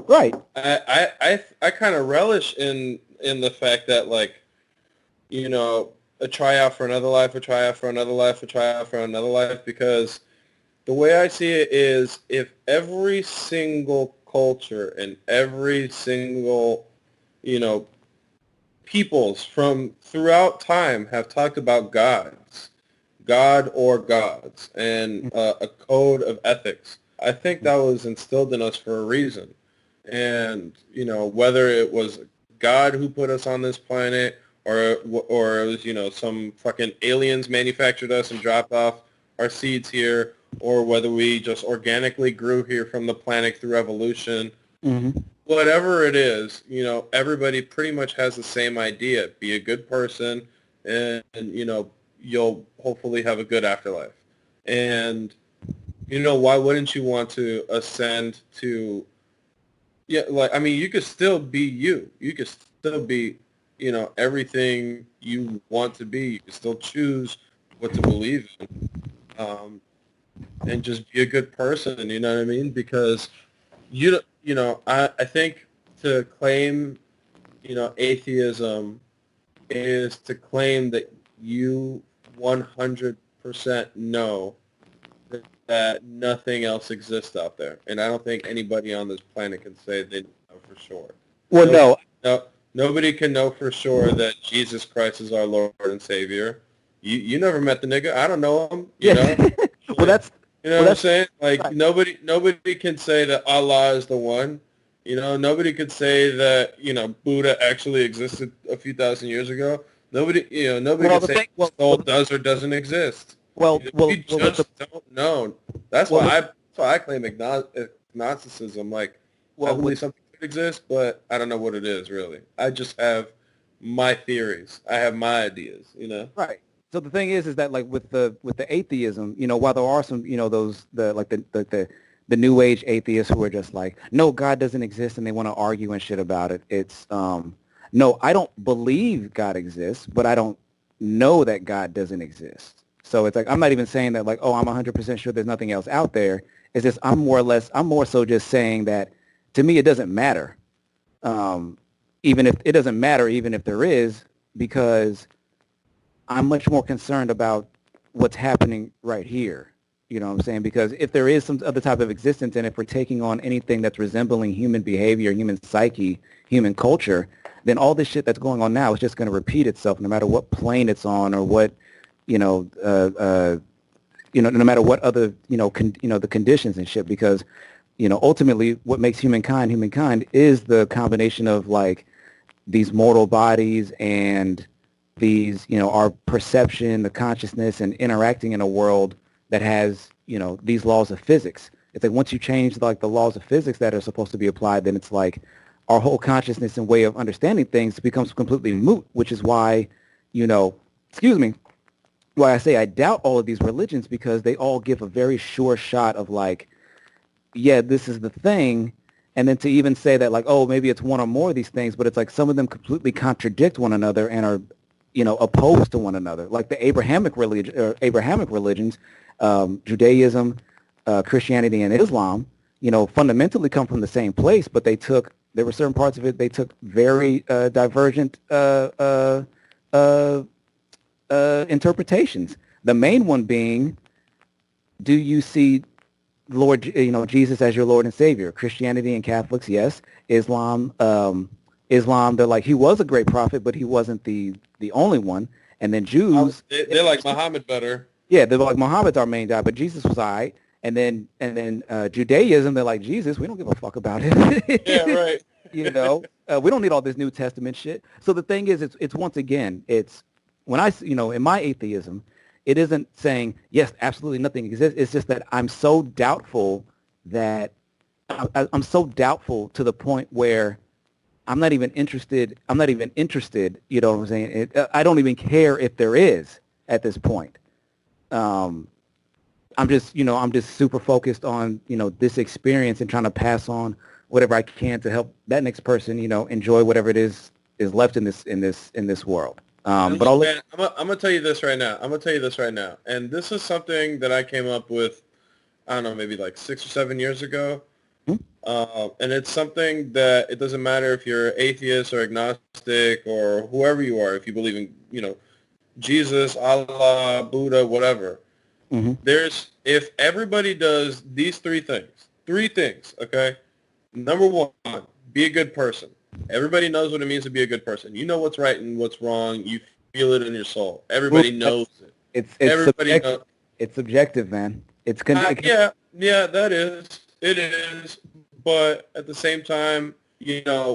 right. I kind of relish in the fact that, like, a tryout for another life, a tryout for another life, a tryout for another life, because the way I see it is, if every single culture and every single, peoples from throughout time have talked about God or gods, and a code of ethics, I think that was instilled in us for a reason. And, whether it was God who put us on this planet, or it was, some fucking aliens manufactured us and dropped off our seeds here, or whether we just organically grew here from the planet through evolution. Mm-hmm. whatever it is, everybody pretty much has the same idea. Be a good person, and you'll hopefully have a good afterlife. And, why wouldn't you want to ascend to, yeah, like, I mean, you could still be you. You could still be, everything you want to be. You can still choose what to believe in, and just be a good person, you know what I mean? Because I think to claim, atheism is to claim that you 100% know that nothing else exists out there. And I don't think anybody on this planet can say they know for sure. Well, Nobody, no. no, nobody can know for sure that Jesus Christ is our Lord and Savior. You never met the nigga. I don't know him, Yeah. Well, Like, that's you know well, what I'm that's saying? Like right. nobody can say that Allah is the one. Nobody could say that, Buddha actually existed a few thousand years ago. Nobody Well, could the say thing. the soul does or doesn't exist. We With the just don't know. That's well, why the, I claim agnosticism. Like, I well, with believe something could exist, but I don't know what it is really. I just have my theories. I have my ideas. right. So the thing is that like with the atheism, while there are some, those the new age atheists who are just like, no, God doesn't exist, and they want to argue and shit about it. It's no, I don't believe God exists, but I don't know that God doesn't exist. So it's like I'm not even saying that like, oh, I'm 100% sure there's nothing else out there. It's just I'm more so just saying that to me it doesn't matter. Even if it doesn't matter, even if there is, because I'm much more concerned about what's happening right here. You know what I'm saying? Because if there is some other type of existence, and if we're taking on anything that's resembling human behavior, human psyche, human culture, then all this shit that's going on now is just going to repeat itself, no matter what plane it's on, or what, you know, no matter what other, the conditions and shit. Because, ultimately, what makes humankind is the combination of like these mortal bodies and these, our perception, the consciousness, and interacting in a world that has, these laws of physics. It's like once you change like the laws of physics that are supposed to be applied, then it's like our whole consciousness and way of understanding things becomes completely moot, which is why, excuse me, why I say I doubt all of these religions, because they all give a very sure shot of like, yeah, this is the thing. And then to even say that like, oh, maybe it's one or more of these things, but it's like some of them completely contradict one another and are, opposed to one another. Like the Abrahamic religions, Judaism, Christianity, and Islam, fundamentally come from the same place, but there were certain parts of it they took very divergent interpretations. The main one being, do you see Lord, Jesus as your Lord and Savior? Christianity and Catholics, yes. Islam, they're like, he was a great prophet, but he wasn't the only one. And then Jews, They like Muhammad better. yeah, they're like, Muhammad's our main guy, but Jesus was all right. And then Judaism, they're like, Jesus, we don't give a fuck about him. Yeah, right. We don't need all this New Testament shit. So the thing is, it's once again, it's when in my atheism, it isn't saying, yes, absolutely nothing exists. It's just that I'm so doubtful I'm so doubtful to the point where I'm not even interested. You know what I'm saying? I don't even care if there is at this point. I'm just super focused on, this experience and trying to pass on whatever I can to help that next person, enjoy whatever it is left in this world. And But look, I'll let man, I'm gonna tell you this right now. I'm gonna tell you this right now. And this is something that I came up with, I don't know, maybe like 6 or 7 years ago. hmm? And it's something that it doesn't matter if you're atheist or agnostic or whoever you are, if you believe in, Jesus, Allah, Buddha, whatever. Mm-hmm. If everybody does these three things, okay? Number one, be a good person. Everybody knows what it means to be a good person. You know what's right and what's wrong. You feel it in your soul. Well, Everybody knows it. it's Everybody subjective. knows. It's subjective, man. Yeah, that is. It is. But at the same time,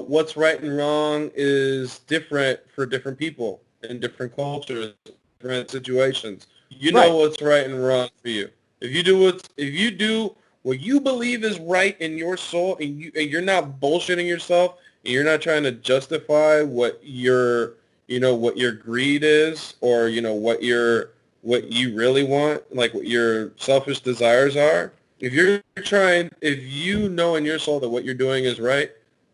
what's right and wrong is different for different people in different cultures, different situations. You know Right. what's right and wrong for you. If you do what you believe is right in your soul, and you're not bullshitting yourself, and you're not trying to justify what your what your greed is, or what you really want, like what your selfish desires are. If you know in your soul that what you're doing is right,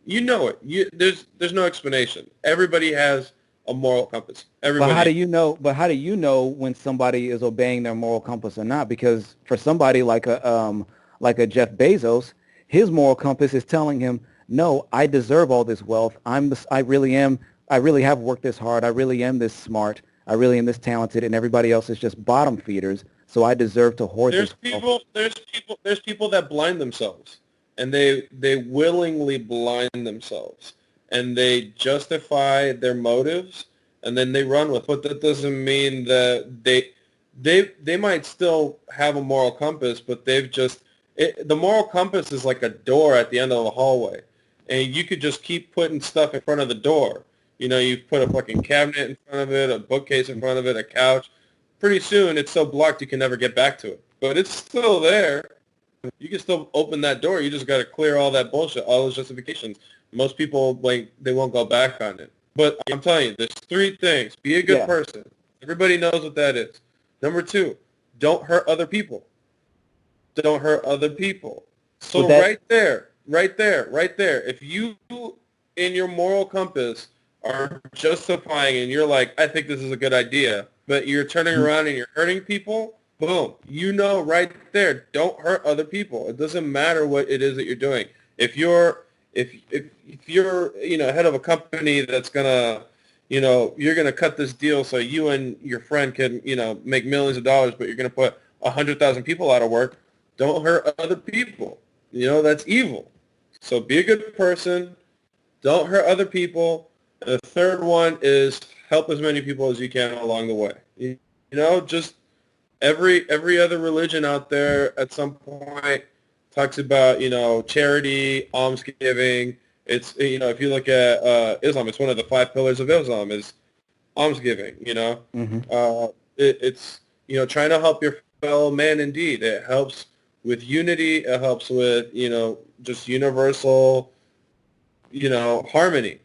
you know it. There's no explanation. Everybody has a moral compass. But how do Everybody. you know? But how do you know when somebody is obeying their moral compass or not? Because for somebody like a Jeff Bezos, his moral compass is telling him, "No, I deserve all this wealth. I really am. I really have worked this hard. I really am this smart. I really am this talented, and everybody else is just bottom feeders. So I deserve to hoard There's this wealth." people. There's people that blind themselves, and they willingly blind themselves, and they justify their motives, and then they run with it. But that doesn't mean that they might still have a moral compass, but the moral compass is like a door at the end of the hallway, and you could just keep putting stuff in front of the door. You put a fucking cabinet in front of it, a bookcase in front of it, a couch. Pretty soon, it's so blocked you can never get back to it. But it's still there. You can still open that door. You just got to clear all that bullshit, all those justifications. Most people, they won't go back on it. But I'm telling you, there's three things. Be a good Yeah. person. Everybody knows what that is. Number two, don't hurt other people. Don't hurt other people. Well, So that right there, if you in your moral compass are justifying and you're like, I think this is a good idea, but you're turning around and you're hurting people, boom, right there, don't hurt other people. It doesn't matter what it is that you're doing. If you're head of a company that's gonna you're gonna cut this deal so you and your friend can make millions of dollars, but you're gonna put 100,000 people out of work. Don't hurt other people. That's evil. So be a good person. Don't hurt other people. And the third one is help as many people as you can along the way. Just every other religion out there at some point talks about charity, almsgiving. It's if you look at Islam, it's one of the five pillars of Islam is almsgiving. mhm. It's trying to help your fellow man. Indeed, it helps with unity. It helps with just universal harmony,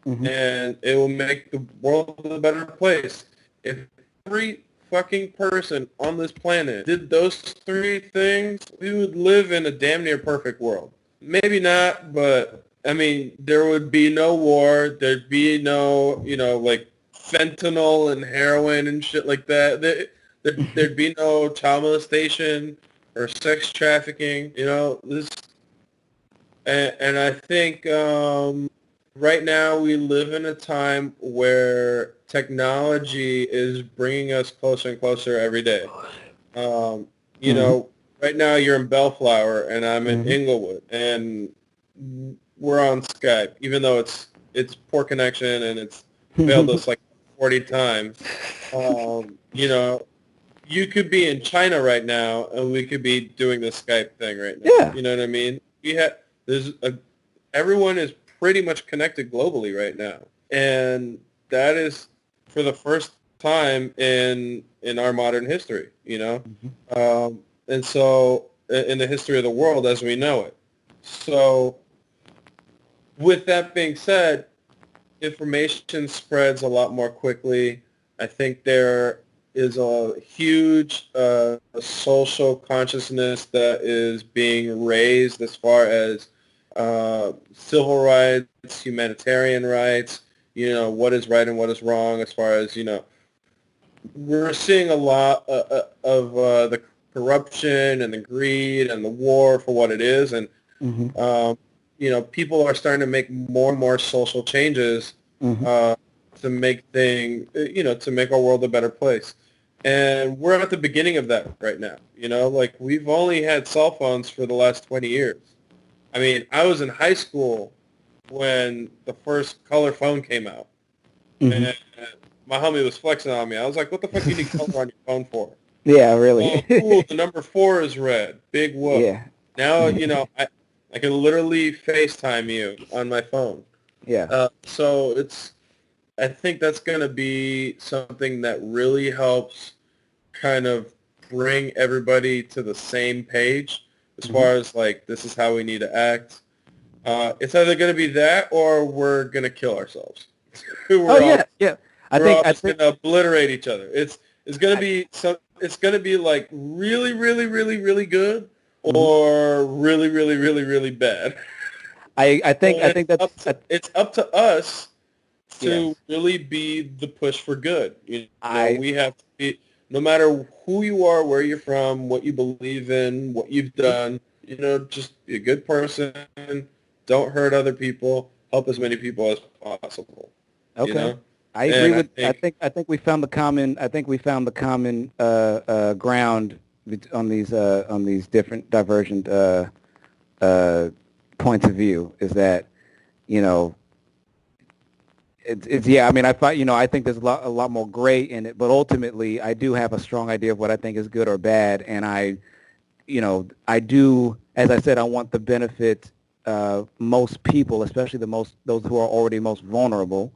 Mhm. and it will make the world a better place. If every fucking person on this planet did those three things, we would live in a damn near perfect world. Maybe not, but I mean, there would be no war. There'd be no, like fentanyl and heroin and shit like that. There'd be no child molestation or sex trafficking. And I think right now we live in a time where technology is bringing us closer and closer every day. Mhm. Right now you're in Bellflower and I'm in Mhm. Inglewood, and we're on Skype, even though it's poor connection and it's failed us like 40 times. You could be in China right now, and we could be doing this Skype thing right now. Yeah. You know what I mean? There's everyone is pretty much connected globally right now, and that is for the first time in our modern history. Mhm. And so in the history of the world as we know it. So with that being said, information spreads a lot more quickly. I think there is a huge social consciousness that is being raised as far as civil rights, humanitarian rights, what is right and what is wrong as far as, we're seeing a lot of the corruption and the greed and the war for what it is. And Mhm. people are starting to make more and more social changes Mhm. uh, to make to make our world a better place. And we're at the beginning of that right now. Like we've only had cell phones for the last 20 years. I mean, I was in high school when the first color phone came out, Mhm. and my homie was flexing on me. I was like, "What the fuck you need color on your phone for?" Yeah, Oh, really. cool. The number 4 is red. Big whoop. Yeah. Now, I can literally FaceTime you on my phone. Yeah. So I think that's going to be something that really helps kind of bring everybody to the same page, as far as like this is how we need to act. It's either going to be that or we're going to kill ourselves. Yeah. We're all just going to obliterate each other. It's going to be it's going to be like really, really, really, really good or really, really, really, really bad. I think It's up to us to really be the push for good. We have to be, no matter who you are, where you're from, what you believe in, what you've done, just be a good person. Don't hurt other people. Help as many people as possible. Okay. I agree with. I think we found the common. I think we found the common ground on these different divergent points of view. Is that it's yeah. I mean, I think there's a lot more gray in it, but ultimately, I do have a strong idea of what I think is good or bad, and I do. As I said, I want the benefit most people, especially those who are already most vulnerable.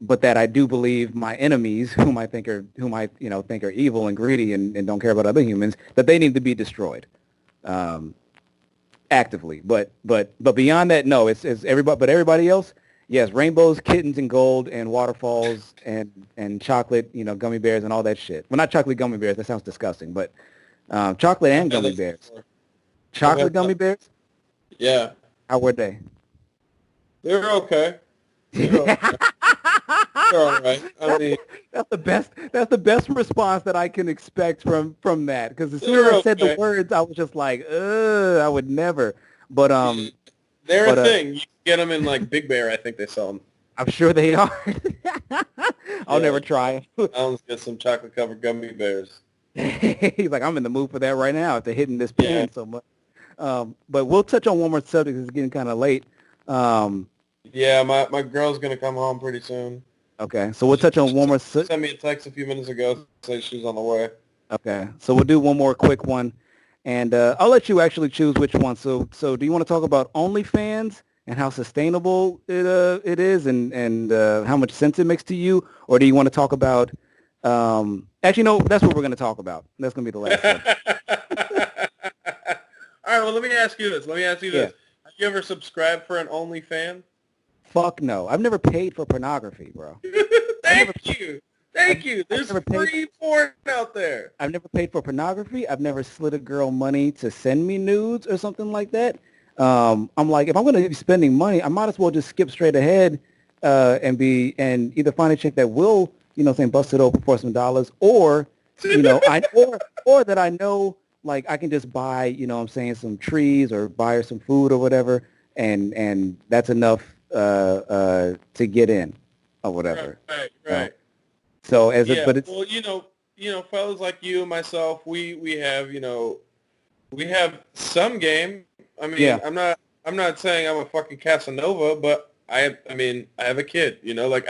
But that I do believe my enemies, whom I think are evil and greedy and don't care about other humans, that they need to be destroyed, actively. But beyond that, no. It's everybody. But everybody else, yes, rainbows, kittens, and gold, and waterfalls, and chocolate, gummy bears, and all that shit. Well, not chocolate gummy bears. That sounds disgusting. But chocolate and gummy bears. Chocolate gummy bears. Yeah. How were they? They're okay. They're all right. I mean, that's the best response that I can expect from that. Because as soon as I said the words, I was just like, I would never. But they're a thing. You can get them in like Big Bear. I think they sell them. I'm sure they are. I'll never try them. I'll just get some chocolate covered gummy bears. He's like, I'm in the mood for that right now after hitting this pen so much. But we'll touch on one more subject. It's getting kind of late. Yeah, my girl's going to come home pretty soon. Okay, so we'll touch on one more. She sent me a text a few minutes ago saying she was on the way. Okay, so we'll do one more quick one, and I'll let you actually choose which one. So do you want to talk about OnlyFans and how sustainable it is and how much sense it makes to you, or do you want to talk about? Actually, no, that's what we're going to talk about. That's going to be the last one. All right, well, let me ask you this. Have you ever subscribed for an OnlyFans? Fuck no. I've never paid for pornography, bro. Thank you. There's free porn out there. I've never paid for pornography. I've never slid a girl money to send me nudes or something like that. I'm like, if I'm going to be spending money, I might as well just skip straight ahead and either find a chick that will, bust it open for some dollars, or, or that I know, like, I can just buy, some trees or buy her some food or whatever, and that's enough to get in or whatever. Right. So fellas like you and myself, we have we have some game. I mean, I'm not saying I'm a fucking Casanova, but I have a kid. Like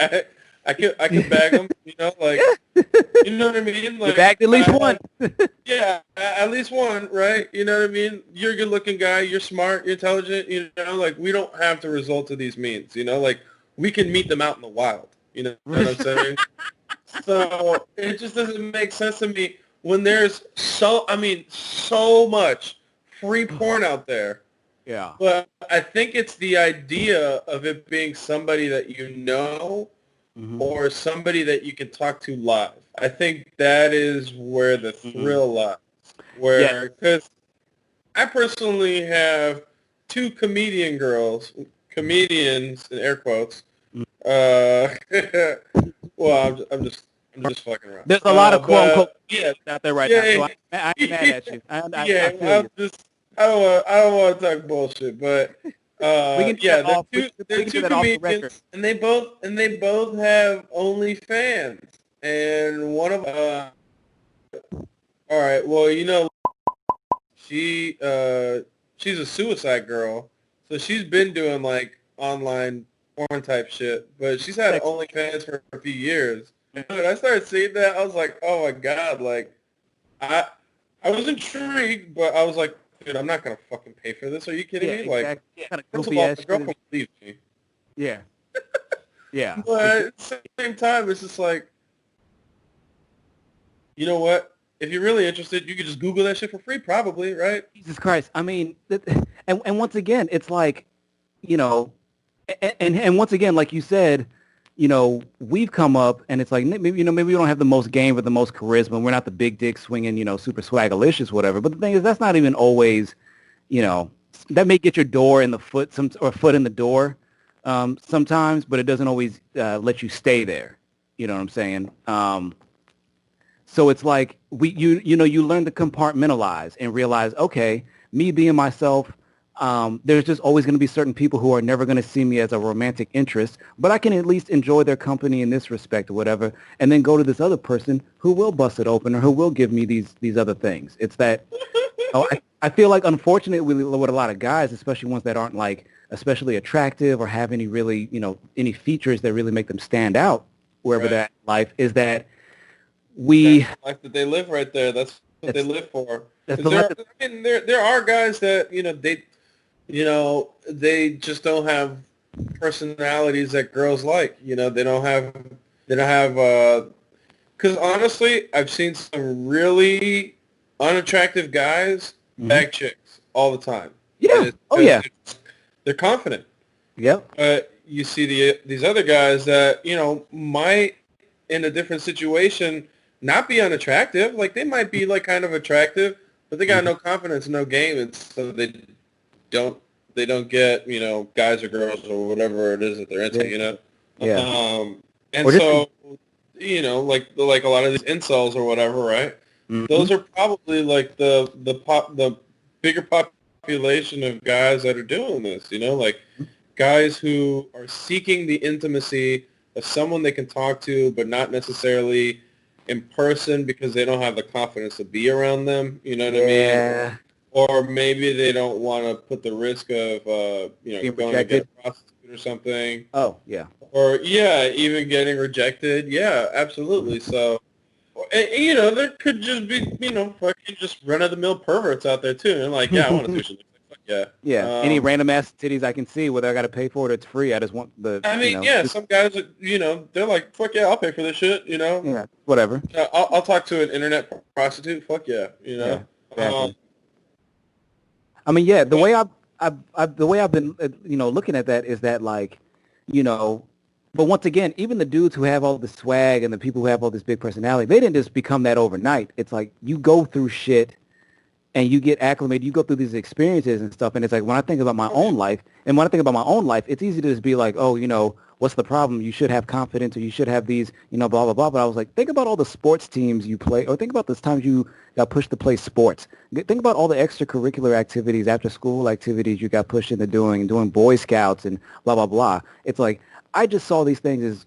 I could bag them. Like you know what I mean. Like, you bagged at least one. Yeah, at least one, right? You know what I mean? You're a good-looking guy. You're smart. You're intelligent. Like we don't have to resort to these means. Like we can meet them out in the wild. You know what I'm saying? So it just doesn't make sense to me when there's so much free porn out there. Yeah. But I think it's the idea of it being somebody that or somebody that you can talk to live. I think that is where the thrill lies. Because I personally have two comedians in air quotes. Well, I'm just fucking around. There's a lot of quote unquote out there right now, so I ain't mad at you. I don't want to talk bullshit, but they're two comedians, and they both have OnlyFans, and one of all right, well, she's a suicide girl, so she's been doing like online porn type shit, but she's had OnlyFans for a few years. And when I started seeing that, I was like, oh my god, like I was intrigued, but I was like, dude, I'm not gonna fucking pay for this. Are you kidding me? Like, first of all, the girl can believe me. Yeah. Yeah. But at the same time, it's just like, you know what? if you're really interested, you could just Google that shit for free, probably, right? Jesus Christ. I mean, and once again, it's like, you know, and once again, like you said, we've come up and it's like, maybe, maybe we don't have the most game or the most charisma. We're not the big dick swinging, super swagalicious, whatever. But the thing is, that's not even always, that may get your door in the foot, or foot in the door sometimes, but it doesn't always let you stay there. You know what I'm saying? So it's like you learn to compartmentalize and realize, okay, me being myself, there's just always going to be certain people who are never going to see me as a romantic interest, but I can at least enjoy their company in this respect or whatever, and then go to this other person who will bust it open or who will give me these other things. It's that I feel like, unfortunately, with a lot of guys, especially ones that aren't like especially attractive or have any really, any features that really make them stand out wherever Right. they're at in life, is that That's the life that they live right there. That's what they live for. that's 'Cause the life. there are guys that they just don't have personalities that girls like. They don't have. Because honestly, I've seen some really unattractive guys bag chicks all the time. Yeah. And it's Oh, because yeah. they're confident. Yep. But you see these other guys that might, in a different situation, not be unattractive. Like, they might be like kind of attractive, but they got no confidence, no game, and so don't they don't get guys or girls or whatever it is that they're into. Yeah. And Or just so like a lot of these incels or whatever, right? Those are probably like the bigger population of guys that are doing this. Like guys who are seeking the intimacy of someone they can talk to, but not necessarily in person because they don't have the confidence to be around them. You know what I mean? Yeah. Or maybe they don't want to put the risk of Being going to get rejected. a prostitute or something. Oh, yeah. Or even getting rejected. Yeah, absolutely. So, there could just be fucking just run of the mill perverts out there too. And like, yeah, I want to do shit. Fuck yeah. Yeah. Any random ass titties I can see, whether I got to pay for it or it's free, I just want the. I mean, yeah, some guys, they're like, fuck yeah, I'll pay for this shit. Yeah. Whatever. I'll talk to an internet prostitute. Fuck yeah. Yeah. Exactly. I mean, yeah. The way I've been, looking at that is that, like, but once again, even the dudes who have all the swag and the people who have all this big personality, they didn't just become that overnight. It's like you go through shit and you get acclimated. You go through these experiences and stuff. And it's like, when I think about my own life, it's easy to just be like, oh, what's the problem? You should have confidence, or you should have these, blah, blah, blah. But I was like, think about all the sports teams you play, or think about the times you got pushed to play sports. Think about all the extracurricular activities, after school activities you got pushed into doing Boy Scouts and blah, blah, blah. It's like, I just saw these things as,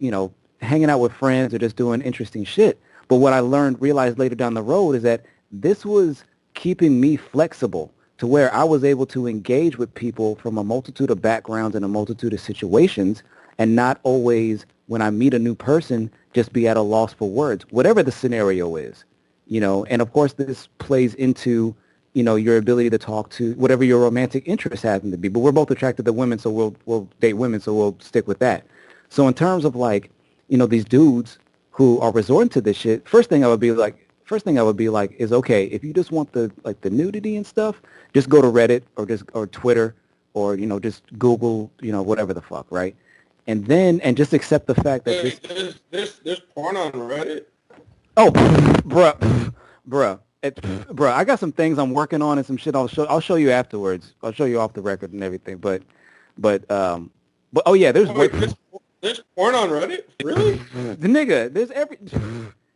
hanging out with friends or just doing interesting shit. But what I realized later down the road is that this was keeping me flexible to where I was able to engage with people from a multitude of backgrounds and a multitude of situations, and not always, when I meet a new person, just be at a loss for words, whatever the scenario is, and of course this plays into, your ability to talk to whatever your romantic interests happen to be. But we're both attracted to women, so we'll date women, so we'll stick with that. So in terms of, like, these dudes who are resorting to this shit, first thing I would be like is, okay, if you just want the nudity and stuff, just go to Reddit or Twitter, or just Google, whatever the fuck, right? And just accept the fact that there's porn on Reddit. Oh, bruh, I got some things I'm working on and some shit I'll show you afterwards. I'll show you off the record and everything. But oh yeah, there's porn on Reddit? Really? The nigga, there's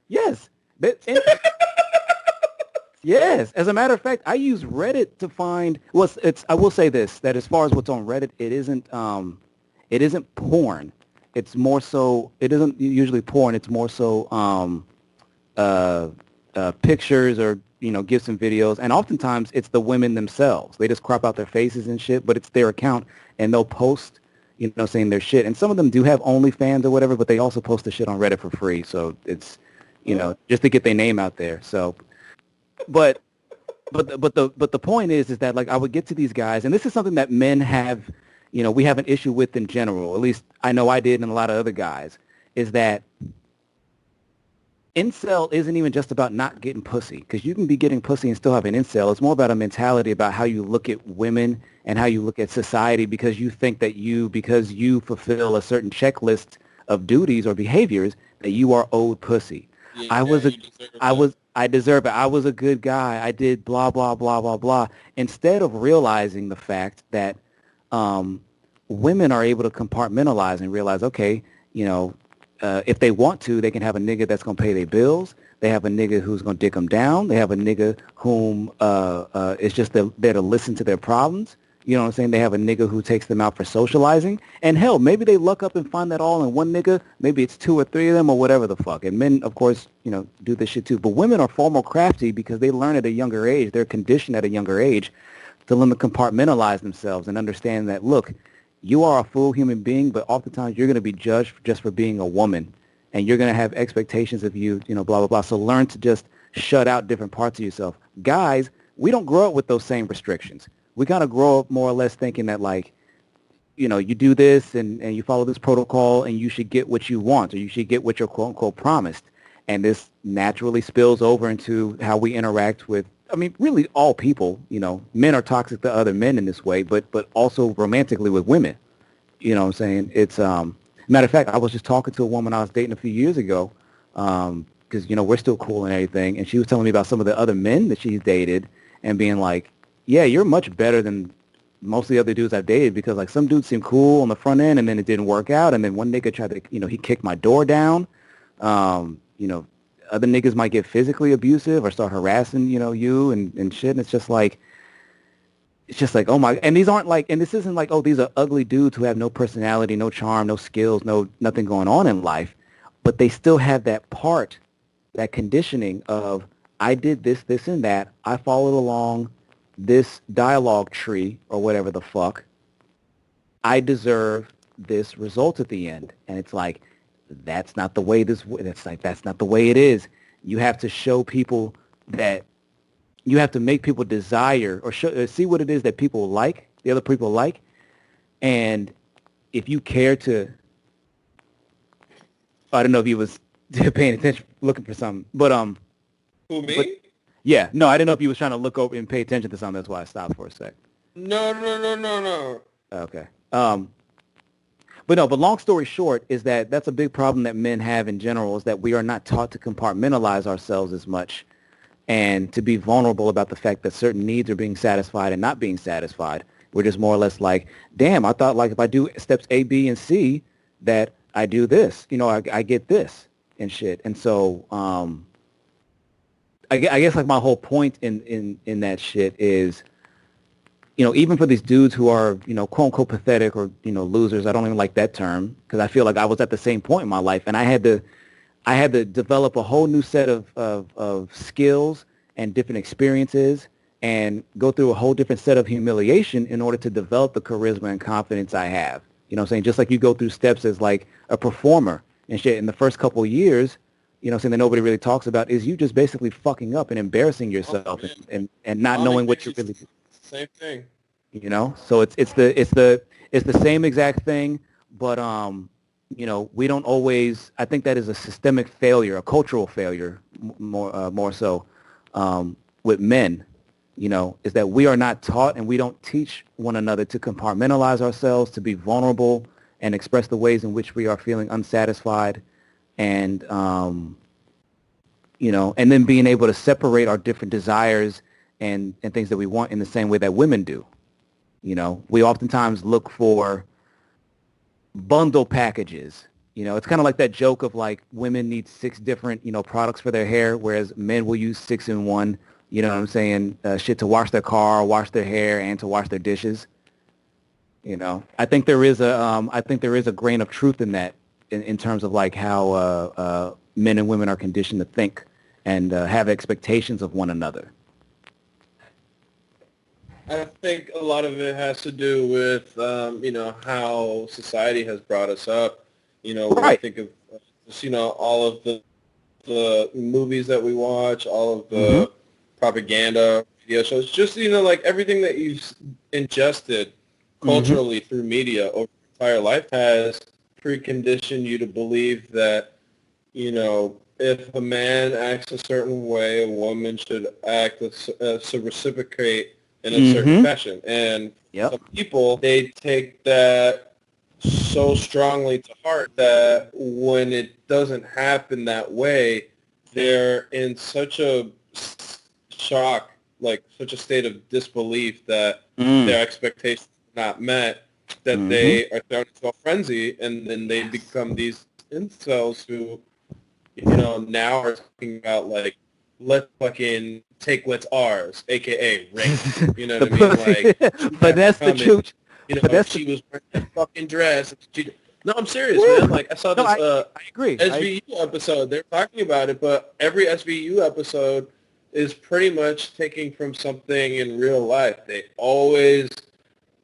yes. Yes. As a matter of fact, I use Reddit to find. Well, I will say this, that as far as what's on Reddit, it isn't porn. It's more so. It isn't usually porn. It's more so pictures, or gifs and videos, and oftentimes it's the women themselves. They just crop out their faces and shit, but it's their account, and they'll post, saying their shit. And some of them do have OnlyFans or whatever, but they also post the shit on Reddit for free. So it's just to get their name out there. So, but the point is that, like, I would get to these guys, and this is something that men have, we have an issue with in general. At least I know I did, and a lot of other guys, is that incel isn't even just about not getting pussy, because you can be getting pussy and still have an incel. It's more about a mentality about how you look at women and how you look at society, because you think that because you fulfill a certain checklist of duties or behaviors, that you are owed pussy. Yeah, I was a, you deserve that. I deserve it. I was a good guy. I did blah, blah, blah, blah, blah. Instead of realizing the fact that um, women are able to compartmentalize and realize, okay, you know, if they want to, they can have a nigga that's going to pay their bills. They have a nigga who's going to dick them down. They have a nigga whom is just there to listen to their problems. You know what I'm saying? They have a nigga who takes them out for socializing. And hell, maybe they luck up and find that all in one nigga. Maybe it's two or three of them or whatever the fuck. And men, of course, you know, do this shit too. But women are far more crafty because they learn at a younger age. They're conditioned at a younger age to learn to compartmentalize themselves and understand that, look, you are a full human being, but oftentimes you're going to be judged just for being a woman. And you're going to have expectations of you, you know, blah, blah, blah. So learn to just shut out different parts of yourself. Guys, we don't grow up with those same restrictions. We kind of grow up more or less thinking that, like, you know, you do this and you follow this protocol and you should get what you want, or you should get what you're quote unquote promised. And this naturally spills over into how we interact with, I mean, really all people. You know, men are toxic to other men in this way, but also romantically with women. You know what I'm saying? It's, matter of fact, I was just talking to a woman I was dating a few years ago, because, you know, we're still cool and everything. And she was telling me about some of the other men that she's dated and being like, yeah, you're much better than most of the other dudes I've dated, because like some dudes seem cool on the front end and then it didn't work out. And then one nigga tried to, you know, he kicked my door down. You know, other niggas might get physically abusive or start harassing, you know, you and shit. And it's just like, oh my, and these aren't like, and this isn't like, oh, these are ugly dudes who have no personality, no charm, no skills, nothing going on in life, but they still have that part, that conditioning of, I did this, this, and that. I followed along this dialogue tree or whatever the fuck. I deserve this result at the end. And it's like, that's not the way that's not the way it is. You have to show people that, you have to make people desire or see what it is that people like, the other people like. And if you care to, I don't know if you was paying attention, looking for something, but Who, me? but, yeah, no, I didn't know if you was trying to look over and pay attention to something. That's why I stopped for a sec. No. Okay. But long story short is that that's a big problem that men have in general, is that we are not taught to compartmentalize ourselves as much and to be vulnerable about the fact that certain needs are being satisfied and not being satisfied. We're just more or less like, damn, I thought like if I do steps A, B, and C, that I do this, you know, I get this and shit. And so I guess like my whole point in that shit is, you know, even for these dudes who are, you know, quote unquote pathetic or, you know, losers, I don't even like that term, because I feel like I was at the same point in my life and I had to develop a whole new set of skills and different experiences and go through a whole different set of humiliation in order to develop the charisma and confidence I have. You know what I'm saying? Just like you go through steps as like a performer and shit. In the first couple of years, you know, something that nobody really talks about is you just basically fucking up and embarrassing yourself and not knowing what you're really doing. Same thing. You know, so it's the same exact thing, but you know, we don't always. I think that is a systemic failure, a cultural failure, more so with men. You know, is that we are not taught and we don't teach one another to compartmentalize ourselves, to be vulnerable and express the ways in which we are feeling unsatisfied, and you know, and then being able to separate our different desires and things that we want in the same way that women do. You know, we oftentimes look for bundle packages. You know, it's kind of like that joke of like women need 6 different, you know, products for their hair, whereas men will use 6 in one. You know what I'm saying? Shit to wash their car, wash their hair, and to wash their dishes. You know, I think there is a grain of truth in that, in terms of like how men and women are conditioned to think and have expectations of one another. I think a lot of it has to do with, you know, how society has brought us up. You know, when I Right. think of, just, you know, all of the movies that we watch, all of the Mhm. propaganda, video shows, just, you know, like everything that you've ingested Mhm. culturally through media over your entire life has preconditioned you to believe that, if a man acts a certain way, a woman should act to reciprocate in a certain fashion. And some people, they take that so strongly to heart that when it doesn't happen that way, they're in such a shock, like such a state of disbelief that their expectations are not met, that they are thrown into a frenzy, and then they become these incels who, now are talking about like, let's fucking take what's ours, aka rape. You know what I mean? Like, but that's the truth. She was wearing that fucking dress. No, I'm serious, man. Like, I saw this I agree. SVU episode. They're talking about it, but every SVU episode is pretty much taking from something in real life. They always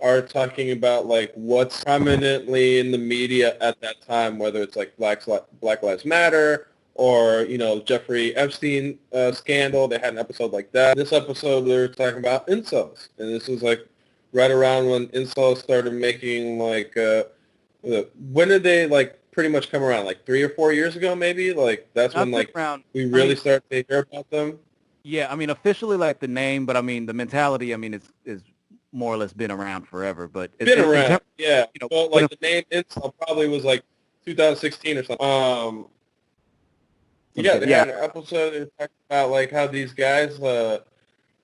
are talking about like what's prominently in the media at that time, whether it's like Black Lives Matter or Jeffrey Epstein scandal. They had an episode like that. This episode they're talking about incels, and this was like right around when incels started making like when did they like pretty much come around? Like 3 or 4 years ago, maybe. Like that's when like we really started to hear about them. Yeah, I mean officially like the name, but I mean the mentality. I mean is more or less been around forever, but it's been around. Yeah, but like the name incel probably was like 2016 or something. Yeah, they had an episode that talked about like how these guys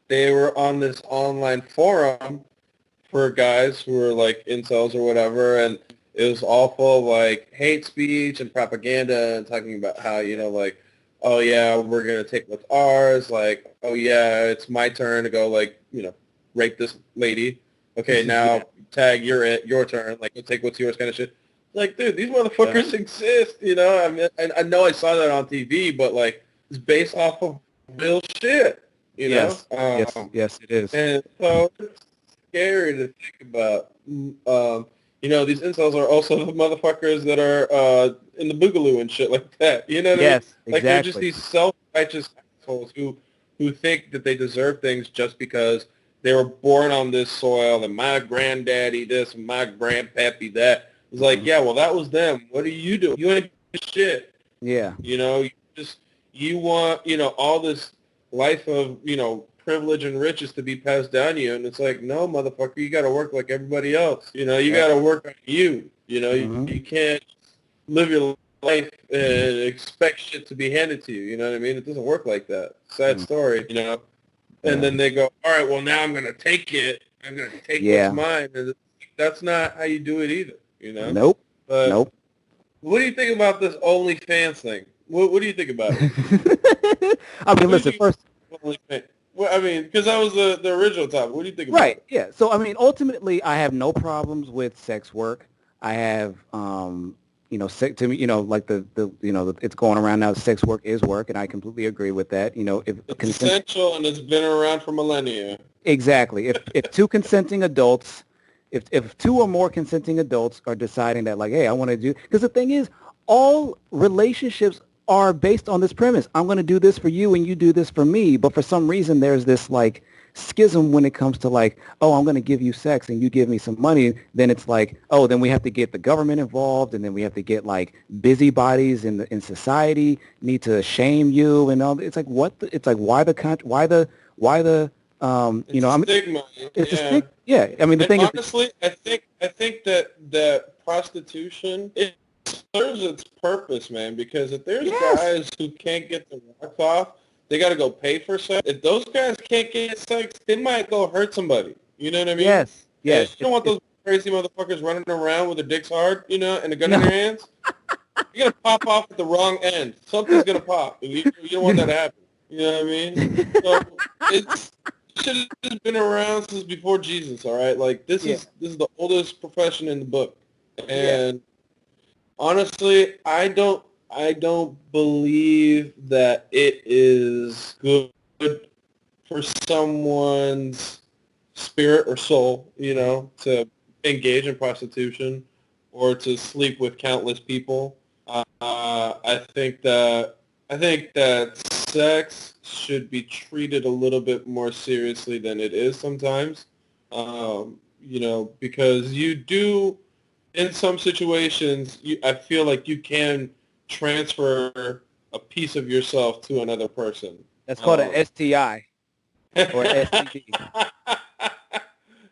they were on this online forum for guys who were like incels or whatever, and it was all full of like hate speech and propaganda and talking about how like, oh yeah, we're gonna take what's ours, like, oh yeah, it's my turn to go like rape this lady. Okay, now tag your turn, like take what's yours kind of shit. Like, dude, these motherfuckers exist, I mean, I know I saw that on TV, but like it's based off of real shit, Yes, know. Yes, it is. And so it's scary to think about. These incels are also the motherfuckers that are in the Boogaloo and shit like that. You know what I mean? Exactly. Like they're just these self-righteous assholes who think that they deserve things just because they were born on this soil and my granddaddy this and my grandpappy that. It's like, yeah, well, that was them. What are you doing? You ain't shit. Yeah. You want, all this life of, privilege and riches to be passed down to you. And it's like, no, motherfucker, you got to work like everybody else. You got to work on you. You can't live your life and expect shit to be handed to you. You know what I mean? It doesn't work like that. Sad story, And then they go, all right, well, now I'm going to take it. I'm going to take what's mine. And that's not how you do it either, Nope. But nope. What do you think about this OnlyFans thing? What do you think about it? I mean, listen, first... Well, I mean, because that was the original topic. What do you think about it? Right, yeah. So, I mean, ultimately, I have no problems with sex work. I have, to me, like it's going around now, sex work is work, and I completely agree with that. It's essential, and it's been around for millennia. Exactly. If two consenting adults, if two or more consenting adults are deciding that, like, hey, I want to do, because the thing is, all relationships are based on this premise. I'm going to do this for you and you do this for me. But for some reason, there's this like schism when it comes to like, oh, I'm going to give you sex and you give me some money. Then it's like, oh, then we have to get the government involved, and then we have to get like busybodies in society need to shame you and all. It's like it's like why the stigma. It's a stigma. Yeah, I mean the thing honestly, is, I think that prostitution serves its purpose, man, because if there's guys who can't get the rocks off, they got to go pay for sex. If those guys can't get sex, they might go hurt somebody. You know what I mean? Yes. You don't want those crazy motherfuckers running around with their dicks hard, and a gun in their hands. You're going to pop off at the wrong end. Something's going to pop. And you don't want that to happen. You know what I mean? So it should have been around since before Jesus, all right? Like, this is the oldest profession in the book. And honestly, I don't believe that it is good for someone's spirit or soul, to engage in prostitution or to sleep with countless people. I think that sex should be treated a little bit more seriously than it is sometimes. Because you do, in some situations, I feel like you can transfer a piece of yourself to another person. That's called an STI or an STD.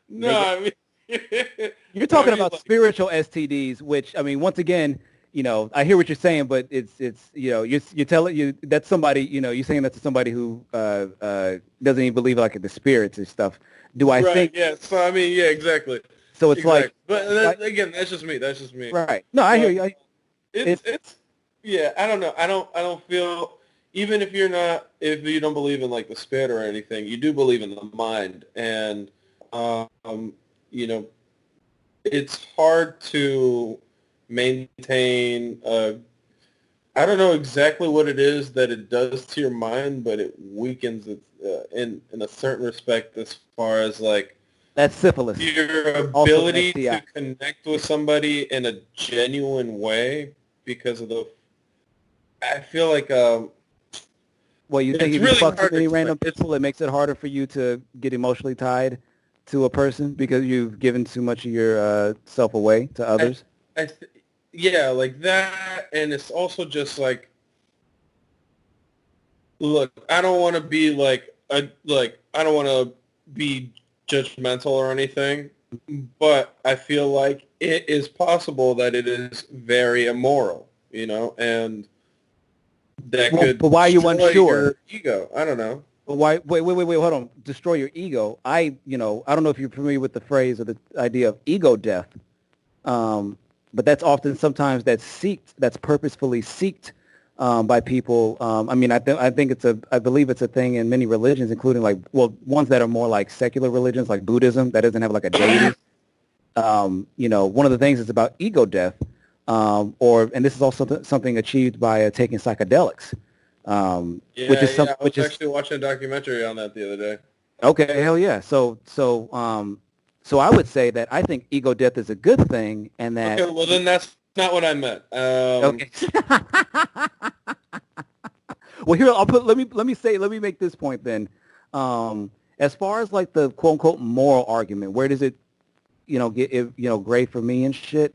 No, I mean, you're talking I mean, about like, spiritual STDs, which I mean, once again, I hear what you're saying, but it's you're telling you that's somebody, you're saying that to somebody who doesn't even believe like in the spirits and stuff. Do I right? think Yeah. So I mean, yeah, exactly, so? It's exactly. like, But like again, that's just me. That's just me. right? No, I hear But you. it's It's it's yeah. I don't know. I don't feel, even if if you don't believe in like the spirit or anything, you do believe in the mind, and um, you know, it's hard to maintain. I don't know exactly what it is that it does to your mind, but it weakens it in a certain respect as far as like that's syphilis, your also an ability to STI. connect with somebody in a genuine way because of the. I feel like Well, you think it's if you really fuck too hard to many explain. random people, it makes it harder for you to get emotionally tied to a person because you've given too much of your self away to I, others? yeah, like that, and it's also just like, look, I don't want to be I don't want to be judgmental or anything, but I feel like it is possible that it is very immoral, and that Well, could but why are you destroy unsure? your ego. I don't know. But why? Wait, hold on. Destroy your ego. I don't know if you're familiar with the phrase or the idea of ego death. But that's often sometimes that's purposefully seeked by people. I mean, I believe it's a thing in many religions, including ones that are more like secular religions, like Buddhism, that doesn't have like a deity. One of the things is about ego death, and this is also something achieved by taking psychedelics, Yeah, yeah. I was actually watching a documentary on that the other day. okay, hell yeah. So I would say that I think ego death is a good thing, and that Okay, well then that's not what I meant. okay. Well, here let me make this point then. As far as like the quote unquote moral argument, where does it get gray for me and shit?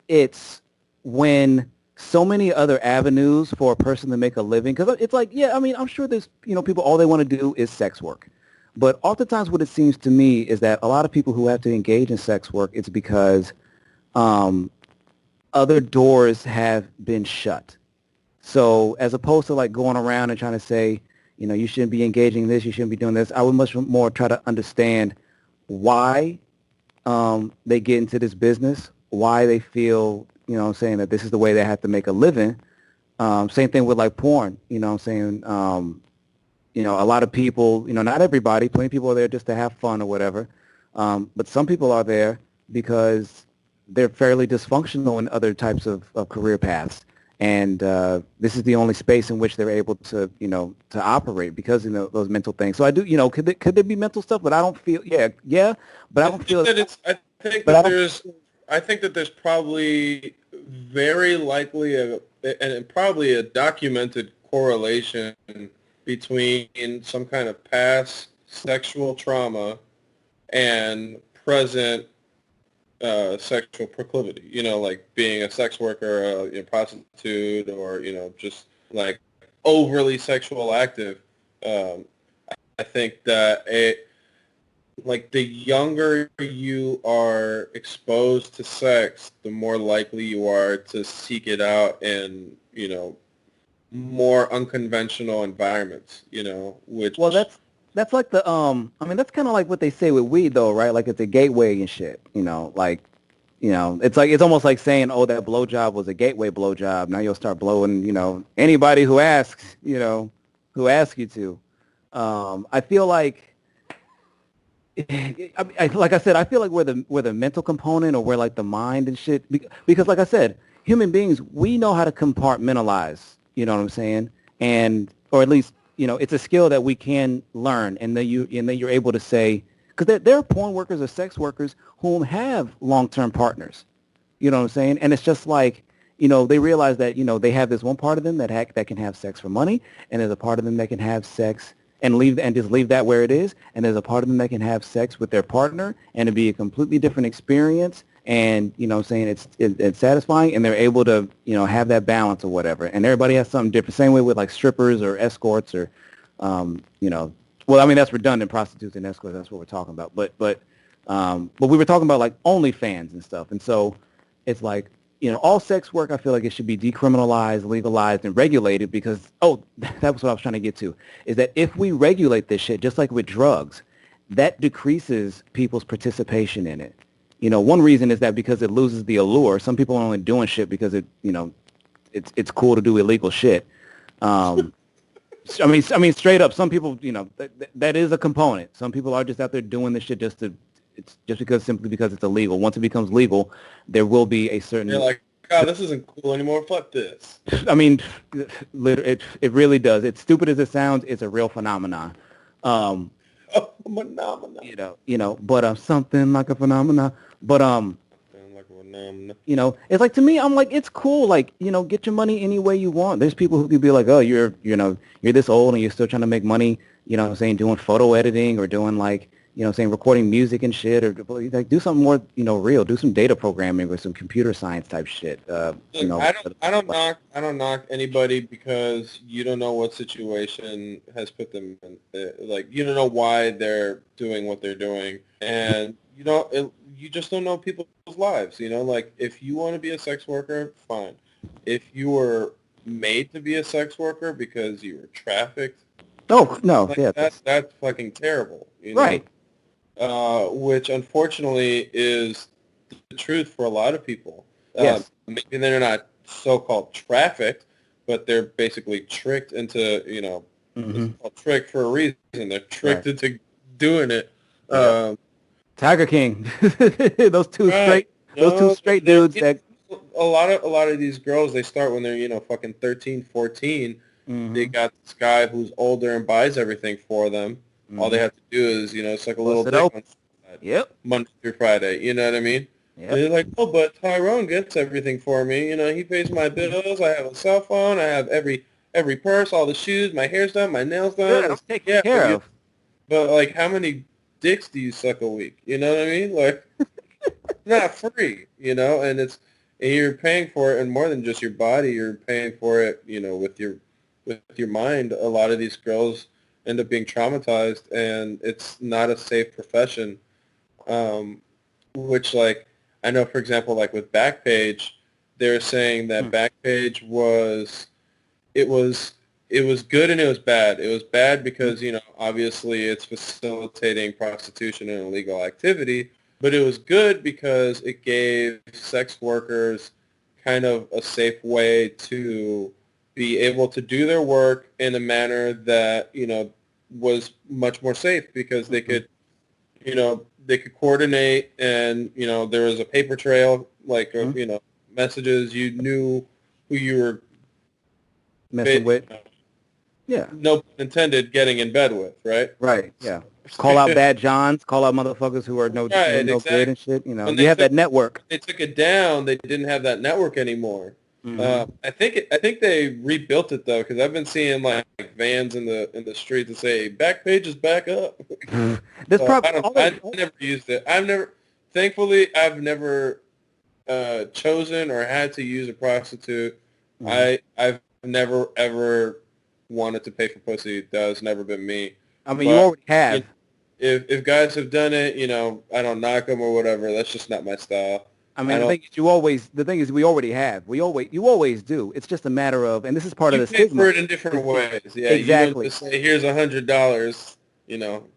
It's when so many other avenues for a person to make a living, because it's like, yeah, I mean, I'm sure there's people all they want to do is sex work, but oftentimes what it seems to me is that a lot of people who have to engage in sex work, it's because um, other doors have been shut. So as opposed to like going around and trying to say, you shouldn't be engaging in this, you shouldn't be doing this, I would much more try to understand why they get into this business, why they feel, saying that this is the way they have to make a living. Same thing with like porn, I'm saying, a lot of people, not everybody, plenty of people are there just to have fun or whatever. But some people are there because they're fairly dysfunctional in other types of career paths. And this is the only space in which they're able to, to operate because, those mental things. So I do, could there be mental stuff? But I don't feel, yeah, but I I don't think feel, that it's. but I don't, I think that there's probably very likely and probably a documented correlation between some kind of past sexual trauma and present sexual proclivity. Like being a sex worker, a prostitute, or just like overly sexual active. Um, I think that like the younger you are exposed to sex, the more likely you are to seek it out in, more unconventional environments, well, which that's like I mean, that's kind of like what they say with weed though, right? Like it's a gateway and shit, like, it's almost like saying, oh, that blowjob was a gateway blowjob. Now you'll start blowing, anybody who asks, who asks you to. I feel like, like I said, I feel like where the mental component or where like the mind and shit, because like I said, human beings, we know how to compartmentalize. You know what I'm saying? And or at least it's a skill that we can learn, and then you're able to say, because there are porn workers or sex workers whom have long-term partners. You know what I'm saying? And it's just like, they realize that, they have this one part of them that can have sex for money, and there's a part of them that can have sex and just leave that where it is, and there's a part of them that can have sex with their partner, and it'd be a completely different experience, and what I'm saying, it's satisfying, and they're able to have that balance or whatever. And everybody has something different. Same way with like strippers or escorts or well, I mean that's redundant, prostitutes and escorts. That's what we're talking about. But we were talking about like OnlyFans and stuff, and so it's like all sex work. I feel like it should be decriminalized, legalized, and regulated because that was what I was trying to get to. Is that if we regulate this shit, just like with drugs, that decreases people's participation in it. One reason is that because it loses the allure. Some people are only doing shit because it's cool to do illegal shit. I mean, straight up, some people, that is a component. Some people are just out there doing this shit simply because it's illegal. Once it becomes legal, there will be a certain. You're like, God, this isn't cool anymore. Fuck this. I mean, it really does. It's stupid as it sounds. It's a real phenomenon. Phenomenon. But something like a phenomenon. But it's like, to me, I'm like, it's cool. Like, get your money any way you want. There's people who could be like, oh, you're this old and you're still trying to make money, doing photo editing or doing like, recording music and shit, or like do something more, real. Do some data programming or some computer science type shit. Look, I don't knock anybody because you don't know what situation has put them in. Like, you don't know why they're doing what they're doing, and you just don't know people's lives. Like if you want to be a sex worker, fine. If you were made to be a sex worker because you were trafficked, oh no, like, yeah, that's fucking terrible. Right. Which unfortunately is the truth for a lot of people. Yes. Maybe they're not so-called trafficked, but they're basically tricked into, it's called trick for a reason. They're tricked into doing it. Yeah. Tiger King, those two straight dudes. That a lot of these girls, they start when they're fucking 13, 14. Mm-hmm. They got this guy who's older and buys everything for them. Mm-hmm. All they have to do is it's like a little dick. Yep. Monday through Friday. You know what I mean? Yep. And they're like, oh, but Tyrone gets everything for me. He pays my bills. I have a cell phone. I have every purse, all the shoes. My hair's done. My nails done. Good, I'm taken care of. But like, how many dicks do you suck a week? You know what I mean? Like, it's not free. And you're paying for it, and more than just your body, you're paying for it. With your mind. A lot of these girls end up being traumatized, and it's not a safe profession. Which, like, I know, for example, like with Backpage, they're saying that Backpage was good and it was bad. It was bad because, obviously it's facilitating prostitution and illegal activity, but it was good because it gave sex workers kind of a safe way to be able to do their work in a manner that, was much more safe because they could, they could coordinate, and, there was a paper trail, like, messages. You knew who you were messing with. Yeah. No pun intended, getting in bed with, right? Right, yeah. Call out bad Johns, call out motherfuckers who are no exactly. good and shit. You have that network. They took it down. They didn't have that network anymore. Mm-hmm. I think they rebuilt it though, because I've been seeing like vans in the streets that say Backpage is back up. I never used it. Thankfully, I've never chosen or had to use a prostitute. Mm-hmm. I've never ever wanted to pay for pussy. That's never been me. I mean, you already have. If guys have done it, I don't knock them or whatever. That's just not my style. I mean, the thing is, we already have. You always do. It's just a matter of, and this is part of the stigma. You pay for it in different ways. Yeah, exactly. You don't just say, here's $100.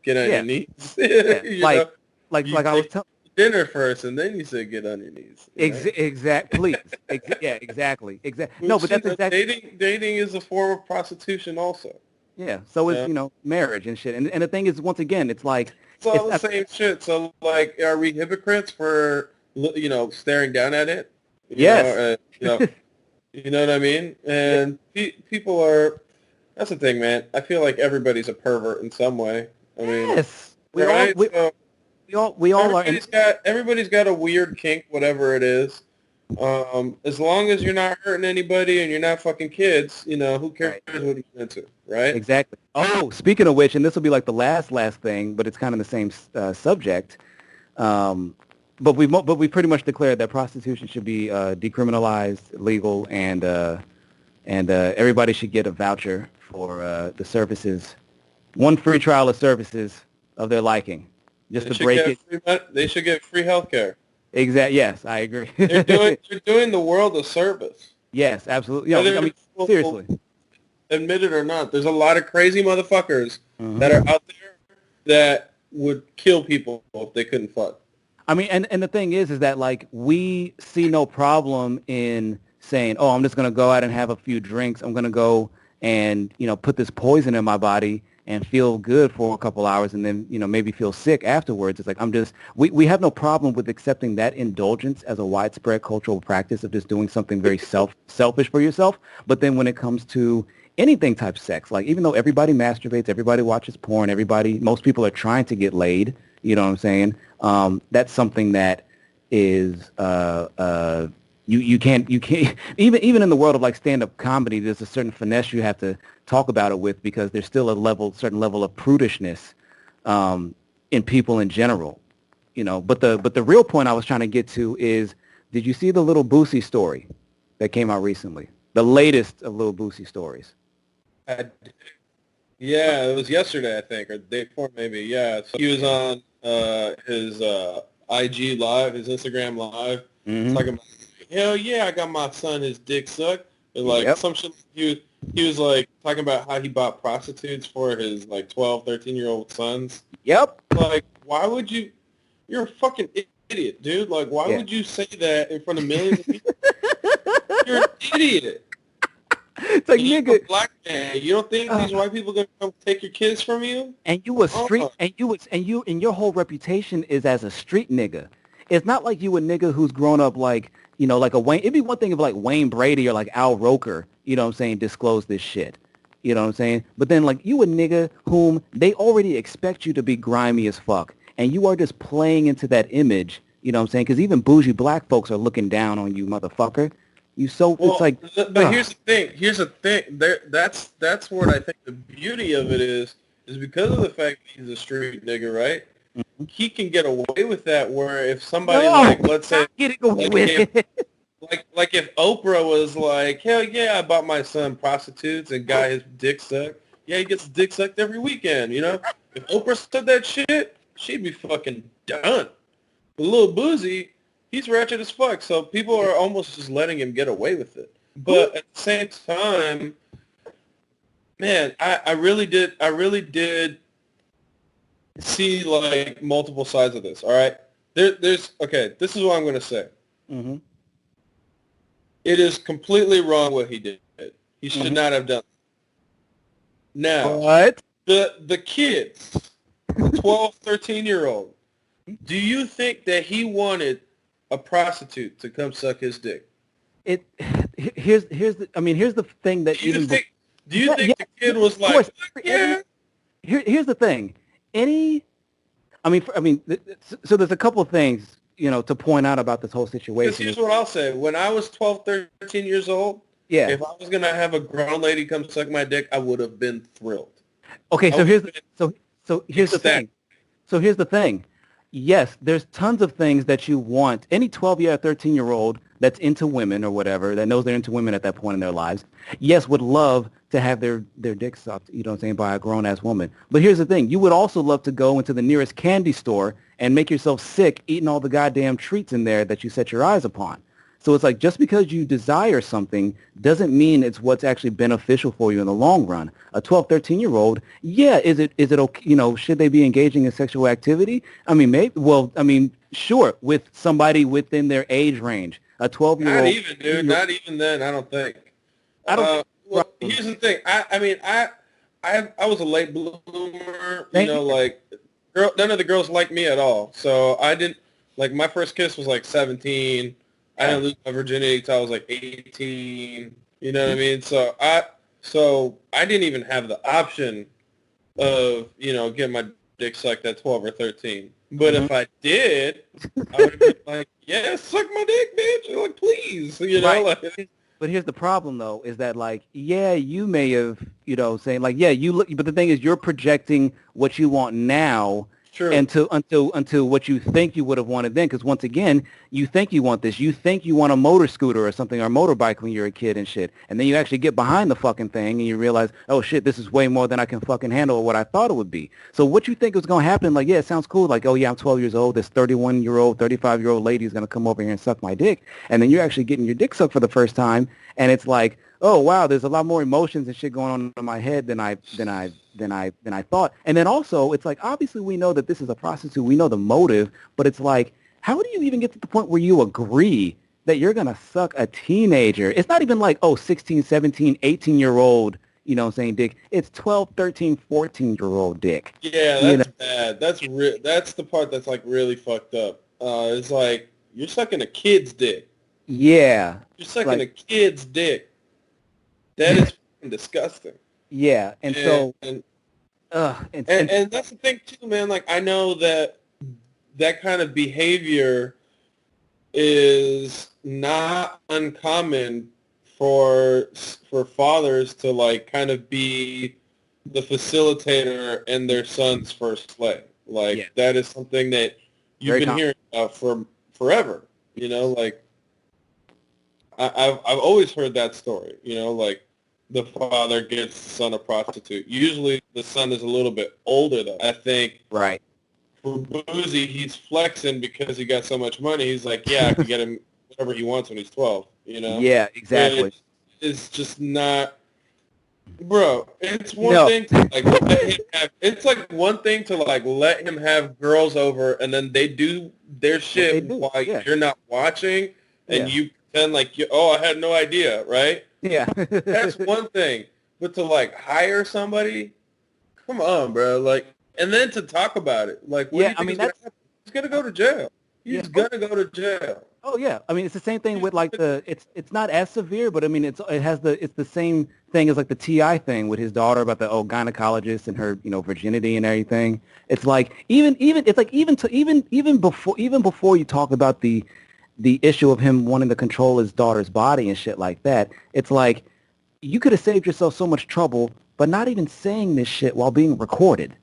Get on your knees. Yeah. Like I was telling. Dinner first, and then you say get on your knees. Exactly. Yeah, exactly. No, but that's exactly. Dating is a form of prostitution, also. Yeah. So is marriage and shit. And the thing is, once again, it's like it's all the same shit. So like, are we hypocrites for staring down at it? Yes. You know what I mean? And people are. That's the thing, man. I feel like everybody's a pervert in some way. I mean, yes. We all are. Everybody's got a weird kink, whatever it is. As long as you're not hurting anybody and you're not fucking kids, who cares what you're into, right? Exactly. Oh, speaking of which, and this will be like the last thing, but it's kind of the same subject. but we pretty much declared that prostitution should be decriminalized, legal, and everybody should get a voucher for the services, one free trial of services of their liking, just They to should break get it. they should get free healthcare. Yes, I agree. They're doing the world a service. Yes, absolutely. Whether I mean, people seriously. admit it or not, there's a lot of crazy motherfuckers Mhm. that are out there that would kill people if they couldn't fuck. I mean, and the thing is that like we see no problem in saying, oh, I'm just going to go out and have a few drinks. I'm going to go and, put this poison in my body and feel good for a couple hours and then, maybe feel sick afterwards. It's like we have no problem with accepting that indulgence as a widespread cultural practice of just doing something very selfish for yourself. But then when it comes to anything type sex, like even though everybody masturbates, everybody watches porn, most people are trying to get laid, you know what I'm saying? That's something that is you can't even in the world of like stand-up comedy, there's a certain finesse you have to talk about it with because there's still certain level of prudishness in people in general, But the real point I was trying to get to is, did you see the little Boosie story that came out recently? The latest of little Boosie stories. Yeah, it was yesterday, I think, or the day before maybe. Yeah, so he was on his IG live, his Instagram live, talking about, hell yeah, I got my son his dick sucked. And like some shit, he was like talking about how he bought prostitutes for his like 12, 13-year-old sons. Yep. Like, why would you? You're a fucking idiot, dude. Like, why would you say that in front of millions of people? You're an idiot. It's like, You're nigga, a black man. You don't think these white people gonna come take your kids from you? And you a street, and your whole reputation is as a street nigga. It's not like you a nigga who's grown up like, like a Wayne. It'd be one thing if like Wayne Brady or like Al Roker, disclose this shit. You know what I'm saying? But then like you a nigga whom they already expect you to be grimy as fuck. And you are just playing into that image, you know what I'm saying? Because even bougie black folks are looking down on you, motherfucker. It's like. But here's the thing. Here's the thing. That's what I think the beauty of it is because of the fact that he's a street nigga, right? Mm-hmm. He can get away with that. Where if somebody let's say, if Oprah was like, hell yeah, I bought my son prostitutes and got his dick sucked. Yeah, he gets his dick sucked every weekend. If Oprah said that shit, she'd be fucking done. But Lil Boosie, he's ratchet as fuck, so people are almost just letting him get away with it. But at the same time, man, I really did see like multiple sides of this. All right, there's okay. This is what I'm gonna say. Mm-hmm. It is completely wrong what he did. He should not have done it. Now, what? The kids, 12, 13-year-old, do you think that he wanted a prostitute to come suck his dick? Here's the thing that do you think the kid was like, yeah? Here's the thing. So there's a couple of things, to point out about this whole situation. Because here's what I'll say. When I was 12, 13 years old, if I was going to have a grown lady come suck my dick, I would have been thrilled. Okay, so here's the thing. So here's the thing. Yes, there's tons of things that you want. Any 12-year or 13-year-old that's into women or whatever, that knows they're into women at that point in their lives, yes, would love to have their dick sucked, by a grown-ass woman. But here's the thing. You would also love to go into the nearest candy store and make yourself sick eating all the goddamn treats in there that you set your eyes upon. So it's like, just because you desire something doesn't mean it's what's actually beneficial for you in the long run. A 12, 13-year-old, is it okay, should they be engaging in sexual activity? I mean, maybe, sure, with somebody within their age range. A 12-year-old. Not even, dude. Not even then, I don't think. Here's the thing. I was a late bloomer, none of the girls liked me at all. So I didn't, my first kiss was 17. I didn't lose my virginity until I was 18. You know what I mean? So I didn't even have the option of, getting my dick sucked at 12 or 13. But if I did, I would have been like, yeah, suck my dick, bitch. Please. Right. But here's the problem, though, is that, you may have, saying, you look, but the thing is, you're projecting what you want now True. until what you think you would have wanted then. Because once again, you think you want this. You think you want a motor scooter or something or a motorbike when you're a kid and shit. And then you actually get behind the fucking thing and you realize, oh shit, this is way more than I can fucking handle or what I thought it would be. So what you think was going to happen, like, yeah, it sounds cool. Like, oh yeah, I'm 12 years old. This 31-year-old, 35-year-old lady is going to come over here and suck my dick. And then you're actually getting your dick sucked for the first time. And it's like, oh wow, there's a lot more emotions and shit going on in my head than I thought. And then also, it's like, obviously we know that this is a prostitute. We know the motive, but it's like, how do you even get to the point where you agree that you're going to suck a teenager? It's not even like, oh, 16, 17, 18-year-old, you know what I'm saying, dick. It's 12, 13, 14-year-old dick. Yeah, that's bad. That's the part that's like really fucked up. It's like, you're sucking a kid's dick. Yeah. You're sucking a kid's dick. That is fucking disgusting. Yeah, and that's the thing too, man. Like, I know that kind of behavior is not uncommon for fathers to like kind of be the facilitator in their son's first play. Like, that is something that you've been hearing about for forever. You know, like I've always heard that story. You know, like, the father gets the son a prostitute. Usually the son is a little bit older, though. I think right. For Boosie, he's flexing because he got so much money. He's like, yeah, I can get him whatever he wants when he's 12, you know? Yeah, exactly. It's just not... Bro, it's one thing to, like, let him have... It's like one thing to, like, let him have girls over and then they do their shit while you're not watching and you pretend like, I had no idea, right? Yeah. That's one thing. But to, like, hire somebody, come on, bro. Like, and then to talk about it. Like, what do you think is going to happen? He's going to go to jail. He's going to go to jail. Oh, yeah. I mean, it's the same thing with, like, it's not as severe, but, I mean, it's the same thing as, like, the T.I. thing with his daughter about the gynecologist and her, you know, virginity and everything. It's like, even before you talk about the issue of him wanting to control his daughter's body and shit like that, it's like, you could have saved yourself so much trouble, but not even saying this shit while being recorded.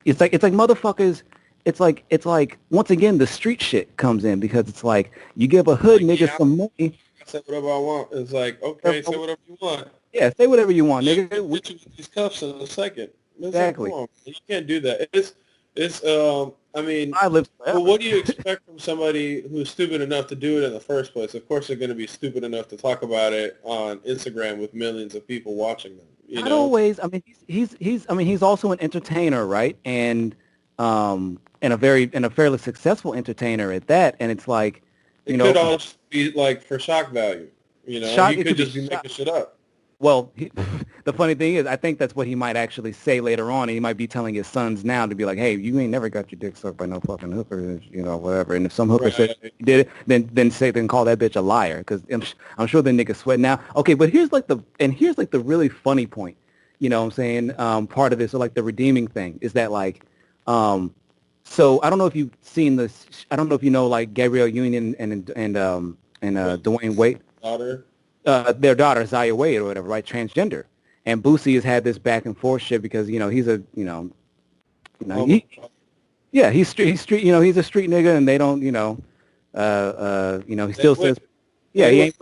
It's like motherfuckers, it's like, once again, the street shit comes in because it's like, you give a hood nigga some money. I say whatever I want. It's like, okay, say whatever you want. Yeah, say whatever you want, nigga. We'll get you with these cuffs in a second. Exactly. Like, come on, you can't do that. I mean, well, what do you expect from somebody who's stupid enough to do it in the first place? Of course, they're going to be stupid enough to talk about it on Instagram with millions of people watching them. Not always. I mean, he's also an entertainer, right? And a fairly successul entertainer at that. And it's like, it could all just be like for shock value. You know, he could just be making shit up. Well, the funny thing is, I think that's what he might actually say later on. And he might be telling his sons now to be like, hey, you ain't never got your dick sucked by no fucking hooker, you know, whatever. And if some hooker said he did it, then call that bitch a liar, because I'm sure the nigga sweat now. Okay, but here's like the really funny point. You know what I'm saying? Part of this, or like the redeeming thing, is that like, so I don't know if you've seen this. I don't know if you know like Gabrielle Union and Dwayne Wade. Daughter. Their daughter, Zaya Wade or whatever, right? Transgender. And Boosie has had this back and forth shit because, you know, he's a, he's street, you know, he's a street nigga and they don't, he still says, he ain't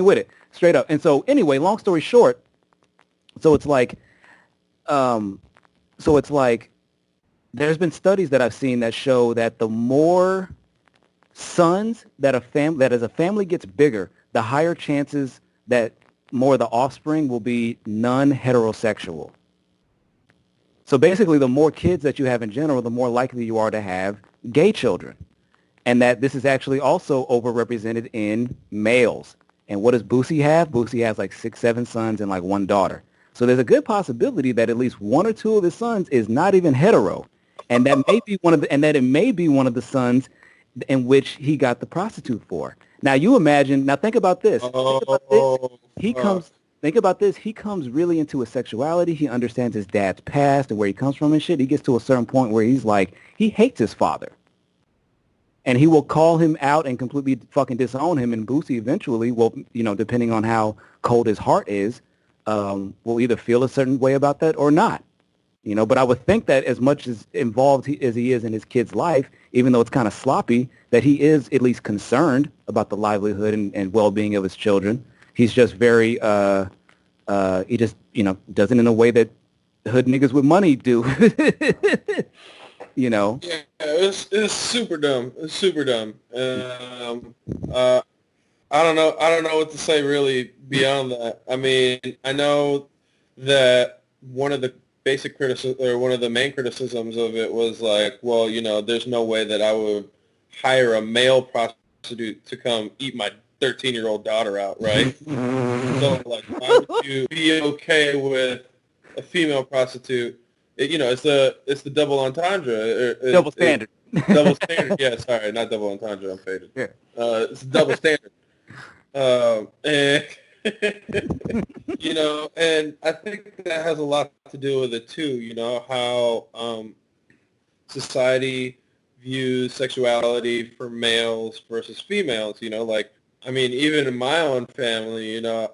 with it, straight up. And so anyway, long story short, so it's like, there's been studies that I've seen that show that the more sons that as a family gets bigger, the higher chances that more of the offspring will be non-heterosexual. So basically, the more kids that you have in general, the more likely you are to have gay children. And that this is actually also overrepresented in males. And what does Boosie have? Boosie has like 6, 7 sons and like 1 daughter. So there's a good possibility that at least 1 or 2 of his sons is not even hetero. And that may be it may be one of the sons in which he got the prostitute for. Now you imagine. Now think about this. He comes really into his sexuality. He understands his dad's past and where he comes from and shit. He gets to a certain point where he's like, he hates his father, and he will call him out and completely fucking disown him. And Boosie eventually will, you know, depending on how cold his heart is, will either feel a certain way about that or not. You know, but I would think that as much as involved as he is in his kid's life, even though it's kind of sloppy, that he is at least concerned about the livelihood and well-being of his children. He's just very, he just, you know, does it in a way that hood niggas with money do. You know? Yeah, it's super dumb. It's super dumb. I don't know what to say really beyond that. I mean, I know that one of the basic criticism or one of the main criticisms of it was like, well, you know, there's no way that I would hire a male prostitute to come eat my 13-year-old daughter out, right? So, like, why would you be okay with a female prostitute? You know, it's the double entendre. Double standard. Double standard. Yeah, sorry, not double entendre. I'm faded. Yeah. It's double standard. And you know, and I think that has a lot to do with it too. You know how society views sexuality for males versus females. You know, like I mean, even in my own family, you know,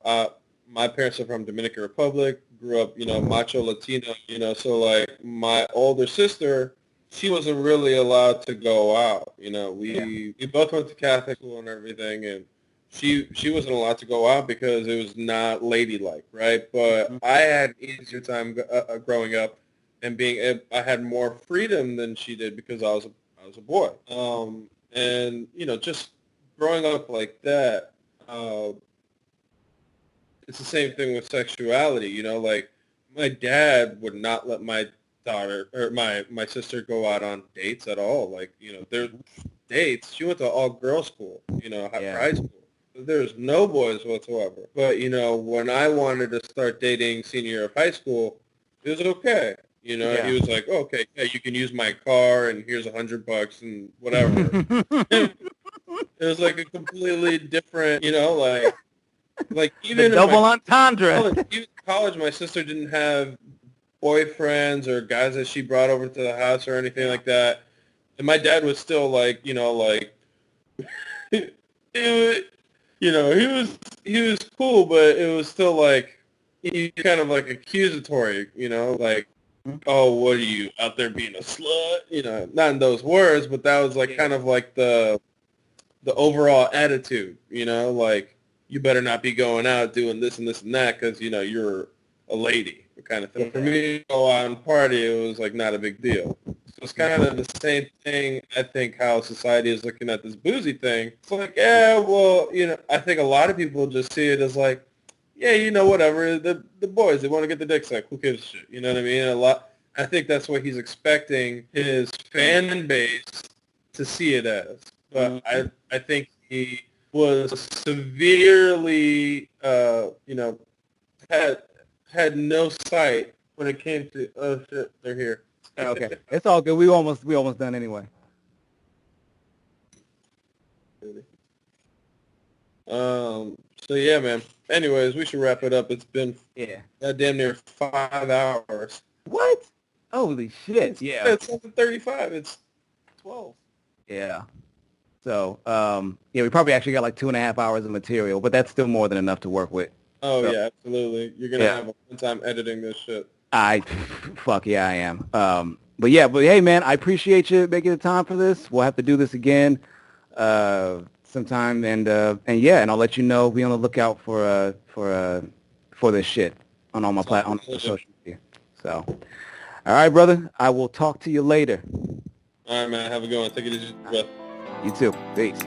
my parents are from Dominican Republic. Grew up, you know, macho Latino. You know, so like my older sister, she wasn't really allowed to go out. You know, we both went to Catholic school and everything, and she wasn't allowed to go out because it was not ladylike, right? But I had an easier time growing up and I had more freedom than she did because I was a boy. And you know, just growing up like that, it's the same thing with sexuality. You know, like my dad would not let my daughter or my sister go out on dates at all. Like, you know, there's dates. She went to all girls school, you know, high school. There's no boys whatsoever. But, you know, when I wanted to start dating senior year of high school, it was okay. You know, he was like, oh, okay, yeah, you can use my car and here's $100 and whatever. It was like a completely different, you know, like even the double entendre. Even college, my sister didn't have boyfriends or guys that she brought over to the house or anything like that. And my dad was still like, you know, like, you know, he was cool, but it was still like, he kind of like accusatory, you know, like, oh, what are you out there being a slut? You know, not in those words, but that was like kind of like the overall attitude, you know, like, you better not be going out doing this and this and that because, you know, you're a lady kind of thing. For me to go out and party, it was like not a big deal. So it's kind of the same thing, I think, how society is looking at this boozy thing. It's like, yeah, well, you know, I think a lot of people just see it as like, yeah, you know, whatever. The boys, they want to get the dick sucked. Who gives a shit? You know what I mean? I think that's what he's expecting his fan base to see it as. But I think he was severely, you know, had no sight when it came to, oh shit, they're here. Okay, it's all good. We almost done anyway. So yeah, man. Anyways, we should wrap it up. It's been damn near 5 hours. What? Holy shit! Yeah, it's 7:35. It's 12. Yeah. So, we probably actually got like 2.5 hours of material, but that's still more than enough to work with. Oh, so, yeah, absolutely. You're going to have a fun time editing this shit. Fuck yeah, I am. But hey, man, I appreciate you making the time for this. We'll have to do this again sometime, and I'll let you know. Be on the lookout for this shit on all my on social media. So, all right, brother, I will talk to you later. All right, man, have a good one. Take it easy, bro. You too. Peace.